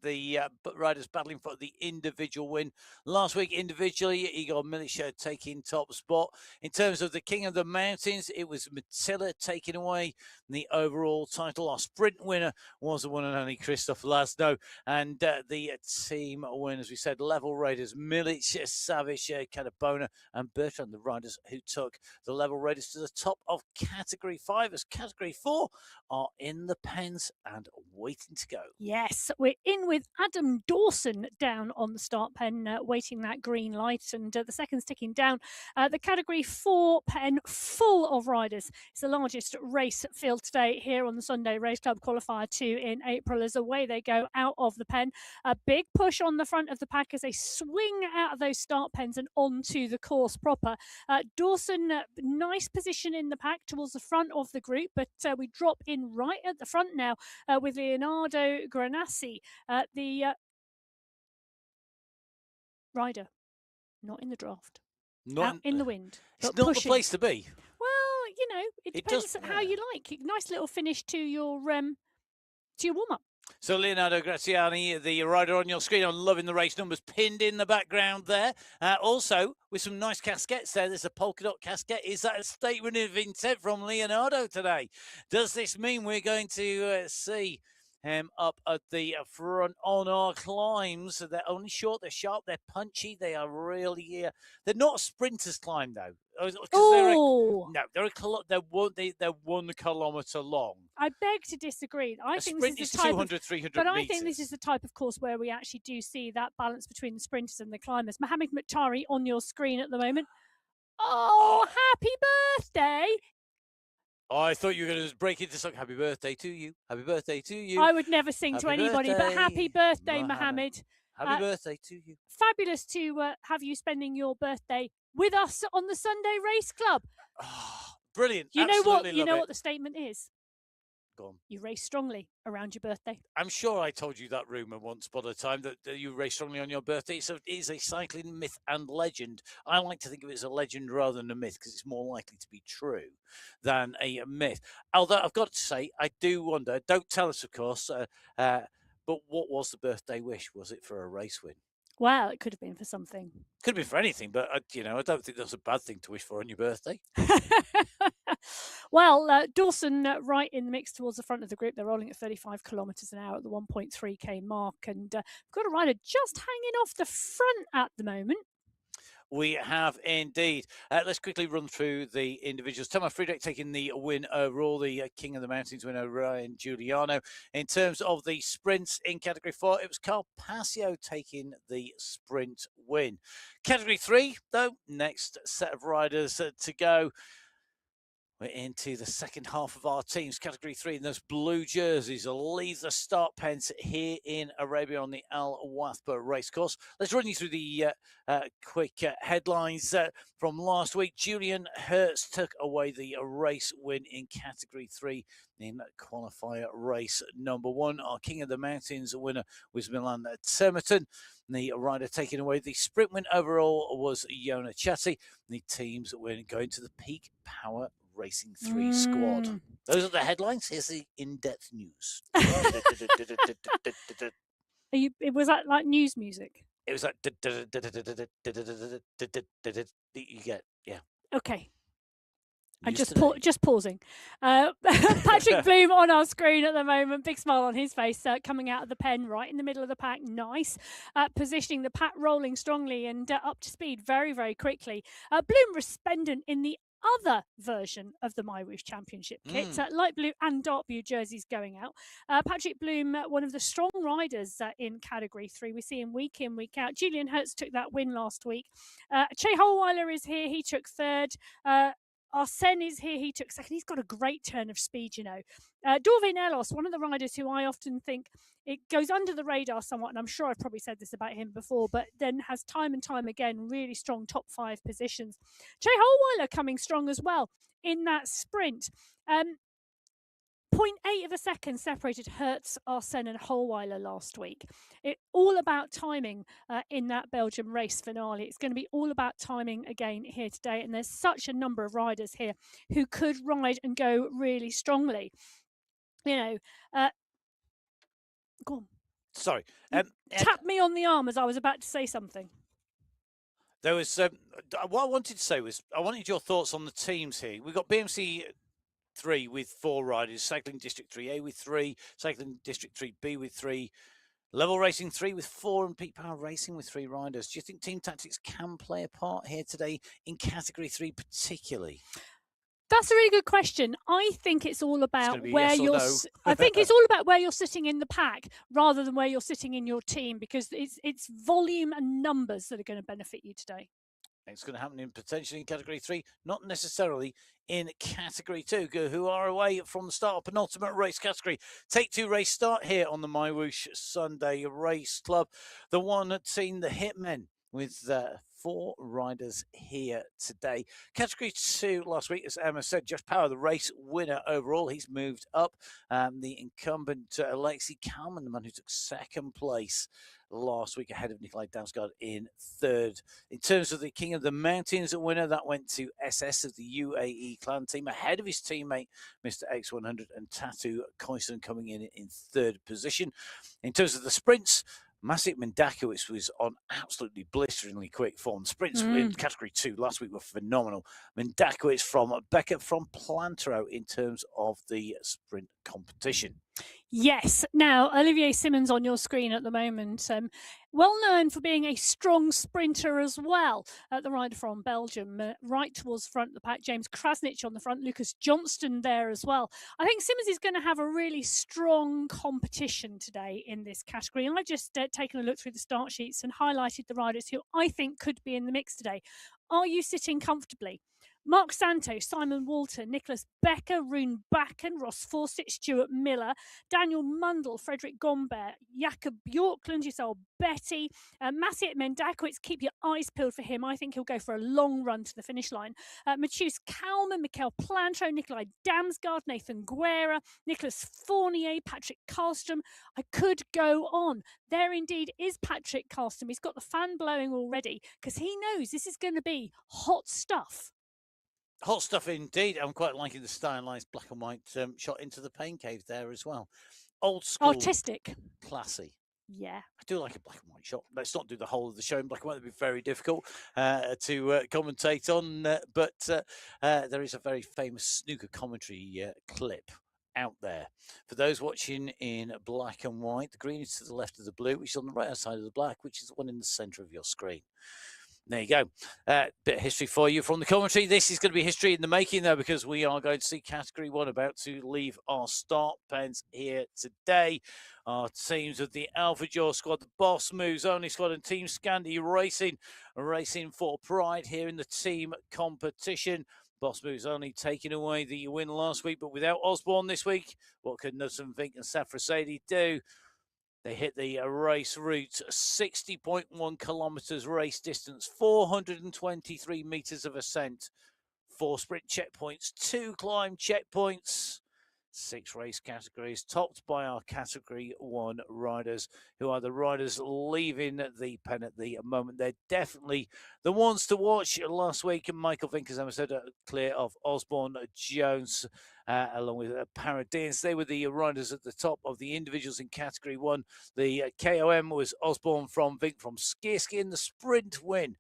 the riders battling for the individual win. Last week, individually, Igor Milic taking top spot. In terms of the King of the Mountains, it was Mattila taking away the overall title. Our sprint winner was the one and only Christoph Laszlo. And the team win, as we said, Level Raiders, Milic, Savic, Cadabona, and Bertrand, the riders who took the Level Raiders to the top of Category 5 as Category 4 are in the pens and waiting to go. Yes, we're in with Adam Dawson down on the start pen, waiting that green light, and the second's ticking down. The Category 4 pen full of riders. It's the largest race field today here on the Sunday Race Club Qualifier 2 in April. As away they go out of the pen. A big push on the front of the pack as they swing out of those start pens and onto the course proper. Dawson, nice position in the pack towards the front of the group, but we drop in right at the front now with Leonardo Granassi, the rider, not in the draft, out in the wind. It's not pushing. The place to be. Well, you know, it depends how you like. Nice little finish to your warm-up. So Leonardo Graziani, the rider on your screen, I'm loving the race numbers pinned in the background there. Also, with some nice casquettes there. There's a polka dot casquette. Is that a statement of intent from Leonardo today? Does this mean we're going to see him up at the front on our climbs? They're only short, they're sharp, they're punchy. They are really, they're not a sprinter's climb though. Oh, they're 1 kilometre long. I beg to disagree. I think this is the type 200, 300 but meters. I think this is the type of course where we actually do see that balance between the sprinters and the climbers. Mohammed Mukhtari on your screen at the moment. Oh, happy birthday! Oh, I thought you were going to break into song. Happy birthday to you. Happy birthday to you. I would never sing to anybody, but happy birthday, Mohammed. Happy birthday to you. Fabulous to have you spending your birthday with us on the Sunday Race Club. Oh, brilliant. You know what the statement is? Go on. You race strongly around your birthday. I'm sure I told you that rumour once upon a time that you race strongly on your birthday. So it is a cycling myth and legend. I like to think of it as a legend rather than a myth because it's more likely to be true than a myth. Although I've got to say, I do wonder, don't tell us, of course, but what was the birthday wish? Was it for a race win? Well, it could have been for something. Could have been for anything, but I don't think that's a bad thing to wish for on your birthday. Well, Dawson right in the mix towards the front of the group. They're rolling at 35 kilometres an hour at the 1.3k mark, and we've got a rider just hanging off the front at the moment. We have indeed. Let's quickly run through the individuals. Tomas Friedrich taking the win overall, the King of the Mountains winner, Ryan Giuliano. In terms of the sprints in Category 4, it was Carl Passio taking the sprint win. Category 3, though, next set of riders to go. We're into the second half of our teams. Category 3, and those blue jerseys will leave the start pens here in Arabia on the Al Wathba racecourse. Let's run you through the quick headlines from last week. Julian Hertz took away the race win in Category 3 in qualifier race number 1. Our King of the Mountains winner was Milan Termerton. The rider taking away the sprint win overall was Yona Chatty. The teams win going to the Peak Power Racing 3 squad. Those are the headlines. Here's the in-depth news. Was that like news music? It was like you get, yeah. Okay. I'm just pausing. Patrick Bloom on our screen at the moment. Big smile on his face, coming out of the pen right in the middle of the pack. Nice. Positioning the pack, rolling strongly and up to speed very, very quickly. Bloom resplendent in the other version of the MyWhoosh Championship kit. Light blue and dark blue jerseys going out. Patrick Bloom, one of the strong riders in Category 3. We see him week in, week out. Julian Hertz took that win last week. Che Holweiler is here. He took third. Ascent is here. He took second. He's got a great turn of speed, you know. Dorvin Elos, one of the riders who I often think it goes under the radar somewhat, and I'm sure I've probably said this about him before, but then has time and time again really strong top 5 positions. Che Holweiler coming strong as well in that sprint. 0.8 of a second separated Hertz, Arsene and Holweiler last week. It's all about timing in that Belgium race finale. It's going to be all about timing again here today. And there's such a number of riders here who could ride and go really strongly. You know, go on. Sorry. Tap me on the arm as I was about to say something. There was, what I wanted to say was, I wanted your thoughts on the teams here. We've got BMC 3 with 4 riders, Cycling District 3A with 3, Cycling District 3B with 3, Level Racing 3 with 4, and Peak Power Racing with 3 riders. Do you think team tactics can play a part here today in Category 3 particularly? That's a really good question. I think it's all about where you're. No. I think it's all about where you're sitting in the pack rather than where you're sitting in your team, because it's volume and numbers that are going to benefit you today. It's going to happen potentially in Category 3, not necessarily in Category 2, who are away from the start. Penultimate race category. Take 2 race start here on the MyWhoosh Sunday Race Club. The one that's seen the Hitmen with 4 riders here today. Category 2 last week, as Emma said, Josh Power, the race winner overall. He's moved up. The incumbent, Alexei Kalman, the man who took 2nd place last week ahead of Nikolai Damsgaard in 3rd. In terms of the King of the Mountains winner, that went to SS of the UAE clan team ahead of his teammate Mr. X100 and Tatu Koison coming in 3rd position. In terms of the sprints, Masik Mendakowicz was on absolutely blisteringly quick form. Sprints in Category 2 last week were phenomenal. Mendakowicz from Becker from Plantero in terms of the sprint competition. Yes. Now, Olivier Simmons on your screen at the moment, well known for being a strong sprinter as well. The rider from Belgium, right towards the front of the pack. James Krasnich on the front, Lucas Johnston there as well. I think Simmons is going to have a really strong competition today in this category. And I've just taken a look through the start sheets and highlighted the riders who I think could be in the mix today. Are you sitting comfortably? Mark Santos, Simon Walter, Nicholas Becker, Rune Backen, Ross Fawcett, Stuart Miller, Daniel Mundell, Frederick Gombert, Jakob Bjorklund, Giselle Betty, Maciej Mendakowicz. Keep your eyes peeled for him. I think he'll go for a long run to the finish line. Matheus Kalman, Mikel Plantro, Nikolai Damsgaard, Nathan Guerra, Nicholas Fournier, Patrick Karlstrom. I could go on. There indeed is Patrick Karlstrom. He's got the fan blowing already because he knows this is going to be hot stuff. Hot stuff indeed. I'm quite liking the stylized black and white shot into the pain cave there as well. Old school. Artistic. Classy. Yeah. I do like a black and white shot. Let's not do the whole of the show in black and white. It'd be very difficult to commentate on. But there is a very famous snooker commentary clip out there. For those watching in black and white, the green is to the left of the blue, which is on the right hand side of the black, which is the one in the centre of your screen. There you go. Bit of history for you from the commentary. This is going to be history in the making, though, because we are going to see Category 1 about to leave our start pens here today. Our teams of the Alpha Jaw squad, the Boss Moves Only squad, and Team Scandi racing for pride here in the team competition. Boss Moves Only taking away the win last week, but without Osborne this week, what could Nussum Vink and Safrasadi do? They hit the race route, 60.1 kilometres race distance, 423 metres of ascent, 4 sprint checkpoints, 2 climb checkpoints, 6 race categories, topped by our Category 1 riders, who are the riders leaving the pen at the moment. They're definitely the ones to watch. Last week, Michael Vink, as I said, clear of Osborne Jones, along with Paradise. They were the riders at the top of the individuals in Category 1. The KOM was Osborne from Vink from Skierski, and the sprint win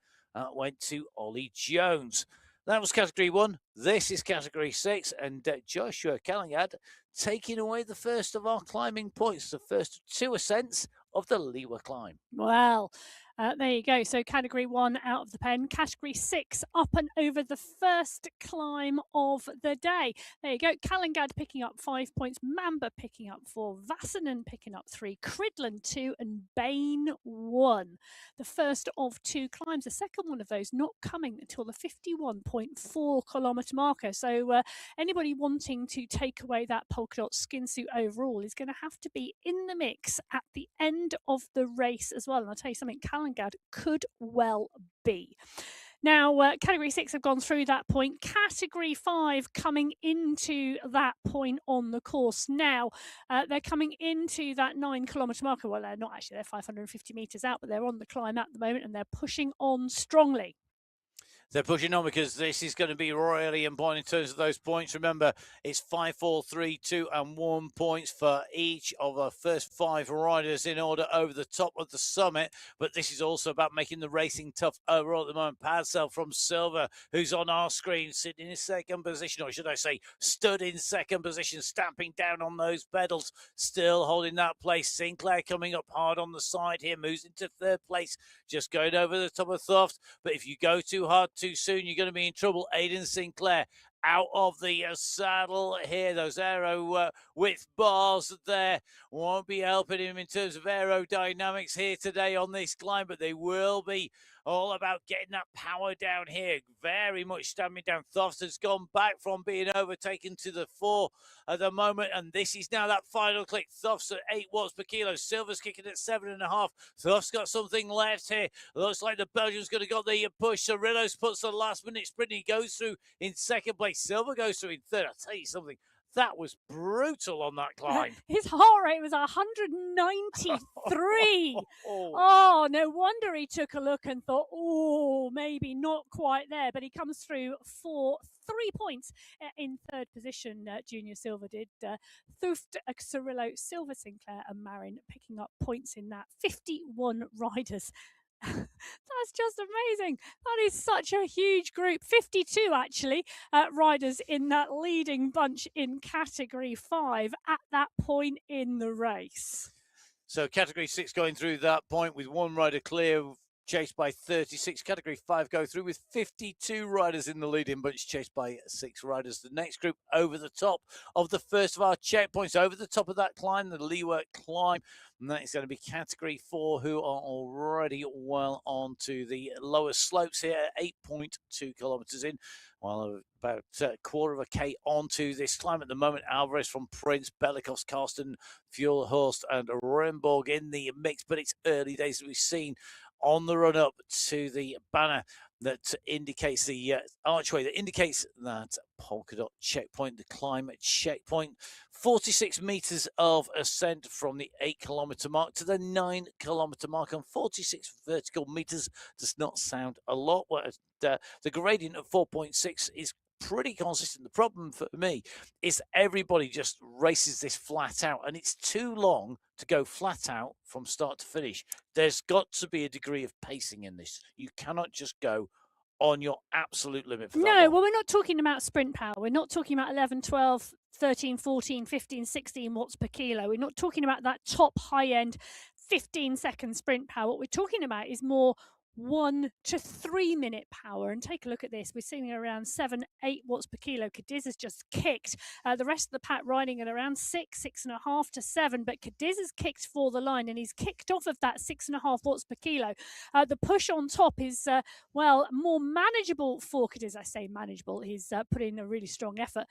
went to Ollie Jones. That was Category 1. This is Category 6, and Joshua Callingad taking away the first of our climbing points, the first 2 ascents of the Liwa climb. Well, there you go. So Category 1 out of the pen. Category 6 up and over the first climb of the day. There you go. Callingad picking up 5 points. Mamba picking up 4. Vassanen picking up 3. Cridland 2. And Bain 1. The first of 2 climbs. The second one of those not coming until the 51.4 kilometre marker. So anybody wanting to take away that polka dot skin suit overall is going to have to be in the mix at the end of the race as well. And I'll tell you something, Callingad could well be. Now, Category 6 have gone through that point. Category 5 coming into that point on the course. Now, they're coming into that 9 kilometre marker. Well, they're not actually. They're 550 metres out, but they're on the climb at the moment, and they're pushing on strongly. They're pushing on because this is going to be royally important in terms of those points. Remember, it's 5, 4, 3, 2, and 1 points for each of the first 5 riders in order over the top of the summit. But this is also about making the racing tough overall at the moment. Padsel from Silver, who's on our screen, sitting in second position, or should I say, stood in second position, stamping down on those pedals, still holding that place. Sinclair coming up hard on the side here, moves into 3rd place, just going over the top of Thuft. But if you go too hard, too soon, you're going to be in trouble. Aidan Sinclair out of the saddle here. Those aero width bars there won't be helping him in terms of aerodynamics here today on this climb, but they will be all about getting that power down here. Very much stamping down. Thuft has gone back from being overtaken to the 4 at the moment, and this is now that final click. Thuft's at 8 watts per kilo. Silver's kicking at 7.5. Thuft's got something left here. Looks like the Belgian's going to got the push. Cirillo's puts the last minute sprint. He goes through in 2nd place. Silver goes through in 3rd. I'll tell you something. That was brutal on that climb. His heart rate was 193. Oh, no wonder he took a look and thought, oh, maybe not quite there. But he comes through for 3 points in 3rd position. Junior Silver did. Thuft, Cirillo, Silver, Sinclair, and Marin picking up points in that. 51 riders. That's just amazing. That is such a huge group. 52 actually riders in that leading bunch in Category 5 at that point in the race. So Category 6 going through that point with 1 rider clear chased by 36. Category 5 go through with 52 riders in the leading bunch, chased by 6 riders. The next group over the top of the first of our checkpoints, over the top of that climb, the leeward climb. And that is going to be Category 4, who are already well onto the lower slopes here at 8.2 kilometers in. Well, about a quarter of a K onto this climb at the moment. Alvarez from Prince, Belikos, Karsten, Fuelhorst, and Remborg in the mix, but it's early days, as we've seen on the run up to the banner that indicates the archway, that indicates that polka dot checkpoint, the climb checkpoint. 46 meters of ascent from the 8 kilometer mark to the 9 kilometer mark, and 46 vertical meters does not sound a lot. The gradient of 4.6 is pretty consistent. The problem for me is everybody just races this flat out, and it's too long to go flat out from start to finish. There's got to be a degree of pacing in this. You cannot just go on your absolute limit for that long. Well, we're not talking about sprint power. We're not talking about 11, 12, 13, 14, 15, 16 watts per kilo. We're not talking about that top high end 15-second sprint power. What we're talking about is more 1 to 3 minute power. And take a look at this. We're seeing around 7, 8 watts per kilo. Cadiz has just kicked. The rest of the pack riding at around 6, 6.5 to 7. But Cadiz has kicked for the line, and he's kicked off of that 6.5 watts per kilo. The push on top is, more manageable for Cadiz. I say manageable. He's put in a really strong effort.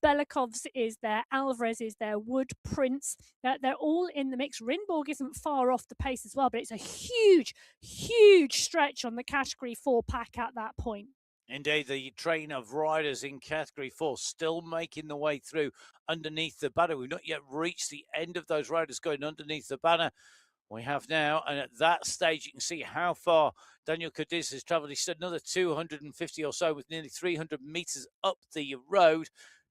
Belikovs is there. Alvarez is there. Wood, Prince. They're all in the mix. Rinborg isn't far off the pace as well, but it's a huge, huge stretch on the Category 4 pack at that point. Indeed, the train of riders in Category 4 still making the way through underneath the banner. We've not yet reached the end of those riders going underneath the banner. We have now, and at that stage, you can see how far Daniel Cadiz has travelled. He said another 250 or so, with nearly 300 metres up the road.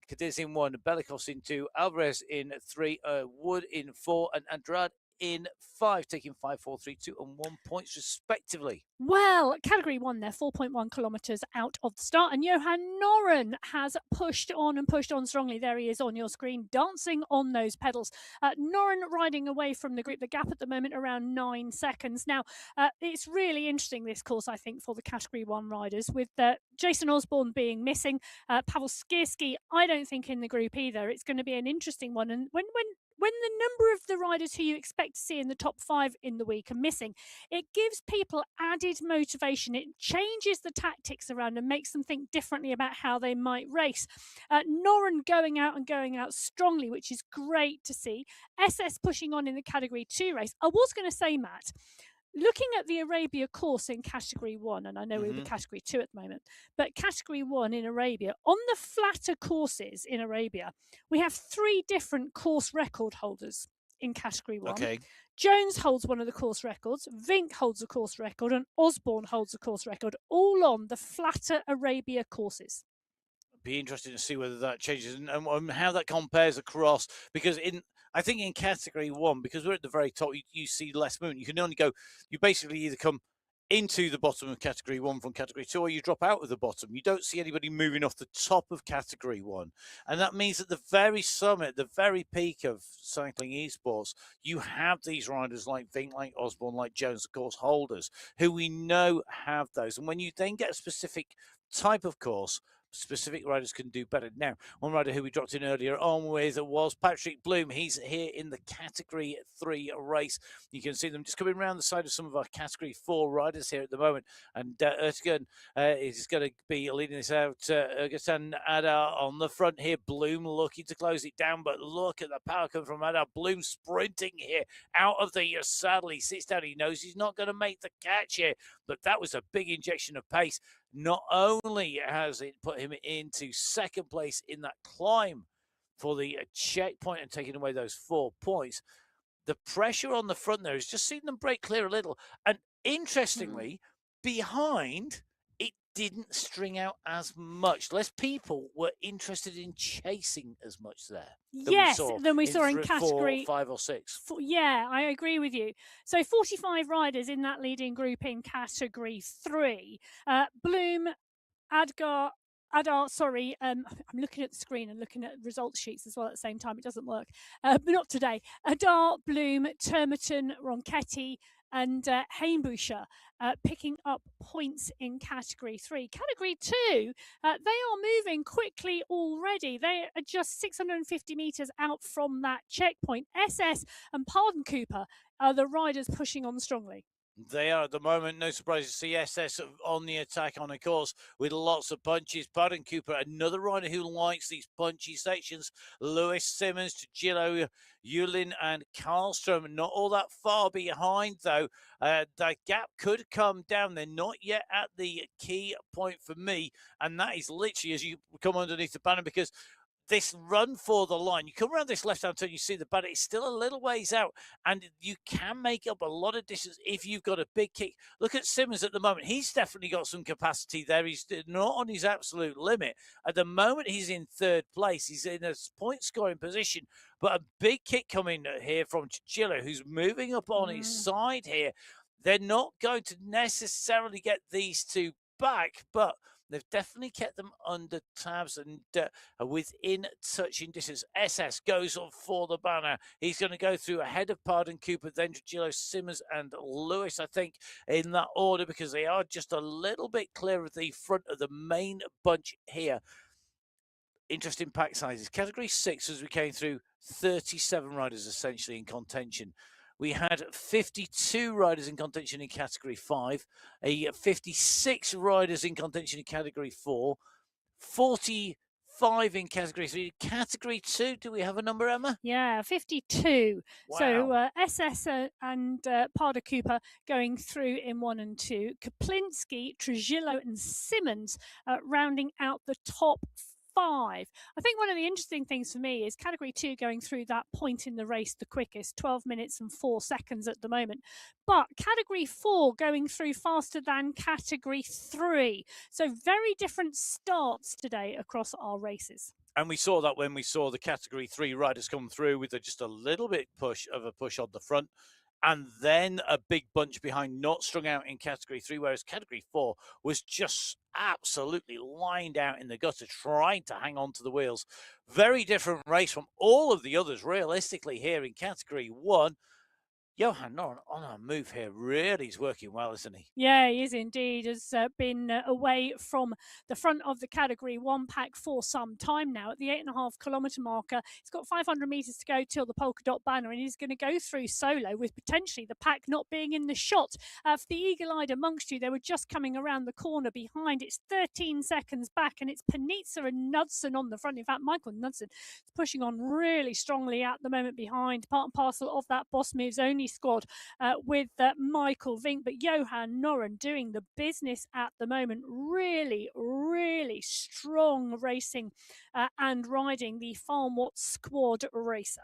Cadiz in 1, Belikos in 2, Alvarez in 3, Wood in 4, and Andrade in 5, taking 5, 4, 3, 2, and 1 points respectively. Well, Category 1 there, 4.1 kilometres out of the start, and Johan Noren has pushed on strongly. There he is on your screen, dancing on those pedals. Noren riding away from the group. The gap at the moment around 9 seconds. Now, it's really interesting, this course, I think, for the Category 1 riders, with Jason Osborne being missing. Pavel Skirski, I don't think, in the group either. It's going to be an interesting one. And when the number of the riders who you expect to see in the top 5 in the week are missing, it gives people added motivation. It changes the tactics around and makes them think differently about how they might race. Noren going out strongly, which is great to see. SS pushing on in the Category 2 race. I was going to say, Matt, looking at the Arabia course in Category 1, and I know we're in Category 2 at the moment, but Category 1 in Arabia, on the flatter courses in Arabia, we have 3 different course record holders in Category 1. Okay. Jones holds one of the course records, Vink holds a course record, and Osborne holds a course record, all on the flatter Arabia courses. Be interesting to see whether that changes and how that compares across, because I think in Category 1, because we're at the very top, you see less movement. You can only go, you basically either come into the bottom of Category 1 from Category 2, or you drop out of the bottom. You don't see anybody moving off the top of Category 1. And that means at the very summit, the very peak of cycling esports, you have these riders like Vink, like Osborne, like Jones, of course, holders, who we know have those. And when you then get a specific type of course, specific riders can do better. Now, one rider who we dropped in earlier on with was Patrick Bloom. He's here in the Category 3 race. You can see them just coming around the side of some of our Category 4 riders here at the moment. And Ertegun is going to be leading this out. Ergetan Adar on the front here. Bloom looking to close it down, but look at the power coming from Adar. Bloom sprinting here out of the saddle. He sits down. He knows he's not going to make the catch here, but that was a big injection of pace. Not only has it put him into second place in that climb for the checkpoint and taking away those 4 points, the pressure on the front there has just seen them break clear a little. And interestingly, behind, it didn't string out as much. Less people were interested in chasing as much there. Than we saw in Category 4, 5 or 6. Yeah, I agree with you. So 45 riders in that leading group in Category 3. Bloom, Adar, I'm looking at the screen and looking at results sheets as well at the same time. It doesn't work, but not today. Adar, Bloom, Termerton, Ronchetti, and Heimbucher picking up points in Category 3. Category 2, they are moving quickly already. They are just 650 metres out from that checkpoint. SS and Pardon Cooper are the riders pushing on strongly. They are at the moment. No surprise to see SS on the attack on a course with lots of punches. Pardon Cooper, another rider who likes these punchy sections. Lewis, Simmons, Gillo, Yulin and Karlstrom. Not all that far behind, though. That gap could come down. They're not yet at the key point for me, and that is literally as you come underneath the banner, because this run for the line, you come around this left-hand turn, you see the banner, it's still a little ways out, and you can make up a lot of distance if you've got a big kick. Look at Simmons at the moment. He's definitely got some capacity there. He's not on his absolute limit. At the moment, he's in third place. He's in a point-scoring position, but a big kick coming here from Gillo, who's moving up on his side here. They're not going to necessarily get these two back, but they've definitely kept them under tabs and within touching distance. SS goes on for the banner. He's going to go through ahead of Pardon Cooper, then Gillo, Simmons and Lewis, I think, in that order, because they are just a little bit clear of the front of the main bunch here. Interesting pack sizes. Category 6, as we came through, 37 riders essentially in contention. We had 52 riders in contention in Category 5, 56 riders in contention in Category 4, 45 in Category 3. Category 2, do we have a number, Emma? Yeah, 52. Wow. So SS and Parder Cooper going through in 1 and 2. Kaplinski, Trujillo and Simmons rounding out the top 5. I think one of the interesting things for me is Category 2 going through that point in the race the quickest, 12 minutes and 4 seconds at the moment. But Category 4 going through faster than Category 3. So very different starts today across our races. And we saw that when we saw the Category 3 riders come through with just a little bit of a push on the front, and then a big bunch behind, not strung out in Category 3, whereas Category 4 was just absolutely lined out in the gutter, trying to hang on to the wheels. Very different race from all of the others, realistically, here in Category 1. Johan Noren on a move here really is working well, isn't he? Yeah, he is indeed. Has been away from the front of the Category 1 pack for some time now. At the 8.5 kilometre marker, he's got 500 metres to go till the polka dot banner, and he's going to go through solo with potentially the pack not being in the shot. For the eagle-eyed amongst you, they were just coming around the corner behind. It's 13 seconds back, and it's Panizza and Knudsen on the front. In fact, Michael Knudsen is pushing on really strongly at the moment behind, part and parcel of that Boss Moves Only squad with Michael Vink, but Johan Noren doing the business at the moment. Really, really strong racing and riding the Farm Watts squad racer.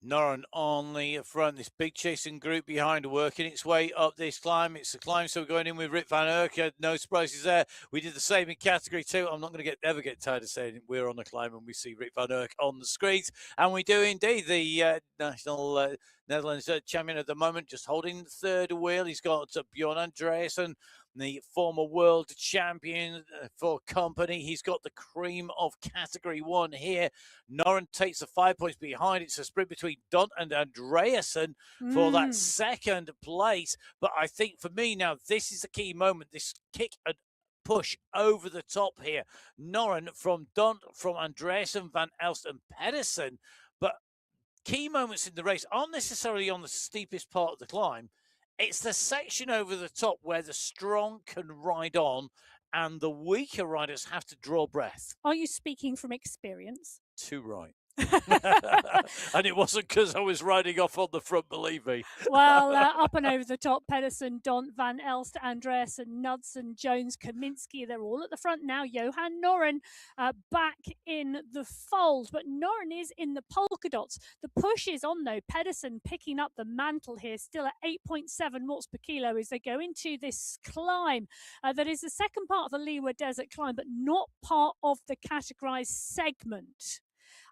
Noren on the front, this big chasing group behind, working its way up this climb. It's a climb, so we're going in with Rit van Urk. No surprises there. We did the same in Category 2. I'm not going to ever get tired of saying we're on the climb and we see Rit van Urk on the screens. And we do indeed. The national Netherlands champion at the moment, just holding the third wheel. He's got Bjorn Andreasen, the former world champion for company. He's got the cream of Category 1 here. Noren takes the 5 points behind. It's a sprint between Dunt and Andreasen for that second place. But I think for me now, this is the key moment. This kick and push over the top here. Noren from Dunt, from Andreasen, Van Elst and Pedersen. But key moments in the race aren't necessarily on the steepest part of the climb. It's the section over the top where the strong can ride on and the weaker riders have to draw breath. Are you speaking from experience? Too right. And it wasn't because I was riding off on the front, believe me. Well, up and over the top, Pedersen, Dont, Van Elst, Andreasen, Knudsen, Jones, Kaminski, they're all at the front now. Johan Noren back in the fold, but Noren is in the polka dots. The push is on though. Pedersen picking up the mantle here, still at 8.7 watts per kilo as they go into this climb. That is the second part of the Liwa Desert climb, but not part of the categorized segment.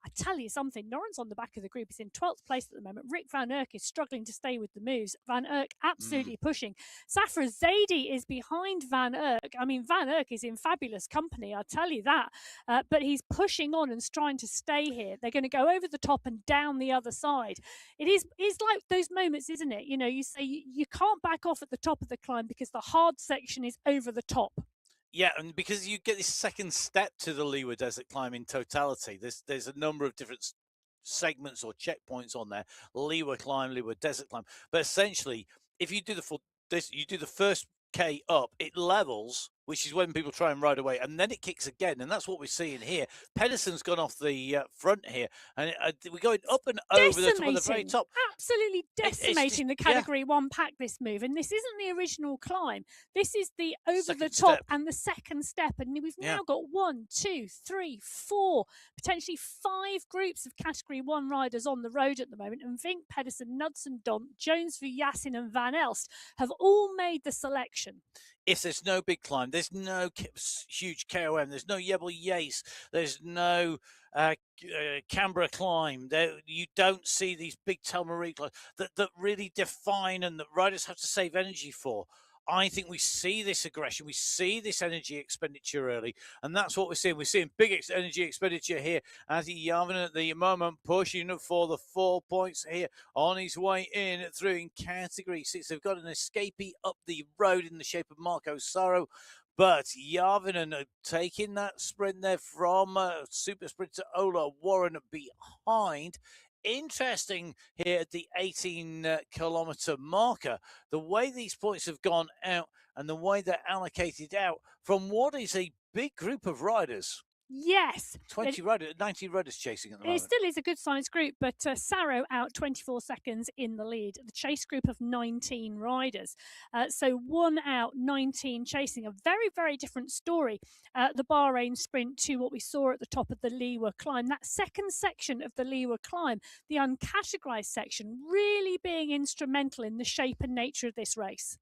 I tell you something, Norrens on the back of the group is in 12th place at the moment. Rick Van Erck is struggling to stay with the moves. Van Erck absolutely pushing. Safra Zadie is behind Van Erck. I mean, Van Erck is in fabulous company, I'll tell you that. But he's pushing on and trying to stay here. They're going to go over the top and down the other side. It's like those moments, isn't it? You know, you say you can't back off at the top of the climb because the hard section is over the top. Yeah, and because you get this second step to the Leeward Desert climb in totality, there's a number of different segments or checkpoints on there. Leeward climb, Leeward Desert climb. But essentially, if you do you do the first K up, it levels, which is when people try and ride away, and then it kicks again, and that's what we're seeing here. Pedersen's gone off the front here, and we're going up and over the top of the very top. Absolutely decimating the Category 1 pack, this move. And this isn't the original climb. This is the over the top and the second step. And we've now got 1, 2, 3, 4, potentially 5 groups of Category 1 riders on the road at the moment. And Vink, Pedersen, Knudsen, Dont, Jones, Vujasin and Van Elst have all made the selection. If there's no big climb, there's no huge KOM, there's no Yebel Yace, there's no Canberra climb, you don't see these big Telmarie climbs that really define and that riders have to save energy for. I think we see this aggression, we see this energy expenditure early, and that's what we're seeing. We're seeing big energy expenditure here as Järvinen at the moment pushing for the 4 points here on his way in through in Category 6. They've got an escapee up the road in the shape of Marco Saro, but Järvinen taking that sprint there from super sprinter Ola Warren behind. Interesting here at the 18-kilometer marker, the way these points have gone out and the way they're allocated out from what is a big group of riders. Yes. 19 riders chasing at the moment. It still is a good sized group, but Saro out 24 seconds in the lead. The chase group of 19 riders. So 1 out, 19 chasing. A very, very different story. The Bahrain sprint to what we saw at the top of the Leeward climb. That second section of the Leeward climb, the uncategorized section, really being instrumental in the shape and nature of this race.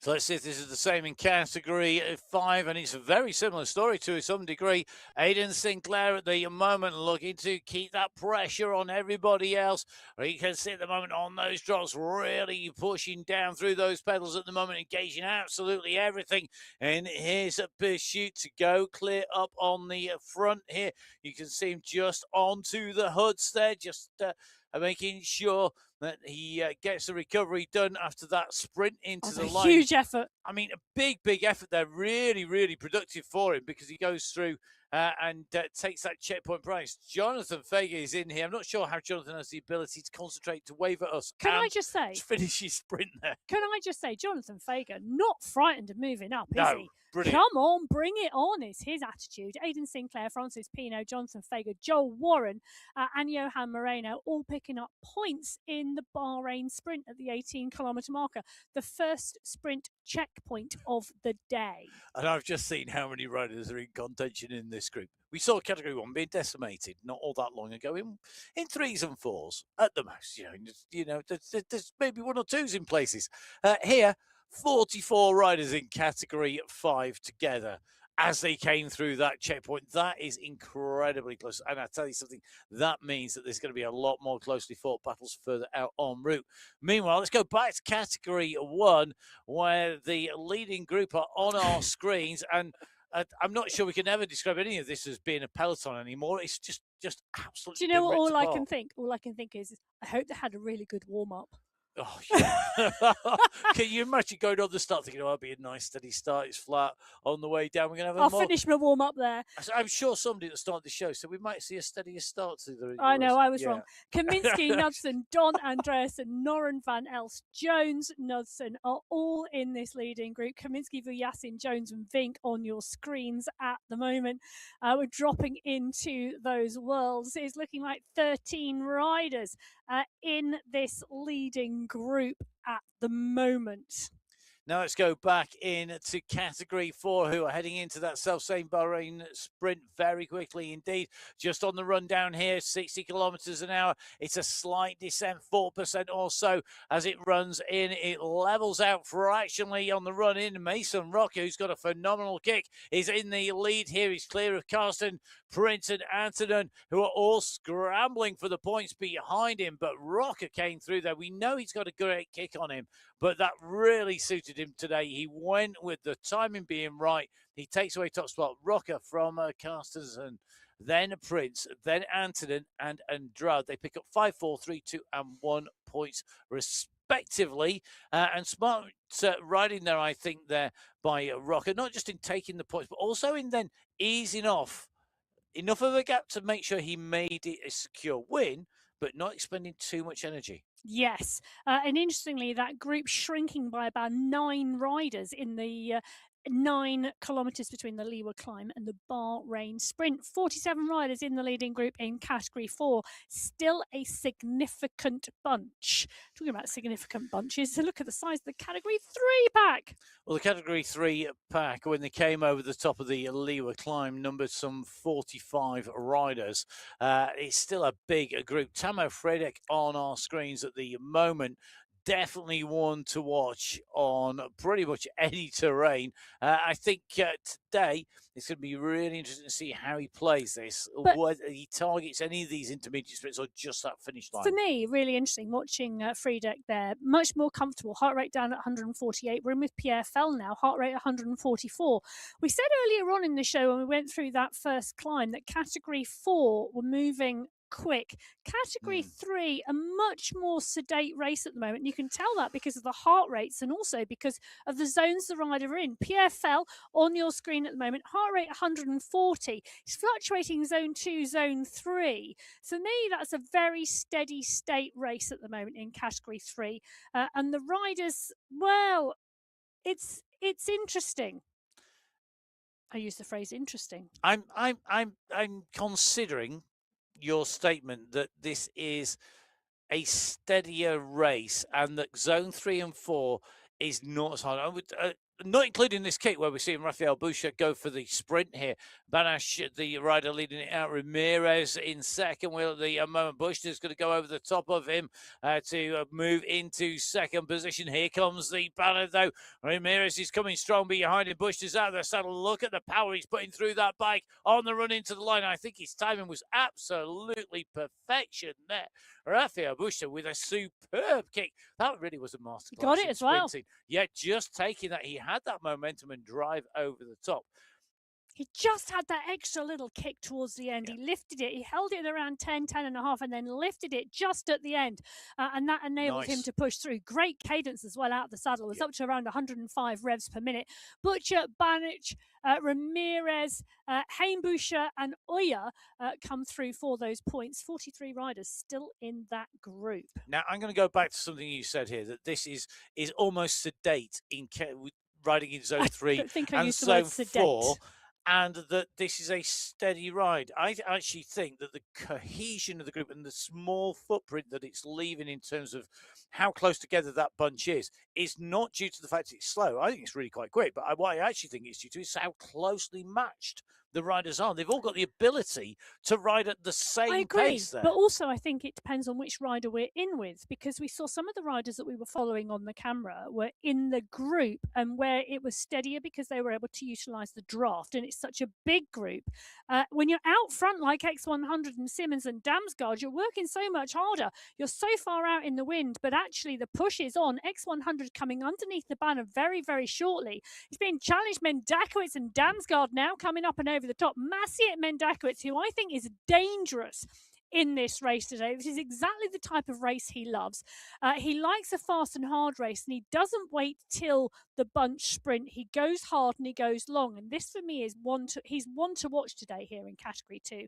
So let's see if this is the same in Category 5, and it's a very similar story to some degree. Aidan Sinclair at the moment looking to keep that pressure on everybody else. You can see at the moment on those drops, really pushing down through those pedals at the moment, engaging absolutely everything in his pursuit to go clear up on the front here. You can see him just onto the hoods there, just making sure that he gets the recovery done after that sprint into the line. Huge effort. I mean, a big effort there. Really, really productive for him because he goes through and takes that checkpoint prize. Jonathan Fager is in here. I'm not sure how Jonathan has the ability to concentrate, to wave at us. Can I just say? Finish his sprint there. Can I just say, Jonathan Fager, not frightened of moving up, is he? Brilliant. Come on, bring it on, is his attitude. Aidan Sinclair, Francis Pino, Jonathan Fager, Joel Warren, and Johan Moreno all picking up points in the Bahrain sprint at the 18-kilometre marker, the first sprint checkpoint of the day. And I've just seen how many riders are in contention in this group. We saw Category 1 being decimated not all that long ago in 3s and 4s at the most. There's maybe 1 or 2s in places. Here, 44 riders in Category 5 together as they came through that checkpoint. That is incredibly close. And I tell you something, that means that there's going to be a lot more closely fought battles further out en route. Meanwhile, let's go back to Category 1, where the leading group are on our screens. And I'm not sure we can ever describe any of this as being a peloton anymore. It's just absolutely. Do you know what all I can think? All I can think is I hope they had a really good warm-up. Oh, yeah. Can you imagine going on the start thinking, it'll be a nice steady start, it's flat on the way down, we're going to have finish my warm-up there. I'm sure somebody that started the show, so we might see a steadier start to the race. I know, I was wrong. Kaminsky, Knudsen, Don Andreasen, Noren Van Elst, Jones, Knudsen are all in this leading group. Kaminsky, Vujasin, Jones and Vink on your screens at the moment. We're dropping into those worlds. It's looking like 13 riders in this leading group at the moment. Now let's go back into category 4, who are heading into that self-same Bahrain sprint very quickly indeed. Just on the run down here, 60 kilometers an hour. It's a slight descent, 4% or so as it runs in. It levels out fractionally on the run in. Mason Rocker, who's got a phenomenal kick, is in the lead here. He's clear of Carsten, Prince and Antonin, who are all scrambling for the points behind him. But Rocker came through there. We know he's got a great kick on him, but that really suited him today. He went with the timing being right. He takes away top spot. Rocker from Carstensen, then Prince, then Antonin and Andrade. They pick up 5, 4, 3, 2, and 1 points respectively. And smart riding there, I think, there by Rocker, not just in taking the points, but also in then easing off enough of a gap to make sure he made it a secure win, but not expending too much energy. Yes, and interestingly, that group shrinking by about 9 riders in the 9 kilometres between the Liwa climb and the Bahrain sprint. 47 riders in the leading group in category 4. Still a significant bunch. Talking about significant bunches, so look at the size of the category 3 pack. Well, the category 3 pack, when they came over the top of the Liwa climb, numbered some 45 riders. It's still a big group. Tamo Fredek on our screens at the moment. Definitely one to watch on pretty much any terrain. I think today it's going to be really interesting to see how he plays this, whether he targets any of these intermediate sprints or just that finish line. For me, really interesting watching Friedek there. Much more comfortable. Heart rate down at 148. We're in with Pierre Fell now. Heart rate 144. We said earlier on in the show when we went through that first climb that category 4 were moving quick. Category 3, a much more sedate race at the moment. And you can tell that because of the heart rates and also because of the zones the rider are in. Pierre Fell on your screen at the moment, heart rate 140. He's fluctuating zone 2, zone 3. For me, that's a very steady state race at the moment in category 3. And the riders, well, it's interesting. I use the phrase interesting. I'm considering your statement that this is a steadier race and that zone 3 and 4 is not as hard. I would, not including this kick where we're seeing Rafael Boucher go for the sprint here. Banash, the rider leading it out. Ramirez in second. Will the moment Bushner's going to go over the top of him to move into second position. Here comes the banner though. Ramirez is coming strong behind him. Bushner's out of the saddle. Look at the power he's putting through that bike on the run into the line. I think his timing was absolutely perfection there. Rafael Bushner with a superb kick. That really was a masterclass. Got it as well. Yeah, just taking that. He had that momentum and drive over the top. He just had that extra little kick towards the end. Yeah. He lifted it. He held it around 10, 10 and a half, and then lifted it just at the end. And that enabled him to push through. Great cadence as well out of the saddle. It was up to around 105 revs per minute. Butcher, Banic, Ramirez, Hainbuscher and Oya come through for those points. 43 riders still in that group. Now, I'm going to go back to something you said here, that this is almost sedate in riding in zone 3 and zone 4. And that this is a steady ride. I actually think that the cohesion of the group and the small footprint that it's leaving in terms of how close together that bunch is not due to the fact it's slow. I think it's really quite quick. But what I actually think it's due to is how closely matched the riders are. They've all got the ability to ride at the same pace there. But also I think it depends on which rider we're in with, because we saw some of the riders that we were following on the camera were in the group and where it was steadier because they were able to utilise the draft, and it's such a big group. When you're out front like X100 and Simmons and Damsgaard, you're working so much harder. You're so far out in the wind, but actually the push is on. X100 coming underneath the banner very, very shortly. He's being challenged. Mendakowicz and Damsgaard now coming up and over the top. Maciej Mendakowicz, who I think is dangerous in this race today. This is exactly the type of race he loves. He likes a fast and hard race, and he doesn't wait till the bunch sprint. He goes hard and he goes long. And this for me is he's one to watch today here in category 2.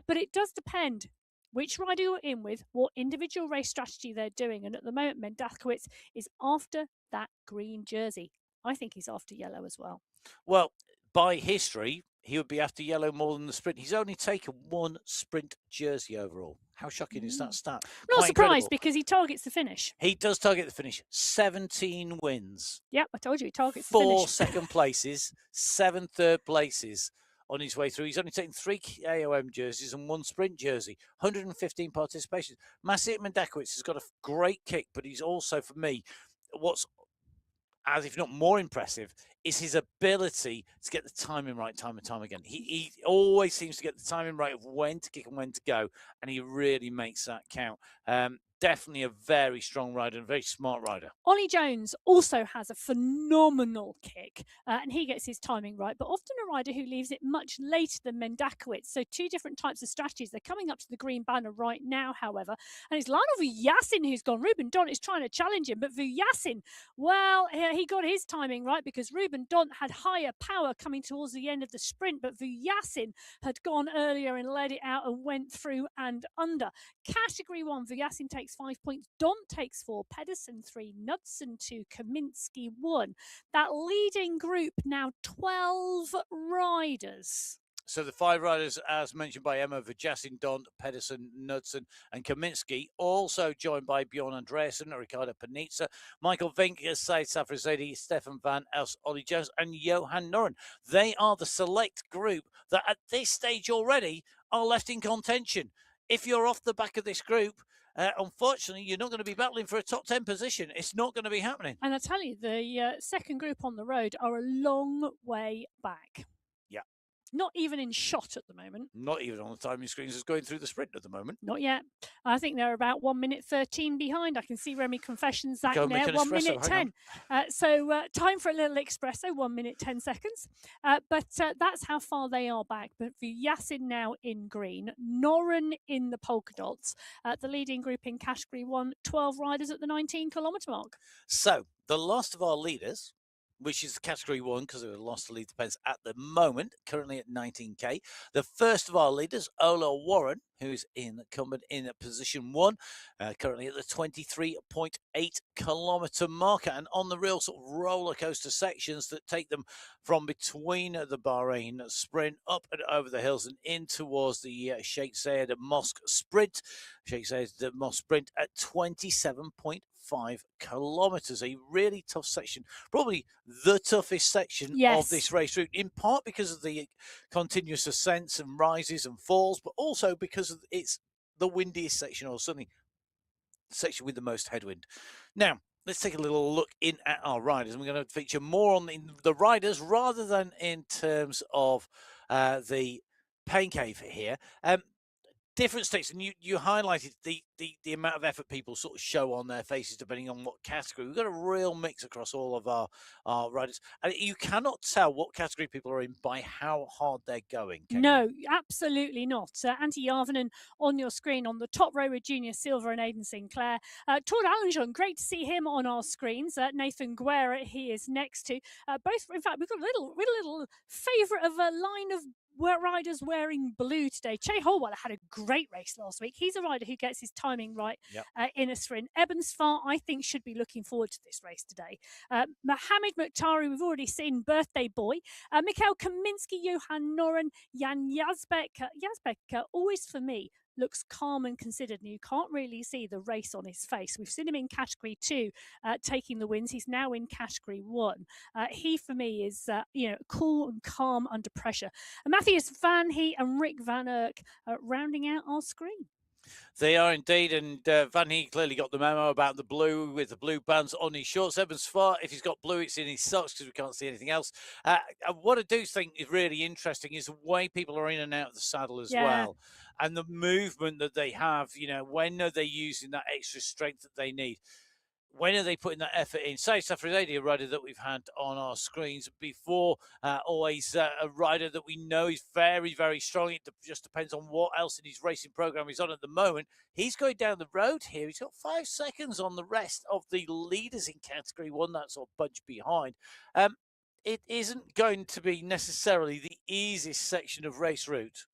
But it does depend which rider you're in with, what individual race strategy they're doing. And at the moment, Mendakowicz is after that green jersey. I think he's after yellow as well. Well, by history, he would be after yellow more than the sprint. He's only taken 1 sprint jersey overall. How shocking is that stat? Not Quite surprised incredible. because he targets the finish. He does target the finish. 17 wins. Yep, I told you he targets the 4 finish. second places, 7 third places on his way through. He's only taken 3 AOM jerseys and 1 sprint jersey, 115 participations. Maciej Mendakowicz has got a great kick, but he's also, for me, what's as if not more impressive, is his ability to get the timing right time and time again. He always seems to get the timing right of when to kick and when to go, and he really makes that count. Definitely a very strong rider and a very smart rider. Ollie Jones also has a phenomenal kick, and he gets his timing right, but often a rider who leaves it much later than Mendakowicz. So 2 different types of strategies. They're coming up to the green banner right now, however, and it's Lionel Vujasin who's gone. Ruben Dont is trying to challenge him, but Vujasin, well, he got his timing right because Ruben Dont had higher power coming towards the end of the sprint, but Vujasin had gone earlier and led it out and went through and under. Category 1, Vujasin takes 5 points, Dont takes 4, Pedersen 3, Knudsen 2, Kaminski 1. That leading group now 12 riders. So the 5 riders, as mentioned by Emma, Vujasin, Dont, Pedersen, Knudsen, and Kaminski, also joined by Bjorn Andreasen, Ricardo Panizza, Michael Vink, Said Safrizadeh, Stefan Van Els, Ollie Jones, and Johan Noren. They are the select group that at this stage already are left in contention. If you're off the back of this group, unfortunately, you're not going to be battling for a top 10 position. It's not going to be happening. And I tell you, the second group on the road are a long way back. Yeah. Not even in shot at the moment. Not even on the timing screens as going through the sprint at the moment. Not yet. I think they're about 1 minute 13 behind. I can see Remy Confessions that there, 1 minute 10. So time for a little espresso, 1 minute 10 seconds. But that's how far they are back. But Vujasin now in green, Noren in the polka dots. The leading group in category 1, 12 riders at the 19-kilometre mark. So the last of our leaders, which is category 1 because of the lost to lead depends at the moment, currently at 19k. The first of our leaders, Ola Warren, who's incumbent in position 1, currently at the 23.8 kilometre marker, and on the real sort of roller coaster sections that take them from between the Bahrain sprint up and over the hills and in towards the Sheikh Zayed Mosque sprint. Sheikh Zayed Mosque sprint at 27.5 kilometres, a really tough section, probably the toughest section of this race route, in part because of the continuous ascents and rises and falls, but also because it's the windiest section, or certainly the section with the most headwind. Now, let's take a little look in at our riders. And we're going to feature more on the riders rather than in terms of the pain cave here. Different states, and you highlighted the amount of effort people sort of show on their faces depending on what category. We've got a real mix across all of our riders, and you cannot tell what category people are in by how hard they're going. No, absolutely not. Antti Järvinen on your screen on the top row with Junior Silva and Aidan Sinclair. Todd Allenjon, great to see him on our screens. Nathan Guerra, he is next to. Both, in fact, we've got a little favourite of a line of riders wearing blue today. Che Holwell had a great race last week. He's a rider who gets his timing right in a sprint. Eben Svar, I think, should be looking forward to this race today. Mohamed Mukhtari, we've already seen, birthday boy. Mikhail Kaminski, Johan Noren, Jan Yazbek. Yazbek, always for me, looks calm and considered, and you can't really see the race on his face. We've seen him in category 2 taking the wins. He's now in category 1. He, for me, is cool and calm under pressure. Matthias Van Heet and Rick Van Erck rounding out our screen. They are indeed, and Van Heet clearly got the memo about the blue with the blue bands on his shorts. Eben Svar, if he's got blue, it's in his socks because we can't see anything else. What I do think is really interesting is the way people are in and out of the saddle as well, and the movement that they have. When are they using that extra strength that they need? When are they putting that effort in? Say Safrizadeh, a rider that we've had on our screens before, always a rider that we know is very, very strong. It just depends on what else in his racing program he's on at the moment. He's going down the road here. He's got 5 seconds on the rest of the leaders in category 1, that sort of bunch behind. It isn't going to be necessarily the easiest section of race route.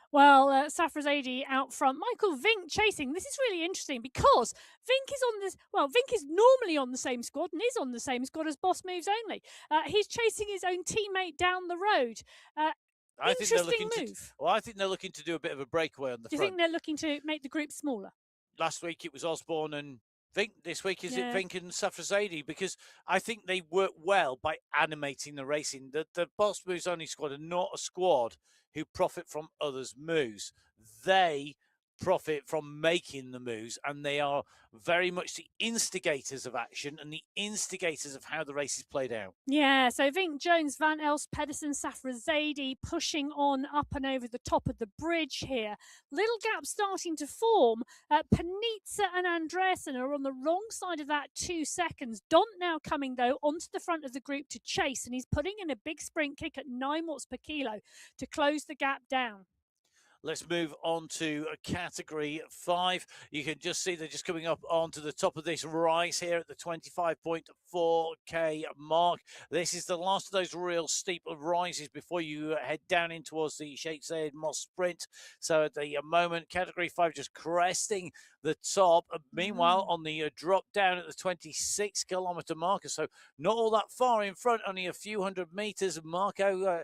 Well, Safrizadeh out front. Michael Vink chasing. This is really interesting because Vink is on this. Well, Vink is normally on the same squad and is on the same squad as Boss Moves Only. He's chasing his own teammate down the road. I think they're Interesting looking move. well, I think they're looking to do a bit of a breakaway on the Do you front. think they're looking to make the group smaller? Last week it was Osborne and Vink. This week is it Yeah. Vink and Safrazadi? Because I think they work well by animating the racing. The Boss Moves Only squad are not a squad who profit from others' moves. They profit from making the moves, and they are very much the instigators of action and the instigators of how the race is played out. Yeah, so Vink, Jones, Van Elst, Pedersen, Safrazadi pushing on up and over the top of the bridge here. Little gap starting to form. Panizza and Andreasen are on the wrong side of that 2 seconds. Dont now coming, though, onto the front of the group to chase, and he's putting in a big sprint kick at 9 watts per kilo to close the gap down. Let's move on to category 5. You can just see they're just coming up onto the top of this rise here at the 25.4k mark. This is the last of those real steep rises before you head down in towards the Sheikh Zayed Moss Sprint. So at the moment, category 5 just cresting the top. Meanwhile, on the drop down at the 26 kilometre marker, so not all that far in front, only a few hundred meters. Marco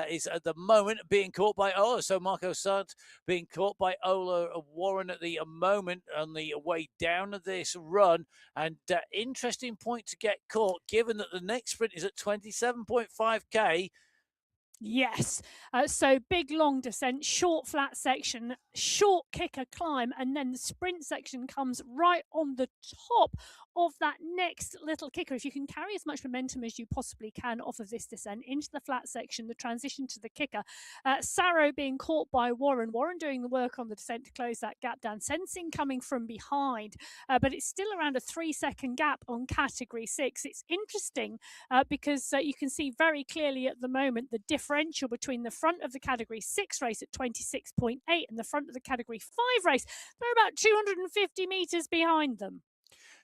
is at the moment being caught by Ola. So Marco Sant being caught by Ola Warren at the moment on the way down of this run. And interesting point to get caught, given that the next sprint is at 27.5k. Yes. So big long descent, short flat section, short kicker climb, and then the sprint section comes right on the top of that next little kicker. If you can carry as much momentum as you possibly can off of this descent into the flat section, the transition to the kicker. Sarro being caught by Warren. Warren doing the work on the descent to close that gap down. Sensing coming from behind, but it's still around a 3-second gap on category 6. It's interesting because you can see very clearly at the moment the differential between the front of the category 6 race at 26.8 and the front of the category 5 race. They're about 250 meters behind them.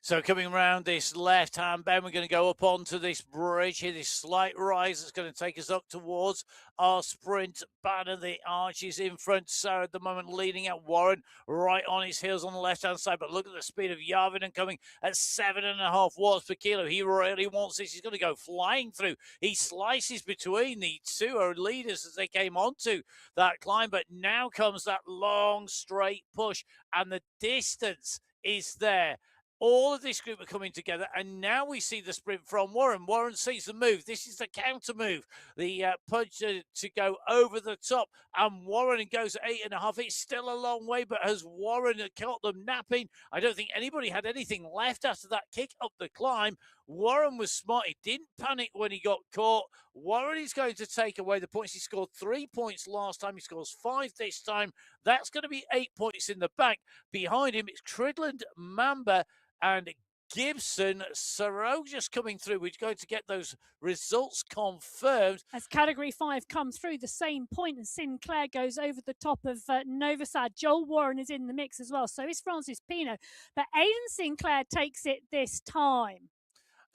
So coming around this left-hand bend, we're going to go up onto this bridge here, this slight rise that's going to take us up towards our sprint banner. The Archies in front, so at the moment leading at Warren, right on his heels on the left-hand side. But look at the speed of Yarvinen coming at 7.5 watts per kilo. He really wants this. He's going to go flying through. He slices between the two leaders as they came onto that climb. But now comes that long, straight push, and the distance is there. All of this group are coming together, and now we see the sprint from Warren. Warren sees the move. This is the counter move. The punch to go over the top, and Warren goes at 8.5. It's still a long way, but has Warren caught them napping? I don't think anybody had anything left after that kick up the climb. Warren was smart. He didn't panic when he got caught. Warren is going to take away the points. He scored 3 points last time. He scores 5 this time. That's going to be 8 points in the bank. Behind him, it's Cridland, Mamba, and Gibson. Sarro just coming through. We're going to get those results confirmed. As category 5 come through the same point, and Sinclair goes over the top of Novosad. Joel Warren is in the mix as well. So is Francis Pino. But Aidan Sinclair takes it this time.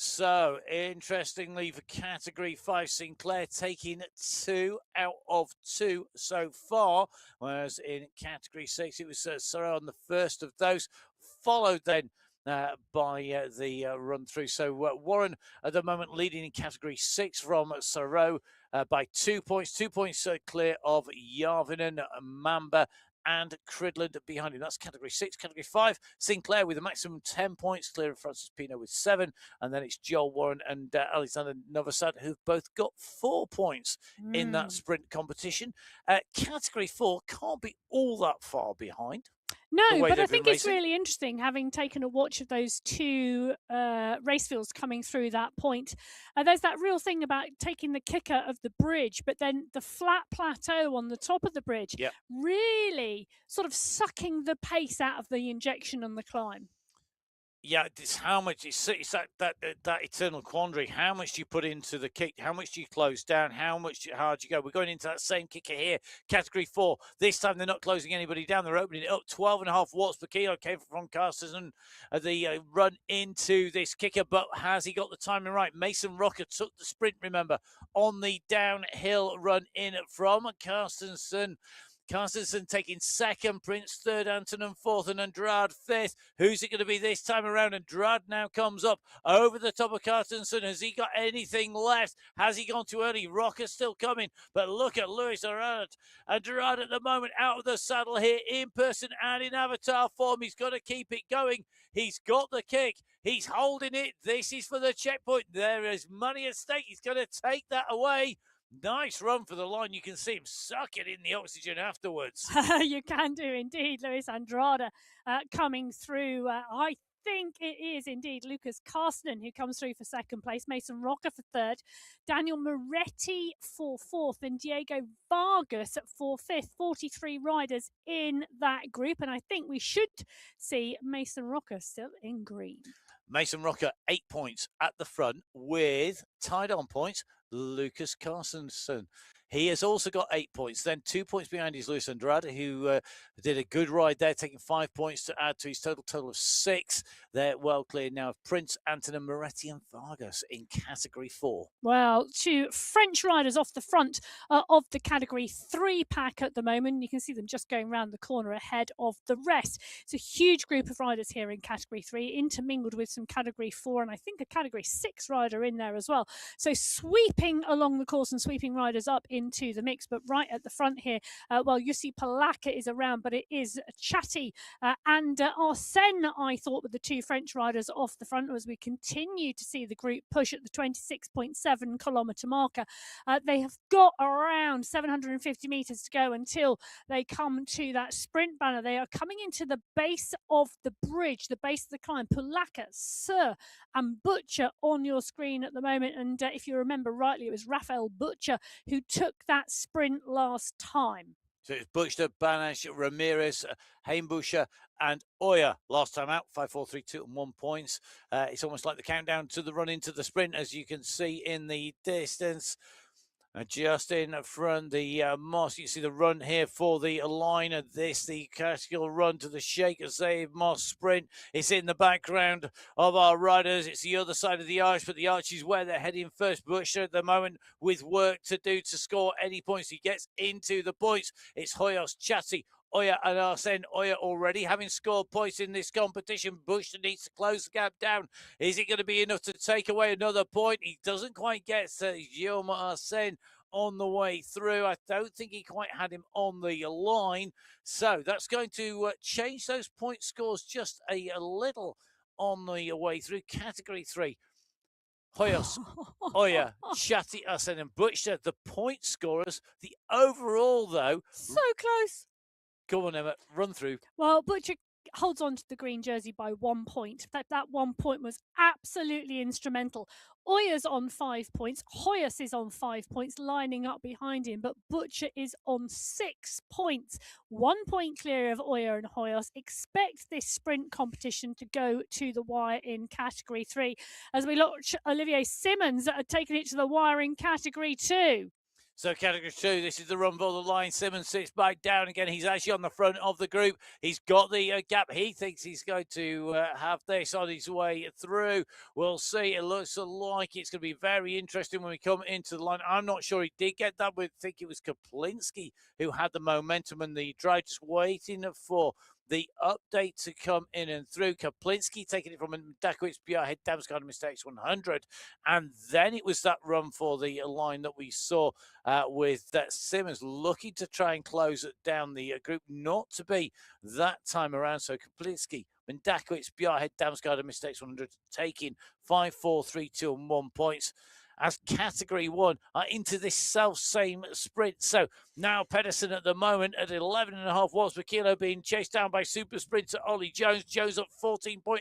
So, interestingly, for category 5, Sinclair taking 2 out of 2 so far, whereas in category 6, it was Sarro on the first of those, followed then by the run through. So Warren at the moment leading in category 6 from Sarro by 2 points. 2 points clear of Yarvinen, Mamba, and Cridland behind him. That's category 6. Category 5, Sinclair with a maximum 10 points, clear of Francis Pino with 7. And then it's Joel Warren and Alexander Novosad, who've both got 4 points in that sprint competition. Category 4 can't be all that far behind. No, but I think it's really interesting having taken a watch of those two race fields coming through that point. There's that real thing about taking the kicker of the bridge, but then the flat plateau on the top of the bridge really sort of sucking the pace out of the injection on the climb. Yeah, it's how much it's that eternal quandary. How much do you put into the kick? How much do you close down? How hard do you go? We're going into that same kicker here, category 4. This time they're not closing anybody down. They're opening it up. 12.5 watts per kilo came from Carsten the run into this kicker. But has he got the timing right? Mason Rocker took the sprint, remember, on the downhill run in from Carstensen. Carstensen taking second, Prince third, Antonin fourth, and Andrade fifth. Who's it going to be this time around? Andrade now comes up over the top of Carstensen. Has he got anything left? Has he gone too early? Rocker's still coming, but look at Luis Andrade. Andrade at the moment out of the saddle here in person and in avatar form. He's got to keep it going. He's got the kick. He's holding it. This is for the checkpoint. There is money at stake. He's going to take that away. Nice run for the line. You can see him sucking in the oxygen afterwards. You can do indeed, Luis Andrade coming through. I think it is indeed Lucas Carsten who comes through for second place, Mason Rocker for third, Daniel Moretti for fourth, and Diego Vargas for fifth. 43 riders in that group, and I think we should see Mason Rocker still in green. Mason Rocker 8 points at the front with tied on points Lucas Carstensen. He has also got 8 points. Then 2 points behind is Luis Andrade, who did a good ride there, taking 5 points to add to his total of 6. They're well cleared now of Prince, Antonin, Moretti and Vargas in Category 4. Well, 2 French riders off the front of the Category 3 pack at the moment. You can see them just going around the corner ahead of the rest. It's a huge group of riders here in Category 3, intermingled with some Category 4 and I think a Category 6 rider in there as well. So sweeping along the course and sweeping riders up into the mix. But right at the front here, well, Jussi Palaka is around, but it is Chatty and Arsene, I thought, were the 2 French riders off the front as we continue to see the group push at the 26.7 kilometre marker. They have got around 750 metres to go until they come to that sprint banner. They are coming into the base of the bridge, the base of the climb. Palaka, Sir and Butcher on your screen at the moment. And if you remember rightly, it was Raphael Butcher who took that sprint last time. So it's Butcher, Banash, Ramirez, Heimbuscher and Oya last time out, 5, 4, 3, 2 and 1 points. It's almost like the countdown to the run into the sprint, as you can see in the distance. Just in front, the Moss, you see the run here for the line of this, the classical run to the Sheikh Zayed Moss sprint. It's in the background of our riders. It's the other side of the arch, but the arch is where they're heading first. Butcher at the moment with work to do to score any points. He gets into the points. It's Hoyos, Chatty, Oya and Arsene. Oya already having scored points in this competition. Butcher needs to close the gap down. Is it going to be enough to take away another point? He doesn't quite get Guillaume Arsene on the way through. I don't think he quite had him on the line. So that's going to change those point scores just a little on the way through. Category 3. Hoyos, Oya, Chatty, Arsene and Butcher, the point scorers. The overall, though... So close. Go on, Emma, run through. Well, Butcher holds on to the green jersey by 1 point. That 1 point was absolutely instrumental. Oya's on 5 points. Hoyos is on 5 points, lining up behind him. But Butcher is on 6 points. 1 point clear of Oya and Hoyos. Expect this sprint competition to go to the wire in Category 3. As we watch Olivier Simmons taking it to the wire in Category 2. So Category 2, this is the run for the line. Simmons sits back down again. He's actually on the front of the group. He's got the gap. He thinks he's going to have this on his way through. We'll see. It looks like it's going to be very interesting when we come into the line. I'm not sure he did get that, but I think it was Kaplinski who had the momentum and the drive, just waiting for the update to come in and through. Kaplinski taking it from Dakowitz, Bjarhead, Damsgaard, Mistakes 100. And then it was that run for the line that we saw with Simmons looking to try and close down the group. Not to be that time around. So Kaplinski, Dakowitz, Bjarhead, Damsgaard, and Mistakes 100 taking 5, 4, 3, 2 and 1 points as Category 1 are into this self-same sprint. So now Pedersen at the moment at 11.5 watts per kilo, being chased down by super sprinter Ollie Jones. Jones up 14.8.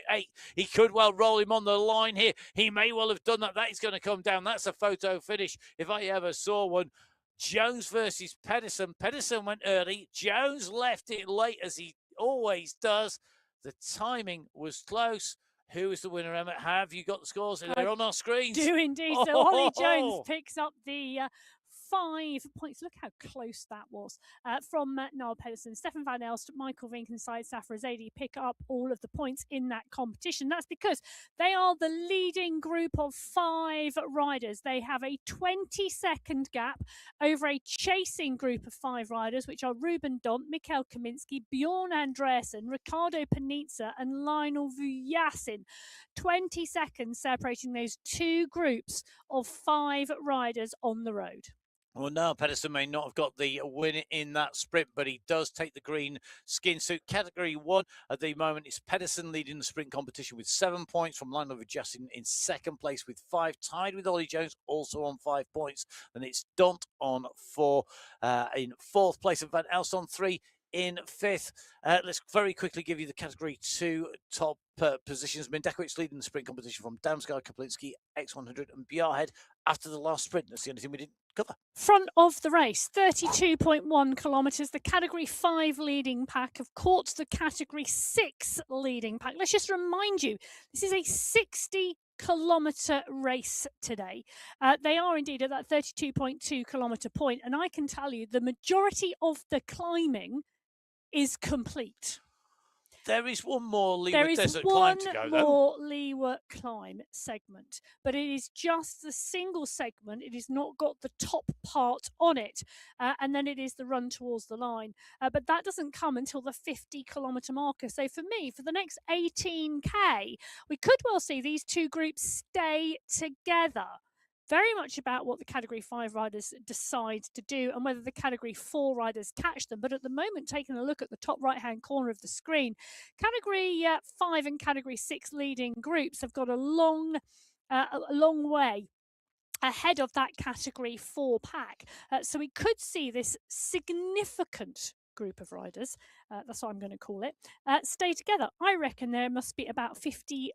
He could well roll him on the line here. He may well have done that. That is going to come down. That's a photo finish if I ever saw one. Jones versus Pedersen. Pedersen went early. Jones left it late, as he always does. The timing was close. Who is the winner, Emma? Have you got the scores? They're on our screens. Do indeed. So Ollie Jones picks up the 5 points. Look how close that was from Niall Pedersen, Stefan van Elst, Michael Vink and Syed Safrazadi pick up all of the points in that competition. That's because they are the leading group of 5 riders. They have a 20-second gap over a chasing group of 5 riders, which are Ruben Dont, Mikhail Kaminski, Bjorn Andreasen, Ricardo Panizza and Lionel Vujasin. 20 seconds separating those 2 groups of 5 riders on the road. Well, no, Pedersen may not have got the win in that sprint, but he does take the green skin suit. Category 1 at the moment is Pedersen leading the sprint competition with 7 points from Lionel Vujasin in second place with 5, tied with Ollie Jones, also on 5 points. Then it's Dont on 4, in 4th place, and Van Elst on 3. In 5th. Let's very quickly give you the Category 2 top positions. Mendekovic leading the sprint competition from Damsgaard, Kaplinski, X100 and Bjarhead after the last sprint. That's the only thing we didn't cover. Front of the race, 32.1 kilometres. The Category 5 leading pack have caught the Category 6 leading pack. Let's just remind you, this is a 60-kilometre race today. They are indeed at that 32.2 kilometre point, and I can tell you the majority of the climbing is complete. There is one more Leeward There is Desert one climb to go, more Leeward climb segment, but it is just the single segment. It has not got the top part on it, and then it is the run towards the line. But that doesn't come until the 50-kilometre marker. So for me, for the next 18K, we could well see these 2 groups stay together. Very much about what the Category 5 riders decide to do and whether the Category 4 riders catch them. But at the moment, taking a look at the top right-hand corner of the screen, Category 5 and Category 6 leading groups have got a long way ahead of that Category 4 pack. So we could see this significant group of riders, that's what I'm going to call it, stay together. I reckon there must be about 52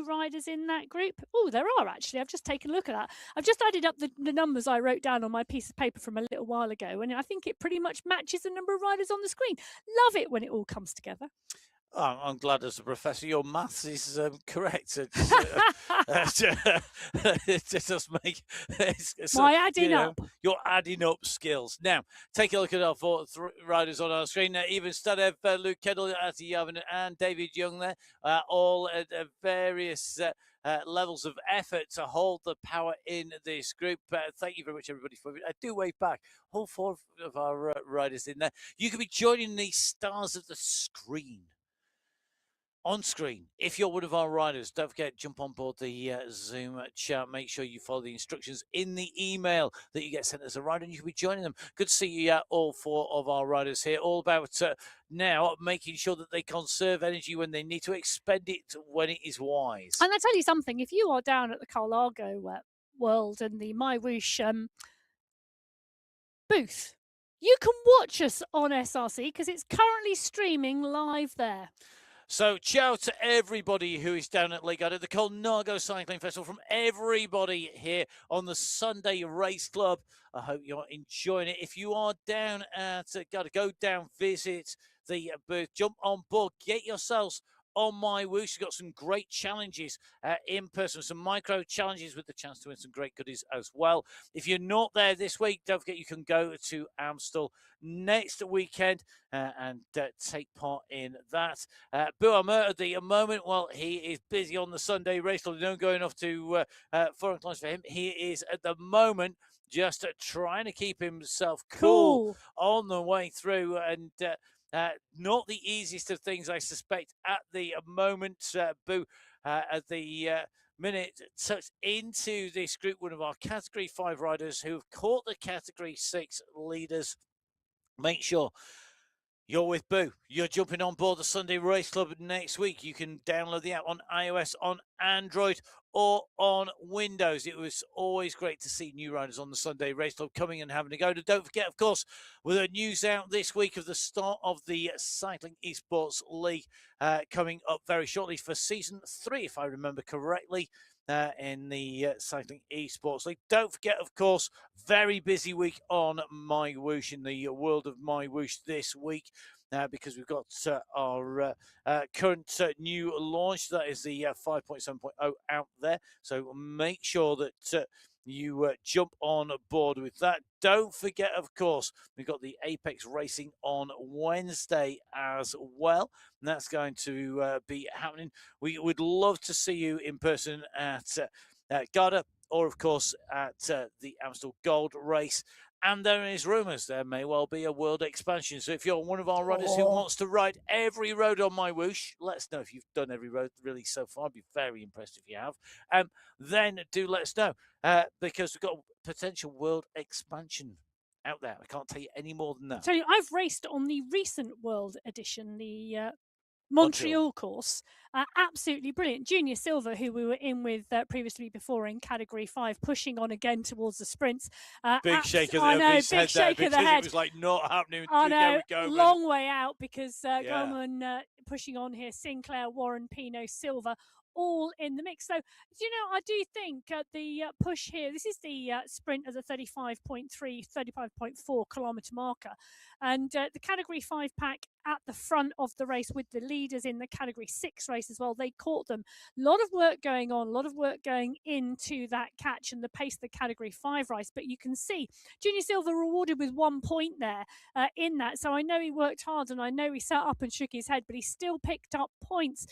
riders in that group. Oh, there are actually. I've just taken a look at that. I've just added up the numbers I wrote down on my piece of paper from a little while ago, and I think it pretty much matches the number of riders on the screen. Love it when it all comes together. Oh, I'm glad as a professor your maths is correct. It just make my adding up. You're adding up skills. Now, take a look at our 4 riders on our screen. Even Stadev, Luke Kendall, Ati Yavin, and David Young there, all at various levels of effort to hold the power in this group. Thank you very much, everybody, for it. I do wave back. All 4 of our riders in there. You can be joining the stars of the screen. On screen, if you're one of our riders, don't forget, jump on board the Zoom chat. Make sure you follow the instructions in the email that you get sent as a rider, and you can be joining them. Good to see you, all 4 of our riders here. All about now making sure that they conserve energy when they need to, expend it when it is wise. And I tell you something, if you are down at the Carlargo World and the MyWhoosh booth, you can watch us on SRC because it's currently streaming live there. So, ciao to everybody who is down at Lake Garda, the Colnago Cycling Festival, from everybody here on the Sunday Race Club. I hope you're enjoying it. If you are down at Garda, go down, visit the booth, jump on board, get yourselves on MyWhoosh. You've got some great challenges in person, some micro challenges with the chance to win some great goodies as well. If you're not there this week, don't forget you can go to Amstel next weekend and take part in that. Buamer at the moment, well, he is busy on the Sunday race. No going off to foreign climbs for him. He is at the moment just trying to keep himself cool on the way through, and not the easiest of things, I suspect, at the moment. Boo, at the minute, tucked into this group, one of our Category 5 riders who have caught the Category 6 leaders. Make sure you're with Boo. You're jumping on board the Sunday Race Club next week. You can download the app on iOS, on Android, or on Windows. It was always great to see new riders on the Sunday Race Club coming and having a go. And don't forget, of course, with the news out this week of the start of the Cycling Esports League coming up very shortly for Season 3, if I remember correctly, in the Cycling Esports League. Don't forget, of course, very busy week on MyWhoosh, in the world of MyWhoosh this week. Because we've got our current new launch, that is the 5.7.0 out there. So make sure that you jump on board with that. Don't forget, of course, we've got the Apex Racing on Wednesday as well. And that's going to be happening. We would love to see you in person at Garda, or of course at the Amstel Gold Race. And there is rumours there may well be a world expansion. So if you're one of our riders who wants to ride every road on MyWhoosh, let us know if you've done every road really so far. I'd be very impressed if you have. Then do let us know because we've got potential world expansion out there. I can't tell you any more than that. I'll tell you, I've raced on the recent World Edition, the Montreal course. Absolutely brilliant. Junior Silver, who we were in with previously before in Category 5, pushing on again towards the sprints. Big shake of the head. It was like not happening. I know, long way out because Goman pushing on here, Sinclair, Warren, Pino, Silver, all in the mix. So, I do think the push here, this is the sprint of the 35.3, 35.4 kilometre marker. And the Category 5 pack at the front of the race with the leaders in the Category 6 race as well. They caught them. A lot of work going on, a lot of work going into that catch and the pace of the Category 5 race. But you can see Junior Silver rewarded with 1 point there in that. So I know he worked hard and I know he sat up and shook his head, but he still picked up points.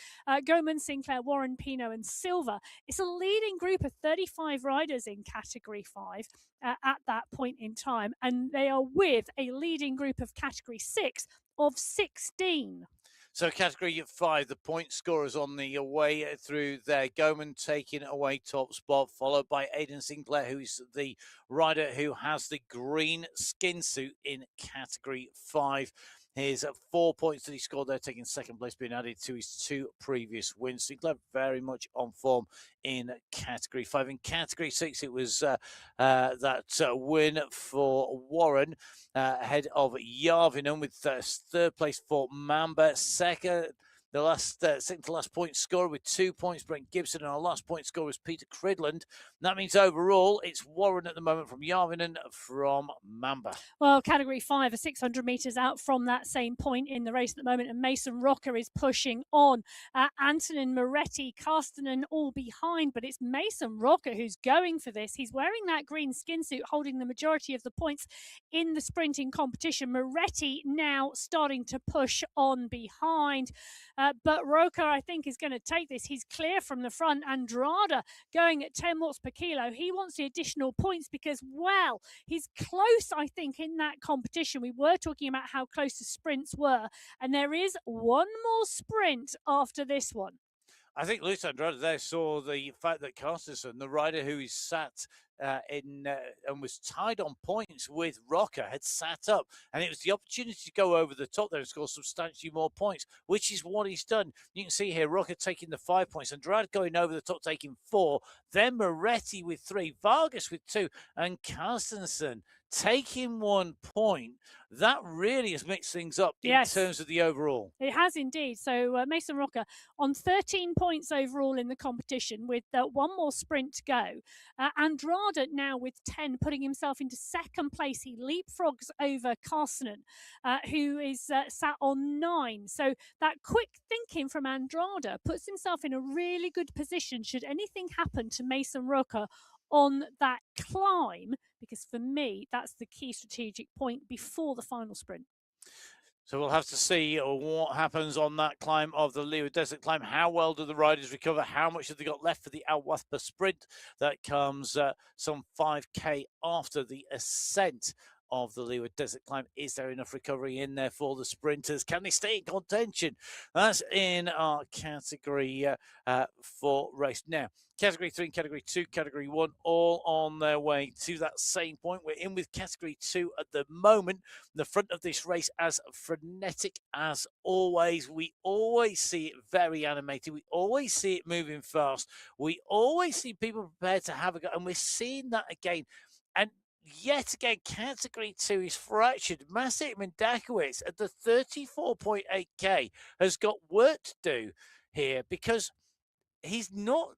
Goman, Sinclair, Warren, Pino and Silver. It's a leading group of 35 riders in Category 5 at that point in time. And they are with a leading group of Category 6 of 16. So Category 5, the point scorers on the way through there. Goman taking away top spot, followed by Aidan Sinclair, who's the rider who has the green skin suit in Category 5. His 4 points that he scored there, taking second place, being added to his 2 previous wins. Sinclair very much on form in Category 5. In Category 6, it was that win for Warren ahead of Yarvinen with third place for Mamba. Second to last point scorer with 2 points, Brent Gibson, and our last point scorer was Peter Cridland. That means overall, it's Warren at the moment from Yarvinen from Mamba. Well, Category 5 are 600 metres out from that same point in the race at the moment, and Mason Rocker is pushing on. Antonin Moretti, Carstenen all behind, but it's Mason Rocker who's going for this. He's wearing that green skin suit, holding the majority of the points in the sprinting competition. Moretti now starting to push on behind. But Roca, I think, is going to take this. He's clear from the front. Andrada going at 10 watts per kilo. He wants the additional points because, well, he's close, I think, in that competition. We were talking about how close the sprints were. And there is one more sprint after this one. I think Luis Andrade there saw the fact that Carstensen, the rider who is sat and was tied on points with Rocker, had sat up, and it was the opportunity to go over the top there and score substantially more points, which is what he's done. You can see here Rocker taking the 5 points, Andrade going over the top taking 4, then Moretti with 3, Vargas with 2, and Carstensen taking 1 point. That really has mixed things up in terms of the overall. It has indeed. So Mason Rocker on 13 points overall in the competition with 1 more sprint to go. Andrade now with 10, putting himself into second place. He leapfrogs over Carstenen, who is sat on 9. So that quick thinking from Andrade puts himself in a really good position should anything happen to Mason Rocker on that climb, because for me, that's the key strategic point before the final sprint. So we'll have to see what happens on that climb of the Leeward Desert Climb. How well do the riders recover? How much have they got left for the Al Wathpa sprint? That comes some 5K after the ascent of the Leeward Desert Climb. Is there enough recovery in there for the sprinters? Can they stay in contention? That's in our category 4 race. Now, Category 3 and Category 2, Category 1, all on their way to that same point. We're in with Category 2 at the moment. The front of this race as frenetic as always. We always see it very animated. We always see it moving fast. We always see people prepared to have a go, and we're seeing that again. And yet again, Category 2 is fractured. Maciej Mendakowicz at the 34.8K has got work to do here because he's not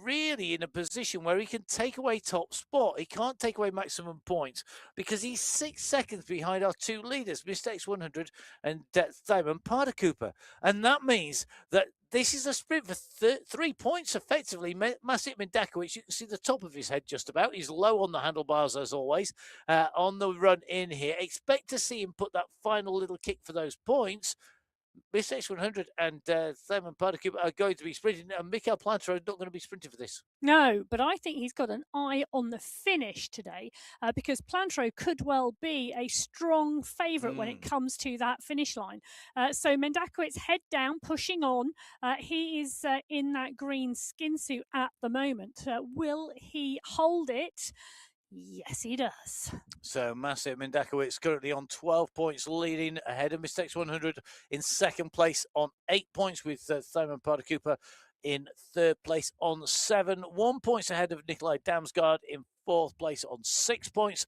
really in a position where he can take away top spot. He can't take away maximum points because he's 6 seconds behind our two leaders, Mr. X100 and Simon Parter Cooper. And that means that this is a sprint for 3 points effectively. Masit Mendakowicz, you can see the top of his head just about. He's low on the handlebars as always on the run in here. Expect to see him put that final little kick for those points. Miss X100 and Simon Particube are going to be sprinting, and Mikel Plantero is not going to be sprinting for this. No, but I think he's got an eye on the finish today because Plantero could well be a strong favourite when it comes to that finish line. So Mendakowicz head down, pushing on. He is in that green skin suit at the moment. Will he hold it? Yes, he does. So Masit Mendakowicz currently on 12 points, leading ahead of Mr. X100 in second place on 8 points, with Simon Particooper in third place on 7. 1 point ahead of Nikolai Damsgaard in fourth place on 6 points.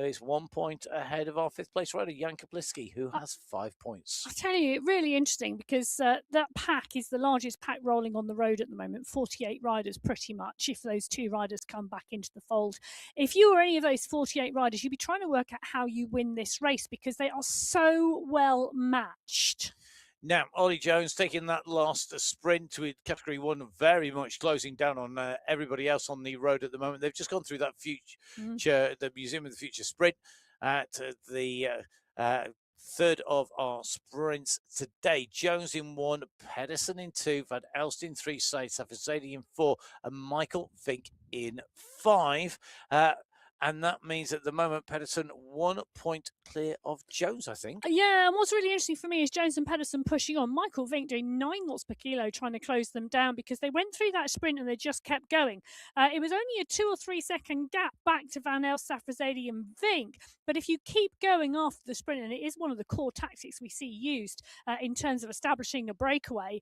He's 1 point ahead of our fifth place rider, Jan Kapliski, who has 5 points. I tell you, really interesting because that pack is the largest pack rolling on the road at the moment, 48 riders pretty much, if those two riders come back into the fold. If you were any of those 48 riders, you'd be trying to work out how you win this race because they are so well matched. Now, Ollie Jones taking that last sprint with Category 1, very much closing down on everybody else on the road at the moment. They've just gone through that the Museum of the Future sprint at the third of our sprints today. Jones in 1, Pedersen in 2, Van Elst in 3, Said Safazadi in 4, and Michael Vink in 5. And that means at the moment, Pedersen 1 point clear of Jones, I think. Yeah, and what's really interesting for me is Jones and Pedersen pushing on. Michael Vink doing 9 knots per kilo, trying to close them down because they went through that sprint and they just kept going. It was only a 2 or 3 second gap back to Van Elst, Safrazadi and Vink. But if you keep going after the sprint, and it is one of the core tactics we see used in terms of establishing a breakaway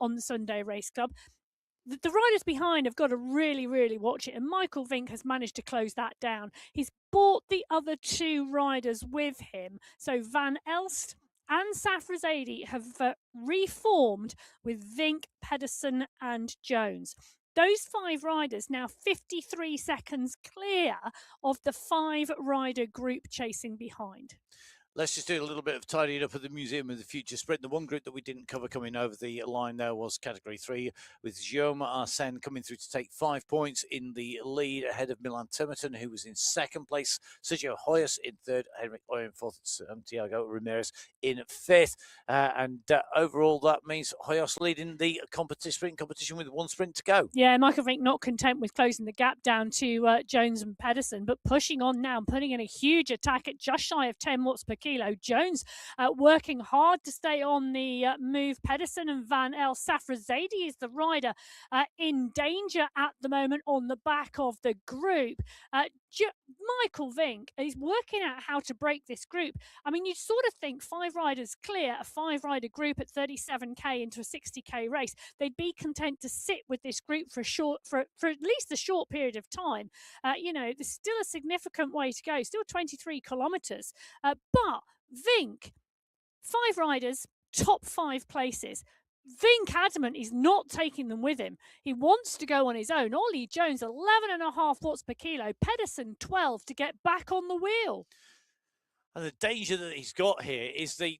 on the Sunday Race Club, the riders behind have got to really, really watch it. And Michael Vink has managed to close that down. He's brought the other 2 riders with him. So Van Elst and Safrazadi have reformed with Vink, Pedersen and Jones. Those 5 riders now 53 seconds clear of the 5-rider group chasing behind. Let's just do a little bit of tidying up at the Museum of the Future sprint. The one group that we didn't cover coming over the line there was Category 3, with Jaume Arsène coming through to take 5 points in the lead ahead of Milan Timmerton, who was in second place, Sergio Hoyos in third, Henrik Oy in fourth, Santiago Ramirez in fifth. Overall, that means Hoyos leading the sprint competition with 1 sprint to go. Yeah, Michael Vink not content with closing the gap down to Jones and Pedersen, but pushing on now and putting in a huge attack at just shy of 10 watts per kilo. Jones working hard to stay on the move. Pedersen and Van Elst. Safrazadi is the rider in danger at the moment on the back of the group. Michael Vink is working out how to break this group. I mean, you'd sort of think 5 riders clear a 5-rider group at 37k into a 60k race. They'd be content to sit with this group for at least a short period of time. There's still a significant way to go, still 23 kilometres. But Vink, 5 riders, top 5 places. Vink adamant he's not taking them with him. He wants to go on his own. Ollie Jones, 11.5 watts per kilo. Pedersen, 12 to get back on the wheel. And the danger that he's got here is the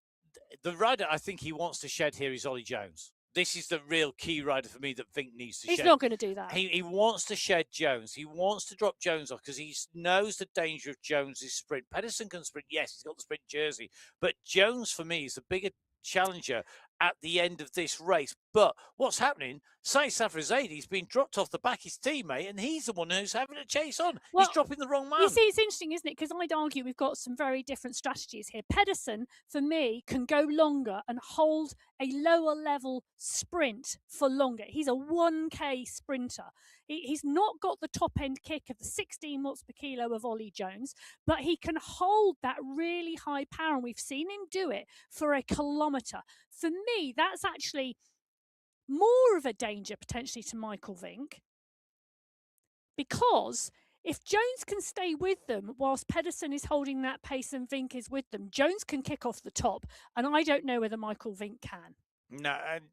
rider I think he wants to shed here is Ollie Jones. This is the real key rider for me that Vink needs to shed. He's not going to do that. He wants to shed Jones. He wants to drop Jones off because he knows the danger of Jones' sprint. Pedersen can sprint. Yes, he's got the sprint jersey. But Jones, for me, is the bigger challenger at the end of this race. But what's happening? Said Safrazadi's been dropped off the back his teammate, and he's the one who's having to chase on. Well, he's dropping the wrong man. You see, it's interesting, isn't it? Because I'd argue we've got some very different strategies here. Pedersen, for me, can go longer and hold a lower level sprint for longer. He's a 1k sprinter. He's not got the top end kick of the 16 watts per kilo of Ollie Jones, but he can hold that really high power, and we've seen him do it for a kilometre. For me, that's actually more of a danger potentially to Michael Vink, because if Jones can stay with them whilst Pedersen is holding that pace and Vink is with them, Jones can kick off the top, and I don't know whether Michael Vink can. No, and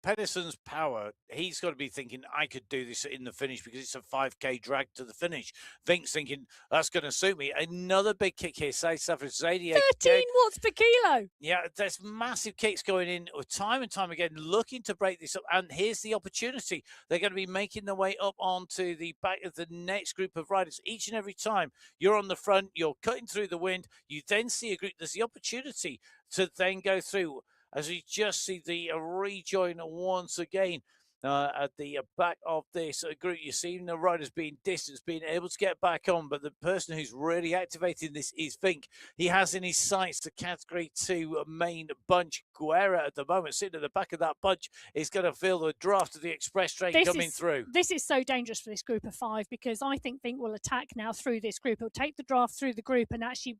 Pedersen's power, he's got to be thinking, I could do this in the finish because it's a 5K drag to the finish. Vink's thinking, that's going to suit me. Another big kick here. Say Safrazadi 13 watts per kilo. Yeah, there's massive kicks going in time and time again, looking to break this up. And here's the opportunity. They're going to be making their way up onto the back of the next group of riders. Each and every time you're on the front, you're cutting through the wind. You then see a group. There's the opportunity to then go through, as we just see the rejoin once again. At the back of this group, you're seeing the riders being distanced, being able to get back on, but the person who's really activating this is Vink. He has in his sights the Category 2 main bunch. Guerra at the moment, sitting at the back of that bunch, is going to feel the draft of the express train coming through. This is so dangerous for this group of 5 because I think Vink will attack now through this group. He'll take the draft through the group and actually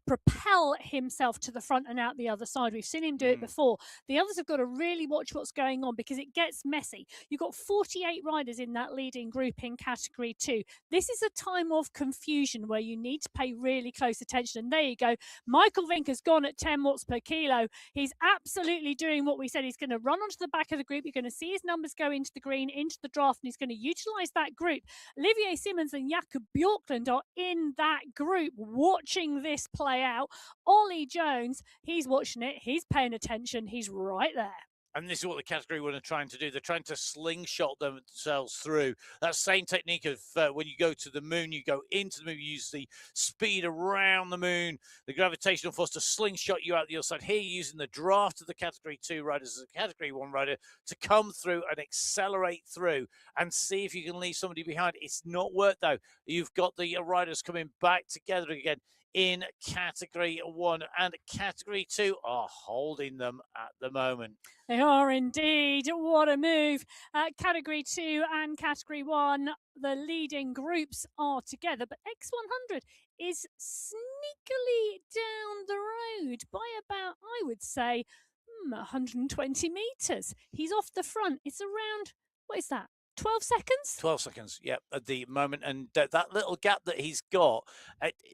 propel himself to the front and out the other side. We've seen him do it before. The others have got to really watch what's going on because it gets messy. You've got 48 riders in that leading group in Category 2. This is a time of confusion where you need to pay really close attention. And there you go. Michael Vink has gone at 10 watts per kilo. He's absolutely doing what we said. He's going to run onto the back of the group. You're going to see his numbers go into the green, into the draft, and he's going to utilise that group. Olivier Simmons and Jakob Bjorklund are in that group watching this play out. Ollie Jones, he's watching it. He's paying attention. He's right there. And this is what the Category 1 are trying to do. They're trying to slingshot themselves through. That same technique of when you go to the moon, you go into the moon, you use the speed around the moon, the gravitational force to slingshot you out the other side. Here, you're using the draft of the Category 2 riders as a Category 1 rider to come through and accelerate through and see if you can leave somebody behind. It's not worked, though. You've got the riders coming back together again in Category 1, and Category 2 are holding them at the moment. They are indeed. What a move. Category 2 and Category 1, the leading groups are together, but X100 is sneakily down the road by about, I would say, 120 metres. He's off the front. It's around, what is that? 12 seconds? 12 seconds, yeah, at the moment. And that little gap that he's got,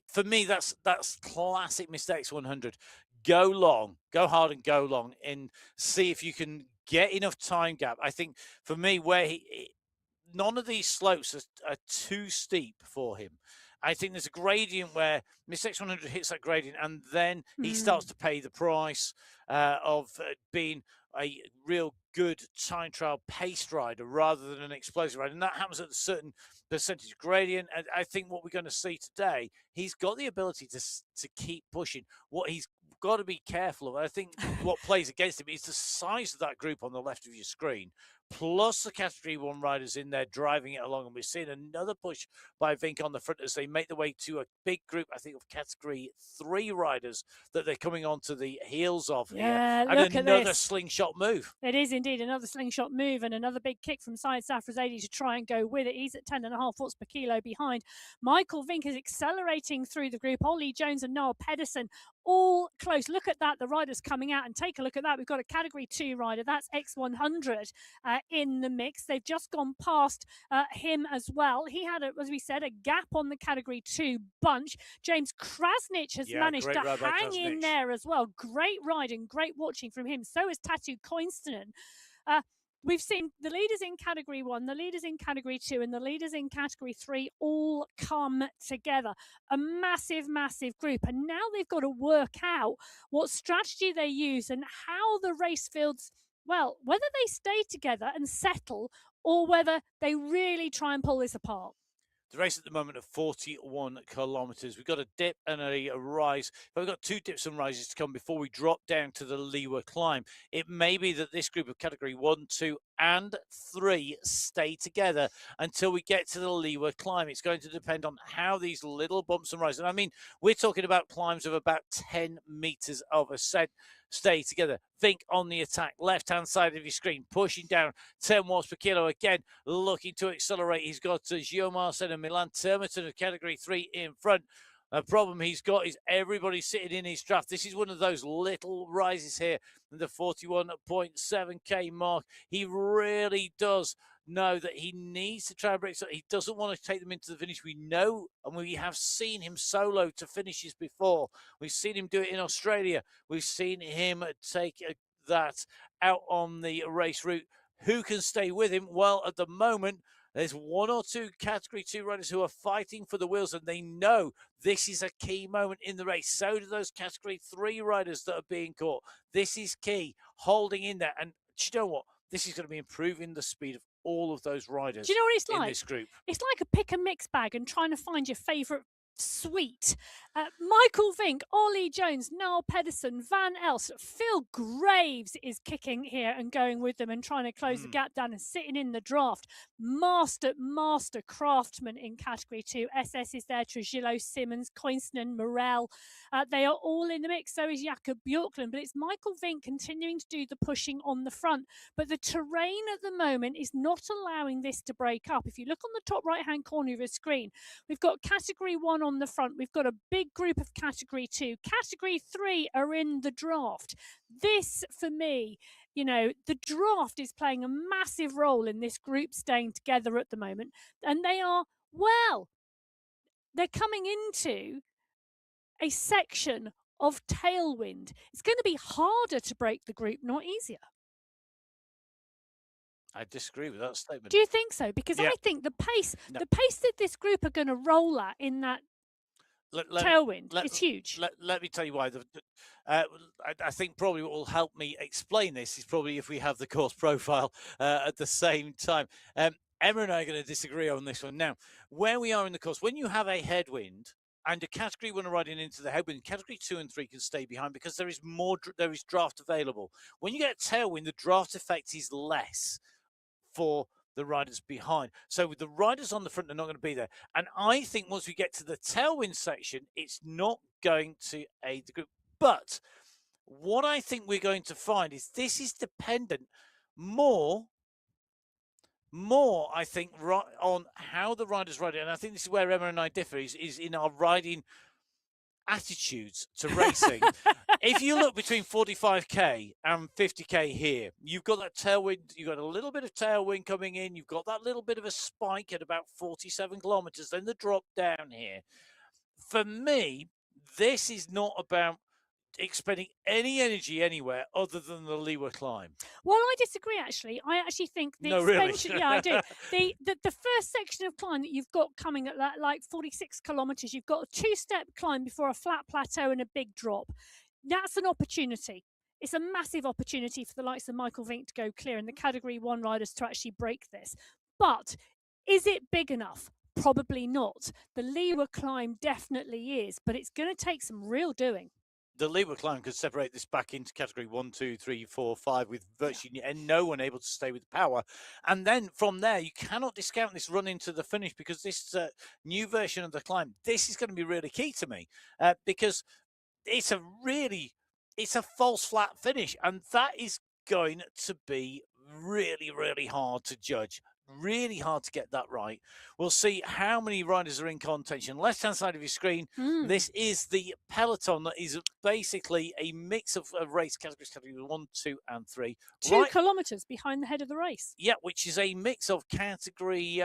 for me, that's classic Mistakes 100. Go long, go hard and go long and see if you can get enough time gap. I think for me, where none of these slopes are too steep for him. I think there's a gradient where Mistakes 100 hits that gradient and then he starts to pay the price of being a real good time trial paced rider rather than an explosive rider. And that happens at a certain percentage gradient. And I think what we're going to see today, he's got the ability to keep pushing. What he's got to be careful of, I think what plays against him is the size of that group on the left of your screen, plus the Category 1 riders in there driving it along. And we're seeing another push by Vink on the front as they make their way to a big group, I think, of Category 3 riders that they're coming onto the heels of here. And look another at this. slingshot move. It is indeed another slingshot move and another big kick from Syed Safrazadi to try and go with it. He's at 10.5 watts per kilo behind. Michael Vink is accelerating through the group. Ollie Jones and Noel Pedersen all close. Look at that. The riders coming out and take a look at that. We've got a Category 2 rider. That's X100 in the mix. They've just gone past him as well. He had, as we said, a gap on the Category 2 bunch. James Krasnich has managed to hang in there as well. Great riding, great watching from him. So is Tatu Koinstonen. We've seen the leaders in Category 1, the leaders in Category 2, and the leaders in Category 3 all come together. A massive, massive group. And now they've got to work out what strategy they use and how the race fields, well, whether they stay together and settle or whether they really try and pull this apart. The race at the moment of 41 kilometres. We've got a dip and a rise. But we've got two dips and rises to come before we drop down to the Liwa climb. It may be that this group of Category 1, 2 and 3 stay together until we get to the Liwa climb. It's going to depend on how these little bumps and rises. And I mean, we're talking about climbs of about 10 metres of ascent. Stay together. Vink on the attack, left-hand side of your screen, pushing down 10 watts per kilo. Again, looking to accelerate. He's got Gio Marcin and Milan Termerton of Category 3 in front. The problem he's got is everybody sitting in his draft. This is one of those little rises here, the 41.7k mark. He really does know that he needs to try and break. So he doesn't want to take them into the finish. We know, and we have seen him solo to finishes before. We've seen him do it in Australia. We've seen him take that out on the race route. Who can stay with him? Well, at the moment, there's one or two Category 2 riders who are fighting for the wheels, and they know this is a key moment in the race. So do those Category 3 riders that are being caught. This is key, holding in there. And do you know what? This is going to be improving the speed of all of those riders. Do you know what it's in like? This group. It's like a pick and mix bag and trying to find your favourite sweet. Michael Vink, Ollie Jones, Niall Pedersen, Van Elst, Phil Graves is kicking here and going with them and trying to close the gap down and sitting in the draft. Master craftsman in Category 2. SS is there, Trujillo, Simmons, Coinston, Morel. They are all in the mix. So is Jakob Bjorklund. But it's Michael Vink continuing to do the pushing on the front. But the terrain at the moment is not allowing this to break up. If you look on the top right-hand corner of your screen, we've got Category 1 on the front. We've got a big group of Category 2. Category 3 are in the draft. This, for me, the draft is playing a massive role in this group staying together at the moment. And they're coming into a section of tailwind. It's going to be harder to break the group, not easier. I disagree with that statement. Do you think so? Because I think the pace that this group are going to roll at in that tailwind is huge. Let me tell you why. I think probably what will help me explain this is probably if we have the course profile at the same time. Emma and I are going to disagree on this one. Now, where we are in the course, when you have a headwind and a Category 1 riding into the headwind, Category 2 and 3 can stay behind because there is draft available. When you get a tailwind, the draft effect is less for the riders behind. So with the riders on the front, they're not going to be there. And I think once we get to the tailwind section, it's not going to aid the group. But what I think we're going to find is this is dependent more, I think, on how the riders ride it. And I think this is where Emma and I differ, is in our riding attitudes to racing. If you look between 45k and 50k here, you've got that tailwind, you've got a little bit of tailwind coming in, you've got that little bit of a spike at about 47 kilometers, then the drop down here. For me, this is not about expending any energy anywhere other than the leeward climb. Well, I disagree, actually. I actually think the expansion... Really? Yeah, I do. The first section of climb that you've got coming at like 46 kilometres, you've got a two-step climb before a flat plateau and a big drop. That's an opportunity. It's a massive opportunity for the likes of Michael Vink to go clear and the Category 1 riders to actually break this. But is it big enough? Probably not. The leeward climb definitely is, but it's going to take some real doing. The leeward climb could separate this back into Category 1, 2, 3, 4, 5 with virtually and no one able to stay with the power. And then from there, you cannot discount this run into the finish because this new version of the climb, this is going to be really key to me because it's a false flat finish. And that is going to be really, really hard to judge. Really hard to get that right. We'll see how many riders are in contention. Left-hand side of your screen, this is the peloton that is basically a mix of race categories, Category 1, 2, and 3. 2 kilometres behind the head of the race. Yeah, which is a mix of Category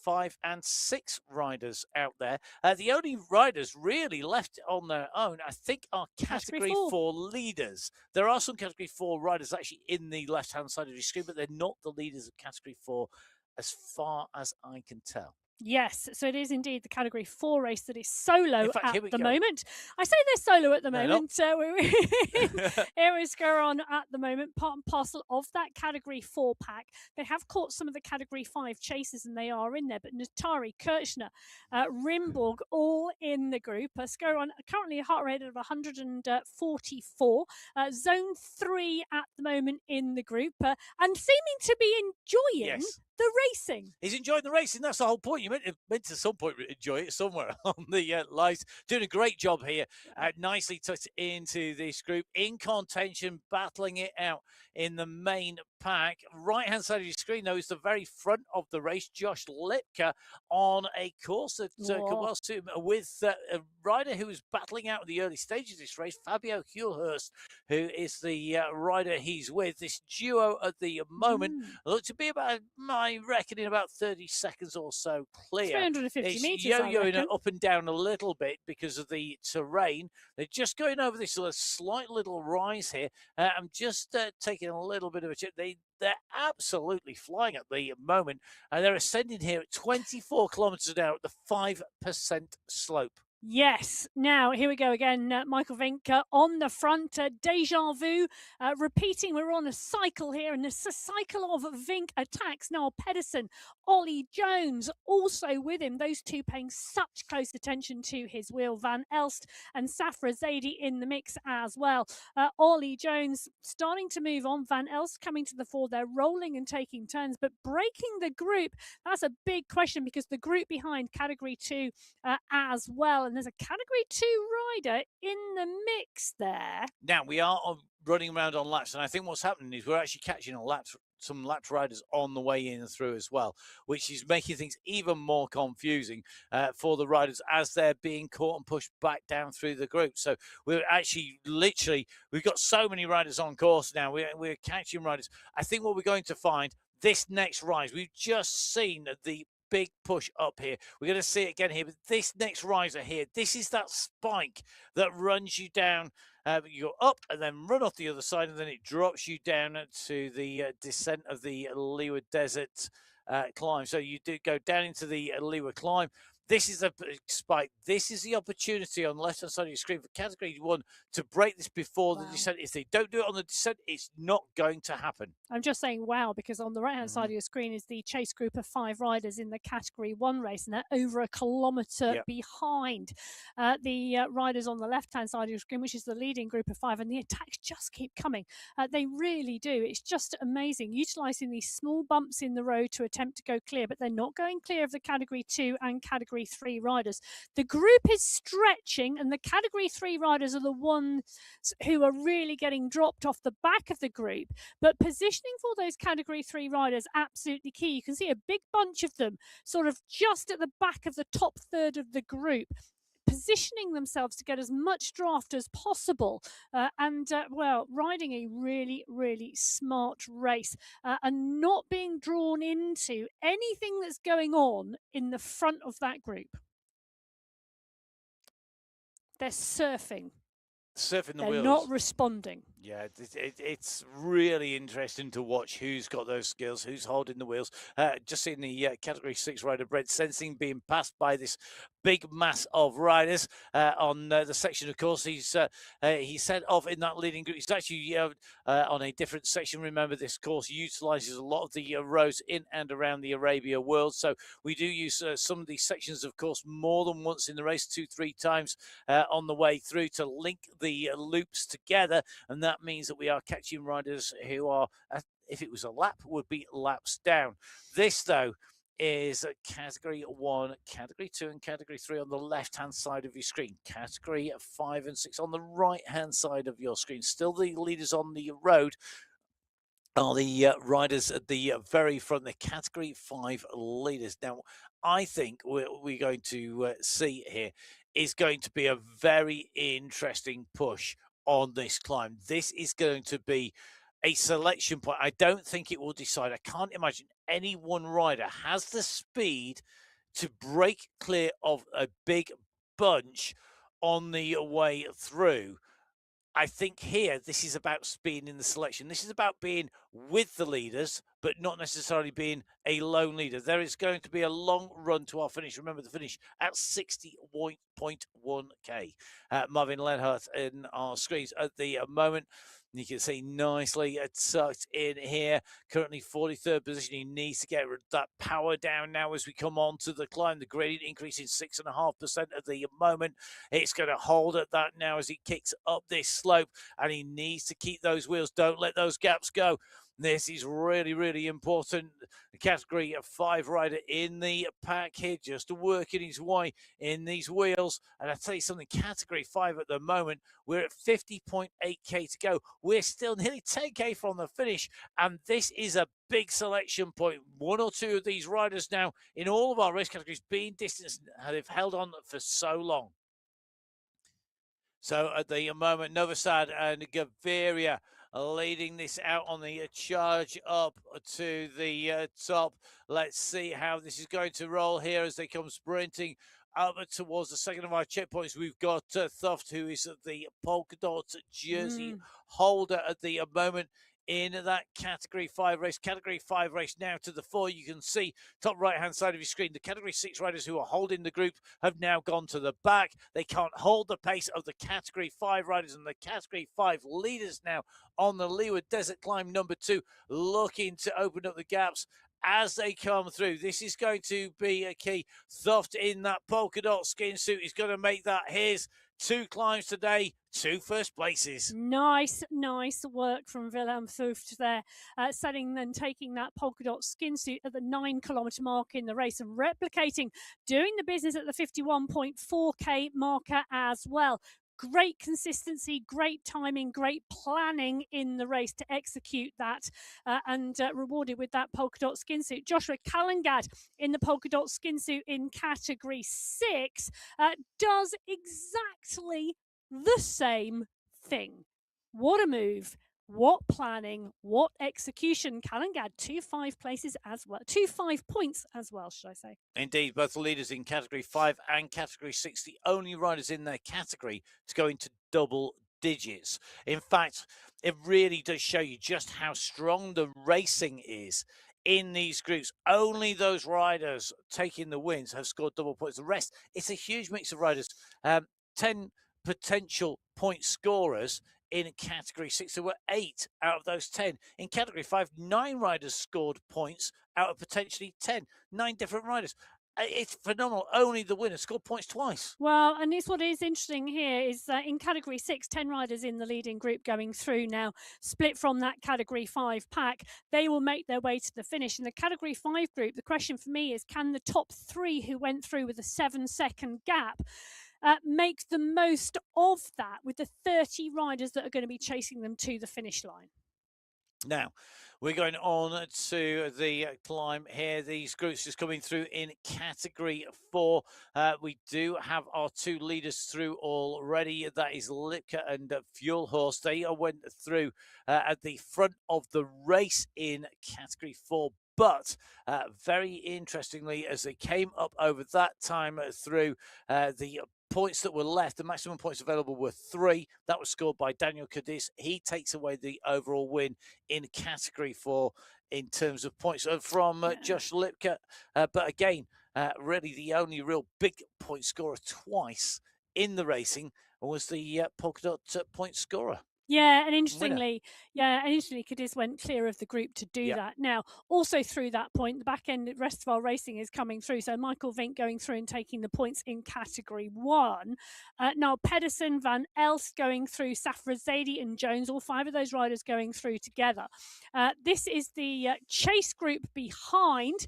5 and 6 riders out there. The only riders really left on their own, I think, are Category 4 leaders. There are some Category 4 riders actually in the left-hand side of your screen, but they're not the leaders of Category 4 as far as I can tell. Yes, so it is indeed the Category 4 race that is solo at the moment. I say they're solo at the moment. Here is Scaron at the moment, part and parcel of that Category 4 pack. They have caught some of the Category 5 chasers and they are in there, but Natari, Kirchner, Rimborg, all in the group. Scaron currently a heart rate of 144. Zone 3 at the moment in the group and seeming to be enjoying the racing. He's enjoying the racing. That's the whole point. You meant to some point enjoy it somewhere on the lights. Doing a great job here. Nicely tucked into this group. In contention, battling it out in the main pack. Right-hand side of your screen, though, is the very front of the race. Josh Lipka on a course that could well suit him with a rider who is battling out in the early stages of this race, Fabio Hulhurst, who is the rider he's with. This duo at the moment look to be about I reckon in about 30 seconds or so clear. 350 It's metres, yo-yoing up and down a little bit because of the terrain. They're just going over this slight little rise here. I'm just taking a little bit of a chip. They're absolutely flying at the moment. They're ascending here at 24 kilometres an hour at the 5% slope. Yes. Now, here we go again. Michael Vink on the front. Deja vu. Repeating, we're on a cycle here, and it's a cycle of Vink attacks. Now, Pedersen, Ollie Jones also with him. Those two paying such close attention to his wheel. Van Elst and Safra Zaidi in the mix as well. Ollie Jones starting to move on. Van Elst coming to the fore. They're rolling and taking turns, but breaking the group, that's a big question because the group behind Category 2 as well. And there's a Category 2 rider in the mix there. Now, we are running around on laps, and I think what's happening is we're actually catching some lapped riders on the way in and through as well, which is making things even more confusing for the riders as they're being caught and pushed back down through the group. So we're actually we've got so many riders on course now. We're catching riders. I think what we're going to find this next rise, we've just seen the big push up here. We're going to see it again here, but this next riser here, this is that spike that runs you down. You go up and then run off the other side, and then it drops you down to the descent of the Liwa Desert climb. So you do go down into the Liwa climb. This is a spike. This is the opportunity on the left-hand side of your screen for Category 1 to break this before the descent. If they don't do it on the descent, it's not going to happen. I'm just saying wow, because on the right-hand side of your screen is the chase group of 5 riders in the Category 1 race, and they're over a kilometre behind the riders on the left-hand side of your screen, which is the leading group of 5, and the attacks just keep coming. They really do. It's just amazing, utilising these small bumps in the road to attempt to go clear, but they're not going clear of the Category 2 and Category 3 riders. The group is stretching, and the Category 3 riders are the ones who are really getting dropped off the back of the group, but positioning for those Category 3 riders absolutely key. You can see a big bunch of them sort of just at the back of the top third of the group, positioning themselves to get as much draft as possible and riding a really, really smart race and not being drawn into anything that's going on in the front of that group. They're surfing The They're wheels. not responding. Yeah, it's really interesting to watch who's got those skills, who's holding the wheels. Just seeing the Category 6 rider, Brett Sensing, being passed by this big mass of riders on the section. Of course, he set off in that leading group. He's actually on a different section. Remember, this course utilizes a lot of the roads in and around the Arabia world. So we do use some of these sections, of course, more than once in the race, 2-3 times on the way through to link the loops together. And that means that we are catching riders who are, if it was a lap, would be laps down. This, though, is Category 1, Category 2, and Category 3 on the left-hand side of your screen. Category 5 and 6 on the right-hand side of your screen. Still the leaders on the road are the riders at the very front, the Category 5 leaders. Now, I think we're going to see here is going to be a very interesting push on this climb. This is going to be a selection point. I don't think it will decide. I can't imagine any one rider has the speed to break clear of a big bunch on the way through. I think here, this is about speed in the selection. This is about being with the leaders, but not necessarily being a lone leader. There is going to be a long run to our finish. Remember the finish at 60.1k. Marvin Lenhart in our screens at the moment. You can see nicely tucked in here. Currently 43rd position. He needs to get that power down now as we come on to the climb. The gradient increasing 6.5% at the moment. It's going to hold at that now as he kicks up this slope, and he needs to keep those wheels. Don't let those gaps go. This is really, really important. The Category 5 rider in the pack here, just working his way in these wheels. And I tell you something, Category 5 at the moment, we're at 50.8k to go. We're still nearly 10k from the finish, and this is a big selection point. One or two of these riders now in all of our race categories being distanced, they've held on for so long. So at the moment, Novosad and Gaviria leading this out on the charge up to the top. Let's see how this is going to roll here as they come sprinting up towards the second of our checkpoints. We've got Thuft, who is the polka dot jersey holder at the moment in that Category 5 race. Category 5 race now to the fore. You can see top right-hand side of your screen, the Category 6 riders who are holding the group have now gone to the back. They can't hold the pace of the Category 5 riders, and the Category 5 leaders now on the leeward desert climb number 2, looking to open up the gaps as they come through. This is going to be a key. Thuft in that polka dot skin suit is going to make that his. 2 climbs today, 2 first places. Nice work from Wilhelm Thuft there, setting and taking that polka dot skin suit at the 9-kilometre mark in the race and replicating, doing the business at the 51.4k marker as well. Great consistency, great timing, great planning in the race to execute that and rewarded with that polka dot skin suit. Joshua Callangad in the polka dot skin suit in Category 6 does exactly the same thing. What a move. What planning, what execution. Callangad, 2-5 places as well. 2-5 points as well, should I say. Indeed, both the leaders in Category 5 and Category 6, the only riders in their category to go into double digits. In fact, it really does show you just how strong the racing is in these groups. Only those riders taking the wins have scored double points. The rest, it's a huge mix of riders. 10 potential point scorers in Category 6. There were 8 out of those 10. In Category 5, 9 riders scored points out of potentially 10. 9 different riders. It's phenomenal. Only the winner scored points twice. Well, and this what is interesting here is that in Category 6, 10 riders in the leading group going through now, split from that Category 5 pack. They will make their way to the finish. In the Category 5 group, the question for me is, can the top 3 who went through with a 7-second gap make the most of that with the 30 riders that are going to be chasing them to the finish line? Now, we're going on to the climb here. These groups just coming through in Category 4. We do have our 2 leaders through already. That is Lipka and Fuel Horse. They went through at the front of the race in Category 4. But very interestingly, as they came up over that time through, the points that were left, the maximum points available were 3. That was scored by Daniel Cadiz. He takes away the overall win in Category 4 in terms of points from Josh Lipka. But again, really the only real big point scorer twice in the racing was the polka dot point scorer. Yeah, and interestingly, Cadiz went clear of the group to do that. Now, also through that point, the back end, the rest of our racing is coming through. So Michael Vink going through and taking the points in Category 1. Now, Pedersen, Van Elst going through, Safra Zaidi and Jones, all 5 of those riders going through together. This is the chase group behind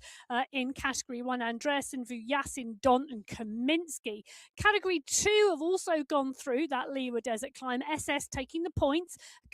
in Category 1, Andreasen, Vujasin, Dont and Kaminsky. Category 2 have also gone through that leeward desert climb. SS taking the points.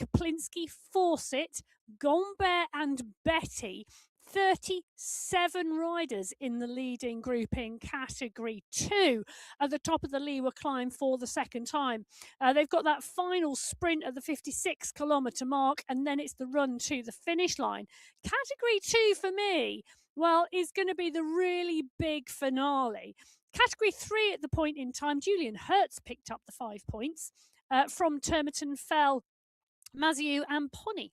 Kaplinski, Fawcett, Gombert and Betty. 37 riders in the leading group in Category 2 at the top of the leeward climb for the second time. They've got that final sprint at the 56-kilometre mark, and then it's the run to the finish line. Category 2 for me, well, is going to be the really big finale. Category 3 at the point in time, Julian Hertz picked up the 5 points from Termerton, Fell, Maziou and Pony.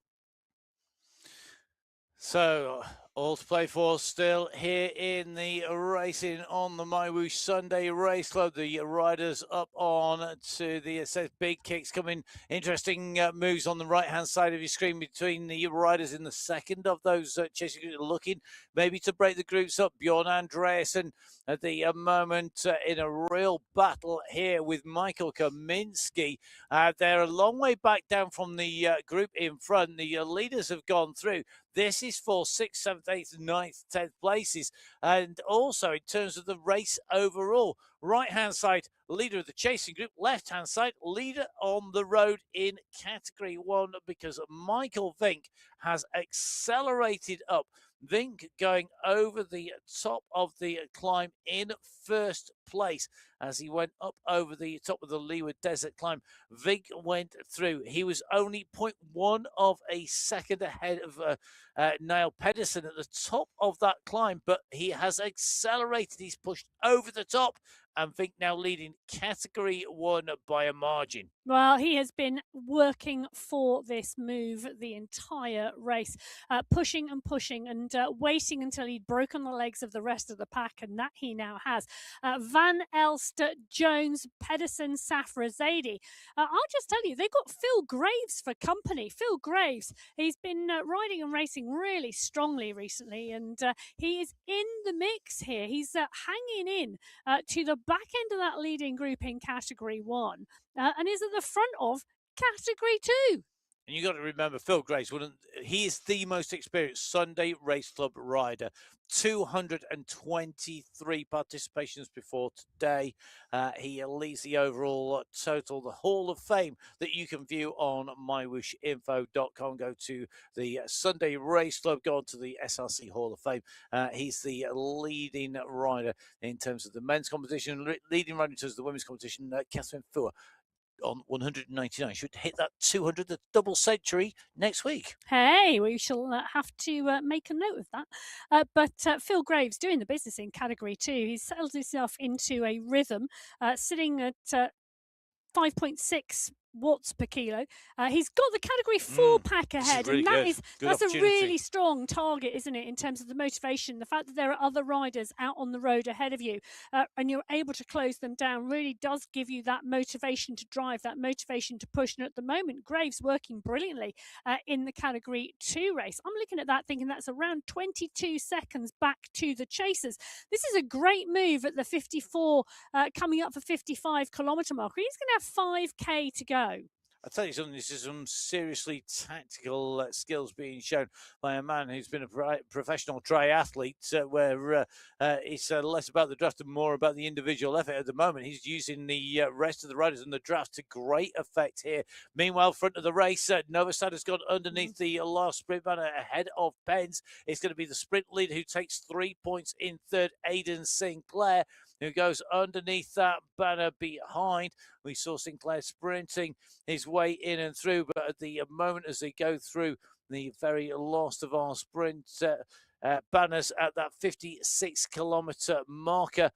So, all to play for still here in the racing on the MyWhoosh Sunday Race Club. The riders up on to the ascent. Big kicks coming. Interesting moves on the right-hand side of your screen between the riders in the second of those chasing, looking maybe to break the groups up. Bjorn Andreasen at the moment in a real battle here with Michael Kaminsky. They're a long way back down from the group in front. The leaders have gone through. This is for 6th, 7th, 8th, 9th, 10th places. And also in terms of the race overall, right-hand side, leader of the chasing group, left-hand side, leader on the road in Category 1 because Michael Vink has accelerated up. Vink going over the top of the climb in first place as he went up over the top of the leeward desert climb. Vink went through. He was only 0.1 of a second ahead of Niall Pedersen at the top of that climb, but he has accelerated. He's pushed over the top, and Vink now leading Category 1 by a margin. Well, he has been working for this move the entire race, pushing and pushing and waiting until he'd broken the legs of the rest of the pack, and that he now has. Van Elst, Jones, Pedersen, Safra, Zaidi. I'll just tell you, they've got Phil Graves for company. Phil Graves, he's been riding and racing really strongly recently, and he is in the mix here. He's hanging in to the back end of that leading group in Category 1. And is at the front of Category 2. And you got to remember, Phil Grace, he is the most experienced Sunday Race Club rider. 223 participations before today. He leads the overall total, the Hall of Fame that you can view on MyWhooshinfo.com. Go to the Sunday Race Club, go on to the SRC Hall of Fame. He's the leading rider in terms of the men's competition, leading rider in terms of the women's competition, Catherine Fua. On 199 should hit that 200, the double century next week. Hey, we shall have to make a note of that. But Phil Graves doing the business in Category 2. He's settled himself into a rhythm, sitting at 5.6 watts per kilo. He's got the Category 4 pack ahead, really and that's a really strong strong target, isn't it, in terms of the motivation, the fact that there are other riders out on the road ahead of you, and you're able to close them down really does give you that motivation to drive, that motivation to push. And at the moment, Graves working brilliantly in the Category 2 race. I'm looking at that thinking that's around 22 seconds back to the chasers. This is a great move at the 54, coming up for 55 kilometre marker. He's going to have 5k to go. I'll tell you something, this is some seriously tactical skills being shown by a man who's been a professional triathlete, where it's less about the draft and more about the individual effort at the moment. He's using the rest of the riders in the draft to great effect here. Meanwhile, front of the race, Novosad has gone underneath the last sprint banner ahead of Pens. It's going to be the sprint leader who takes 3 points in third, Aidan Sinclair, who goes underneath that banner behind. We saw Sinclair sprinting his way in and through, but at the moment as they go through the very last of our sprint banners at that 56 kilometre marker,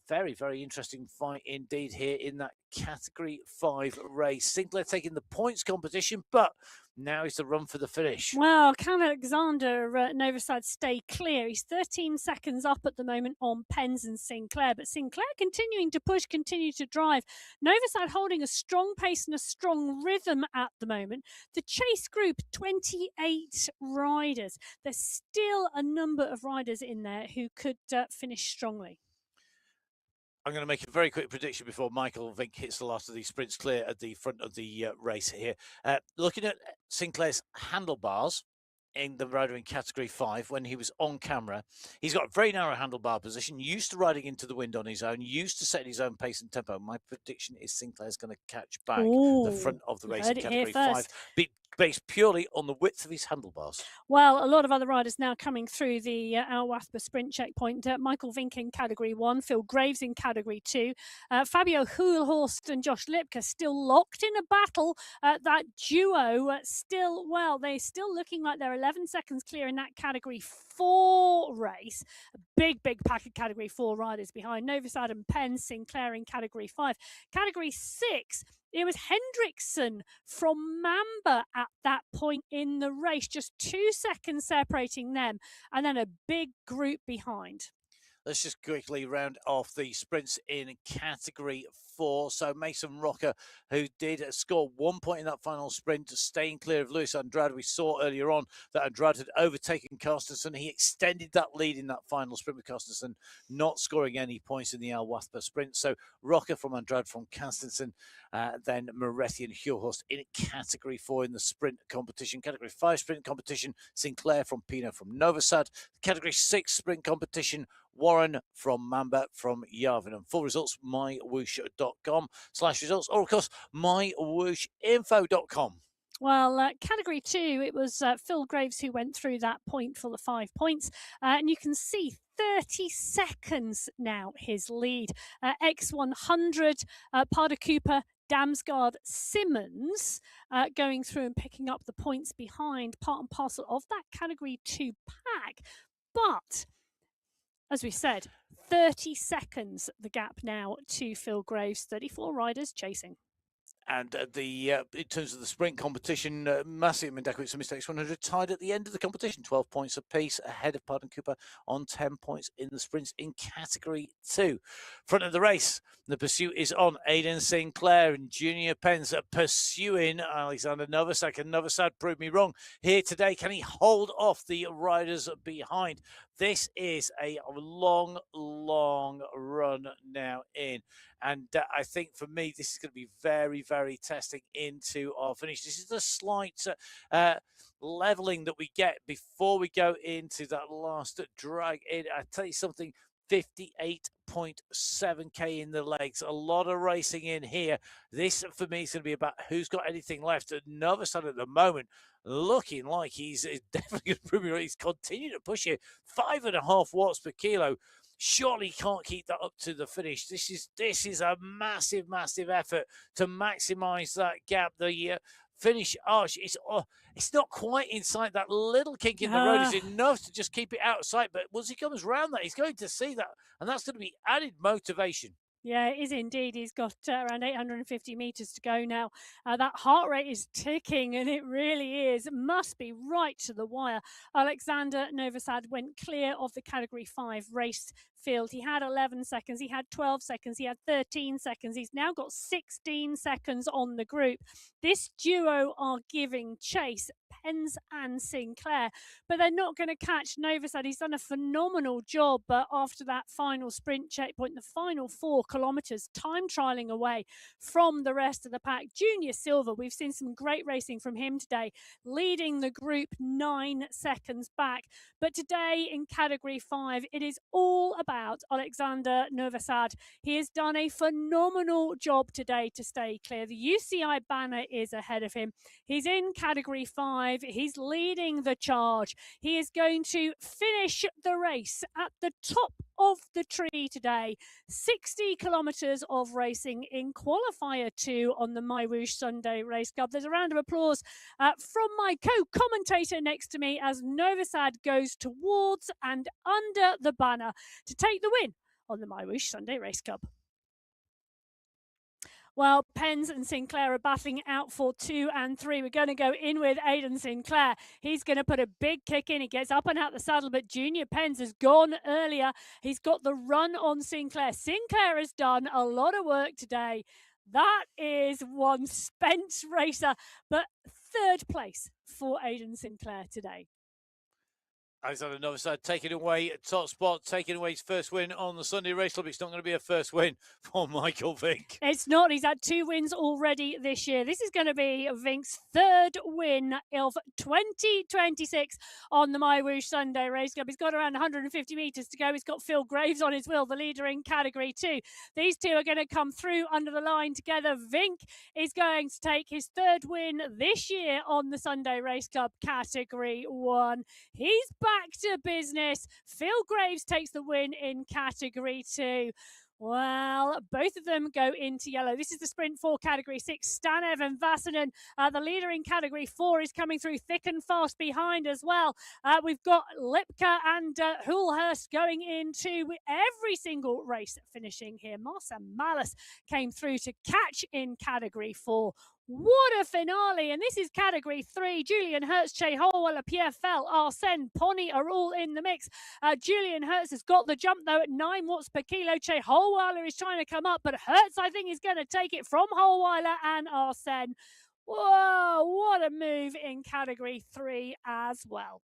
very, very interesting fight indeed here in that Category 5 race. Sinclair taking the points competition, but now is the run for the finish. Well, can Alexander Novosad stay clear? He's 13 seconds up at the moment on Pens and Sinclair, but Sinclair continuing to push, continue to drive. Novosad holding a strong pace and a strong rhythm at the moment. The chase group, 28 riders. There's still a number of riders in there who could finish strongly. I'm going to make a very quick prediction before Michael Vink hits the last of these sprints clear at the front of the race here. Looking at Sinclair's handlebars in the rider in Category 5 when he was on camera, he's got a very narrow handlebar position, used to riding into the wind on his own, used to setting his own pace and tempo. My prediction is Sinclair's going to catch back the front of the race in Category 5. Based purely on the width of his handlebars. Well, a lot of other riders now coming through the Al Wathba sprint checkpoint. Michael Vink in Category 1, Phil Graves in Category 2, Fabio Hulhorst and Josh Lipka still locked in a battle. That duo they're still looking like they're 11 seconds clear in that Category 4 race. A big pack of Category 4 riders behind Novosad and Penn, Sinclair in Category 5. Category 6, it was Hendrickson from Mamba at that point in the race, just 2 seconds separating them, and then a big group behind. Let's just quickly round off the sprints in Category 4. So Mason Rocker, who did score 1 point in that final sprint, staying clear of Luis Andrade. We saw earlier on that Andrade had overtaken Carstensen. He extended that lead in that final sprint with Carstensen, not scoring any points in the Al Wathba sprint. So Rocker from Andrade from Carstensen, then Moretti and Hjorhorst in Category 4 in the sprint competition. Category 5 sprint competition, Sinclair from Pino from Novosad. Category 6 sprint competition, Warren from Mamba from Yarvin. And full results, mywhoosh.com/results, or of course, mywhooshinfo.com. Well, category 2, it was Phil Graves who went through that point for the 5 points. And you can see 30 seconds now his lead. X100, Parda Cooper, Damsgaard, Simmons going through and picking up the points behind, part and parcel of that category 2 pack. But, as we said, 30 seconds the gap now to Phil Graves, 34 riders chasing. And in terms of the sprint competition, Massey and Mendakowicz and Mr. X100 tied at the end of the competition, 12 points apiece, ahead of Pardon Cooper on 10 points in the sprints in category 2. Front of the race, the pursuit is on. Aidan Sinclair and Junior Pence are pursuing Alexander Novasak, and Novasak proved me wrong here today. Can he hold off the riders behind? This is a long, long run now in. And I think for me, this is going to be very, very testing into our finish. This is the slight leveling that we get before we go into that last drag in. I tell you something, 58.7k in the legs. A lot of racing in here. This, for me, is going to be about who's got anything left. Another side at the moment, looking like he's definitely going to prove me right. He's continuing to push it. 5.5 watts per kilo. Surely he can't keep that up to the finish. This is a massive, massive effort to maximise that gap. The finish arch it's not quite inside. That little kink in the road is enough to just keep it out of sight. But once he comes around that, he's going to see that, and that's going to be added motivation. Yeah, it is indeed. He's got around 850 metres to go now. That heart rate is ticking, and it really is. It must be right to the wire. Alexander Novosad went clear of the Category 5 race field. He had 11 seconds. He had 12 seconds. He had 13 seconds. He's now got 16 seconds on the group. This duo are giving chase, Pence and Sinclair, but they're not going to catch Novosad. He's done a phenomenal job, but after that final sprint checkpoint, the final 4 kilometres, time trialling away from the rest of the pack. Junior Silva, we've seen some great racing from him today, leading the group 9 seconds back. But today in Category 5, it is all about Alexander Novosad. He has done a phenomenal job today to stay clear. The UCI banner is ahead of him. He's in Category 5. He's leading the charge. He is going to finish the race at the top of the tree today. 60 kilometres of racing in Qualifier 2 on the MyWhoosh Sunday Race Club. There's a round of applause from my co-commentator next to me as Novosad goes towards and under the banner to take the win on the MyWhoosh Sunday Race Club. Well, Pence and Sinclair are battling out for 2 and 3. We're going to go in with Aidan Sinclair. He's going to put a big kick in. He gets up and out the saddle, but Junior Pence has gone earlier. He's got the run on Sinclair. Sinclair has done a lot of work today. That is one spent racer, but 3rd place for Aidan Sinclair today. Alexander Novosad taking away top spot, taking away his first win on the Sunday Race Club. It's not going to be a first win for Michael Vink. It's not. He's had 2 wins already this year. This is going to be Vink's 3rd win of 2026 on the MyWhoosh Sunday Race Club. He's got around 150 metres to go. He's got Phil Graves on his wheel, the leader in Category 2. These two are going to come through under the line together. Vink is going to take his 3rd win this year on the Sunday Race Club Category 1. He's back to business. Phil Graves takes the win in Category 2. Well, both of them go into yellow. This is the sprint for Category 6. Stanev and Vasanen, the leader in Category 4, is coming through thick and fast behind as well. We've got Lipka and Hulhurst going into every single race finishing here. Marcel Malus came through to catch in Category 4. What a finale. And this is Category 3. Julian Hertz, Che Holwell, Pierre Fell, Arsène Pony are all in the mix. Julian Hertz has got the jump, though, at 9 watts per kilo. Che Holweiler is trying to come up, but Hertz, I think, is going to take it from Holweiler and Arsène. Whoa, what a move in Category 3 as well.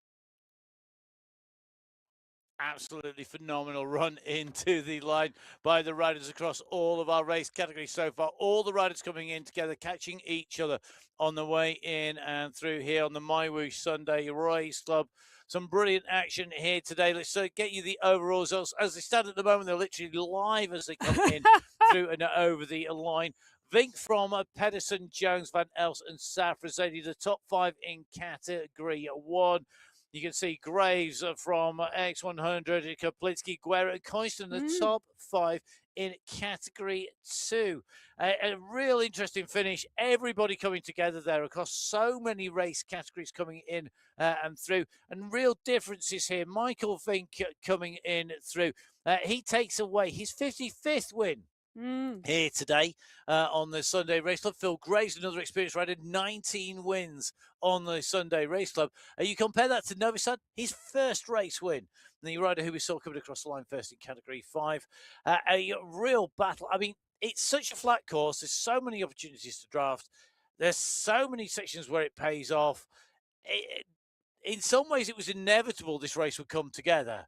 Absolutely phenomenal run into the line by the riders across all of our race categories so far. All the riders coming in together, catching each other on the way in and through here on the MyWhoosh Sunday Race Club. Some brilliant action here today. Let's get you the overall results. As they stand at the moment, they're literally live as they come in through and over the line. Vink from Pedersen, Jones, Van Els, and Safrazedi, the top 5 in Category 1. You can see Graves from X100, Kaplinsky, Guerra, and Coiston, the top 5 in Category 2. A real interesting finish. Everybody coming together there across so many race categories coming in and through. And real differences here. Michael Vink coming in through. He takes away his 55th win. Here today on the Sunday Race Club. Phil Graves, another experienced rider, 19 wins on the Sunday Race Club. You compare that to Novi Sad, his first race win. The rider who we saw coming across the line first in Category 5. A real battle. I mean, it's such a flat course. There's so many opportunities to draft. There's so many sections where it pays off. In some ways, it was inevitable this race would come together.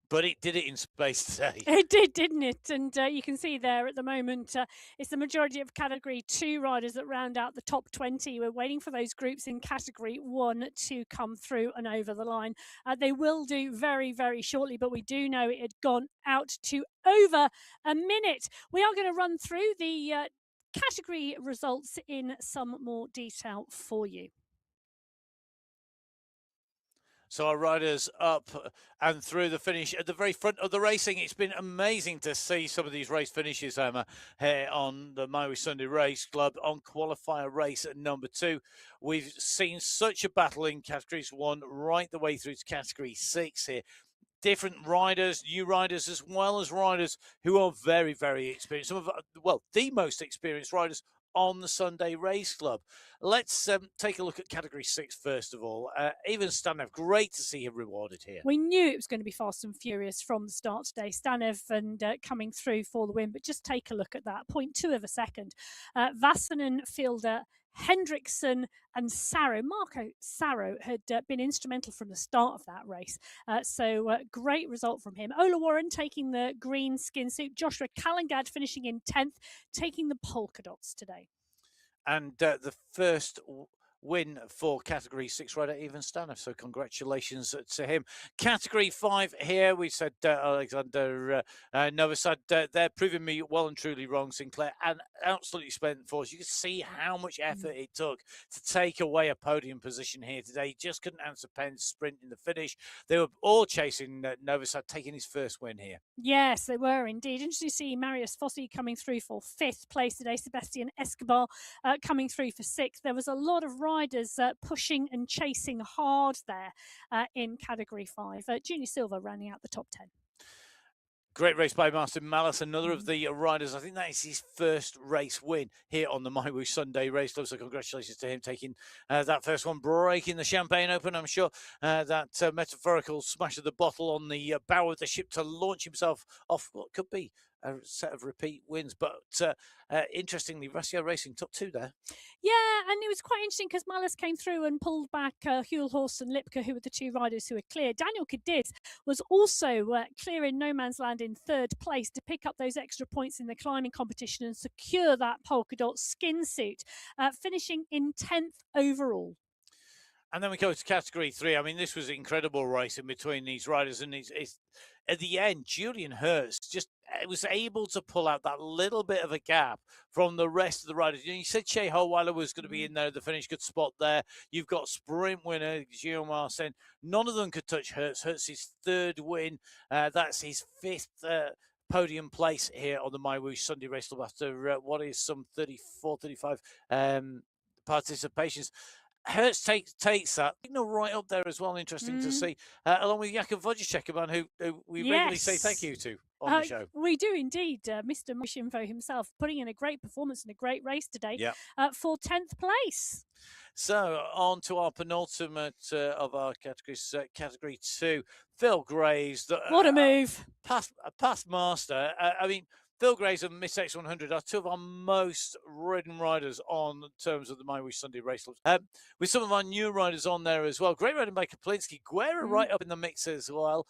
But it did it in space today. It did, didn't it? And you can see there at the moment, it's the majority of Category 2 riders that round out the top 20. We're waiting for those groups in Category 1 to come through and over the line. They will do very, very shortly, but we do know it had gone out to over a minute. We are going to run through the category results in some more detail for you. So our riders up and through the finish at the very front of the racing. It's been amazing to see some of these race finishes, Emma, here on the MyWhoosh Sunday Race Club on qualifier race at number 2. We've seen such a battle in categories 1 right the way through to category 6 here. Different riders, new riders, as well as riders who are very, very experienced. Some of, well, the most experienced riders on the Sunday Race Club. Let's take a look at Category 6 first of all. Even Stanev, great to see him rewarded here. We knew it was going to be fast and furious from the start today. Stanev and coming through for the win, but just take a look at that. 0.2 of a second. Vassanen, Fielder, Hendrickson and Sarro. Marco Sarro had been instrumental from the start of that race. So great result from him. Ola Warren taking the green skin suit. Joshua Callangad finishing in 10th, taking the polka dots today. And the first win for Category 6 rider Ivan Stanev, so congratulations to him. Category 5 here, we said Alexander Novosad, they're proving me well and truly wrong. Sinclair, an absolutely splendid force. You can see how much effort it took to take away a podium position here today. He just couldn't answer Penn's sprint in the finish. They were all chasing Novosad, taking his first win here. Yes, they were indeed. Interesting to see Marius Fossi coming through for 5th place today. Sebastian Escobar coming through for 6th. There was a lot of riders pushing and chasing hard there in Category 5. Junior Silva rounding out the top 10. Great race by Martin Mallas, another of the riders. I think that is his first race win here on the MyWhoosh Sunday Race Club. So congratulations to him taking that first one, breaking the champagne open. I'm sure that metaphorical smash of the bottle on the bow of the ship to launch himself off what could be a set of repeat wins. But interestingly, Rasio Racing top 2 there. Yeah, and it was quite interesting because Mallas came through and pulled back Hulhorst and Lipka, who were the 2 riders who were clear. Daniel Cadiz was also clear in no man's land in 3rd place to pick up those extra points in the climbing competition and secure that polka dot skin suit, finishing in 10th overall. And then we go to Category 3. I mean, this was incredible racing between these riders. And it's at the end, Julian Hurst just was able to pull out that little bit of a gap from the rest of the riders. You said Shea Holweiler was going to be in there at the finish. Good spot there. You've got sprint winner, Gio Marcin. None of them could touch Hurst. Hurst's his 3rd win. That's his 5th podium place here on the MyWhoosh Sunday Race Club after what is some 34, 35 participations. Hertz takes that right up there as well. Interesting to see, along with Jakub Wojciech, a man who we regularly say thank you to on the show. We do indeed. Mr. Mushinfo himself putting in a great performance and a great race today for 10th place. So on to our penultimate of our categories, Category 2. Phil Graves. What a move. Past master. I mean, Phil Graves and Miss X100 are 2 of our most ridden riders on terms of the MyWhoosh Sunday Race Clubs. With some of our new riders on there as well. Great riding by Kaplinsky. Guerra right up in the mix as well.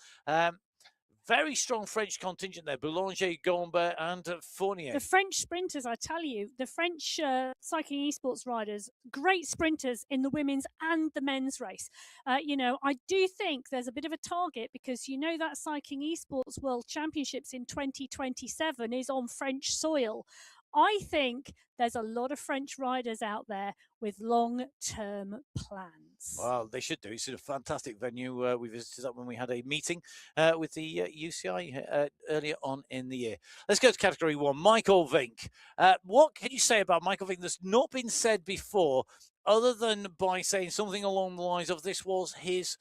Very strong French contingent there. Boulanger, Gombe and Fournier. The French sprinters, I tell you, the French cycling esports riders, great sprinters in the women's and the men's race. You know, I do think there's a bit of a target because you know that cycling esports world championships in 2027 is on French soil. I think there's a lot of French riders out there with long-term plans. Well, they should do. It's a fantastic venue. We visited that when we had a meeting with the UCI earlier on in the year. Let's go to category 1. Michael Vink. What can you say about Michael Vink that's not been said before, other than by saying something along the lines of this was his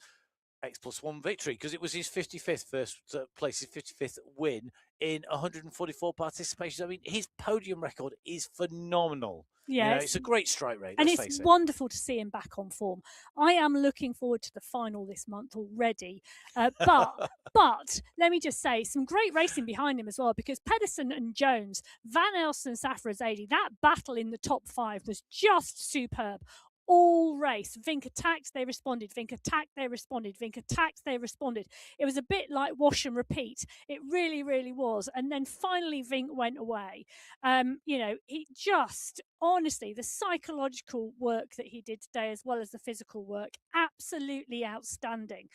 X+1 victory, because it was his 55th first place, his 55th win in 144 participations. I mean, his podium record is phenomenal. Yes. It's a great strike rate. And it's wonderful to see him back on form. I am looking forward to the final this month already. But let me just say, some great racing behind him as well, because Pedersen and Jones, Van Elsen, Safra, that battle in the top 5 was just superb. All race. Vink attacked, they responded. Vink attacked, they responded. Vink attacked, they responded. It was a bit like wash and repeat. It really, really was. And then finally, Vink went away. It just, honestly, the psychological work that he did today, as well as the physical work, absolutely outstanding.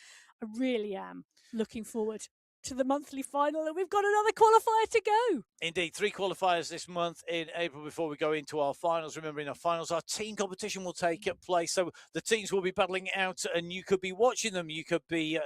I really am looking forward to the monthly final, and we've got another qualifier to go. Indeed, 3 qualifiers this month in April before we go into our finals. Remember, in our finals, our team competition will take place. So the teams will be battling it out, and you could be watching them. You could be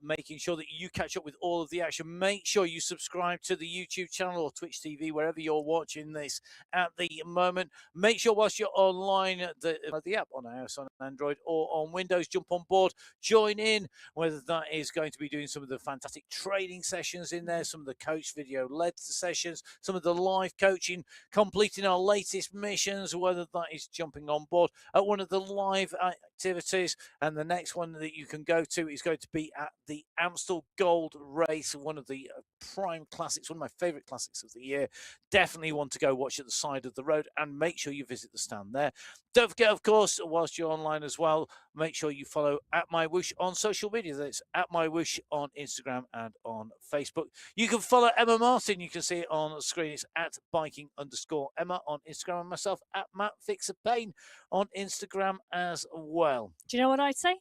making sure that you catch up with all of the action. Make sure you subscribe to the YouTube channel or Twitch TV, wherever you're watching this at the moment. Make sure whilst you're online, the app on iOS, on Android, or on Windows, jump on board, join in, whether that is going to be doing some of the fantastic training sessions in there, some of the coach video-led sessions, some of the live coaching, completing our latest missions, whether that is jumping on board at one of the live activities. And the next one that you can go to is going to be at the Amstel Gold Race, one of the prime classics, one of my favourite classics of the year. Definitely want to go watch at the side of the road, and make sure you visit the stand there. Don't forget, of course, whilst you're online as well, make sure you follow at MyWhoosh on social media. That's at MyWhoosh on Instagram and on Facebook. You can follow Emma Martin. You can see it on the screen. It's at biking_Emma on Instagram, and myself at Matt Fixer Payne on Instagram as well. Do you know what I'd say?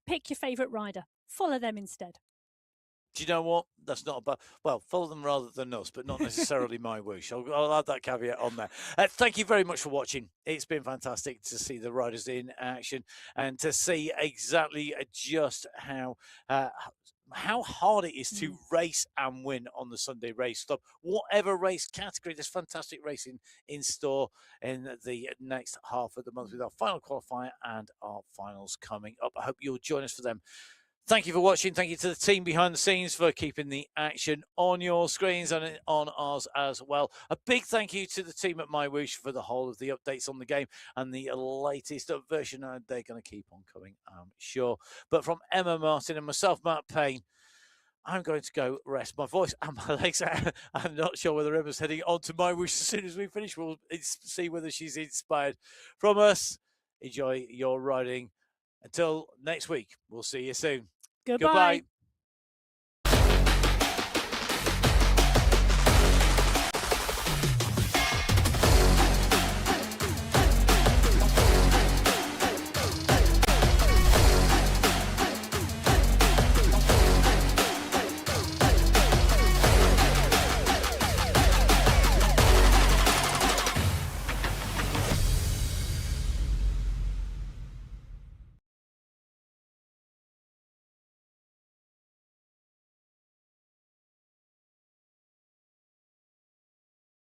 Pick your favourite rider. Follow them instead. Do you know what? That's not about, well, follow them rather than us, but not necessarily MyWhoosh. I'll add that caveat on there. Thank you very much for watching. It's been fantastic to see the riders in action and to see exactly just how hard it is to race and win on the Sunday Race Club. Whatever race category, there's fantastic racing in store in the next half of the month with our final qualifier and our finals coming up. I hope you'll join us for them. Thank you for watching. Thank you to the team behind the scenes for keeping the action on your screens and on ours as well. A big thank you to the team at MyWhoosh for the whole of the updates on the game and the latest version. They're going to keep on coming, I'm sure. But from Emma Martin and myself, Matt Payne, I'm going to go rest my voice and my legs out. I'm not sure whether Emma's heading on to MyWhoosh as soon as we finish. We'll see whether she's inspired from us. Enjoy your riding. Until next week, we'll see you soon. Goodbye.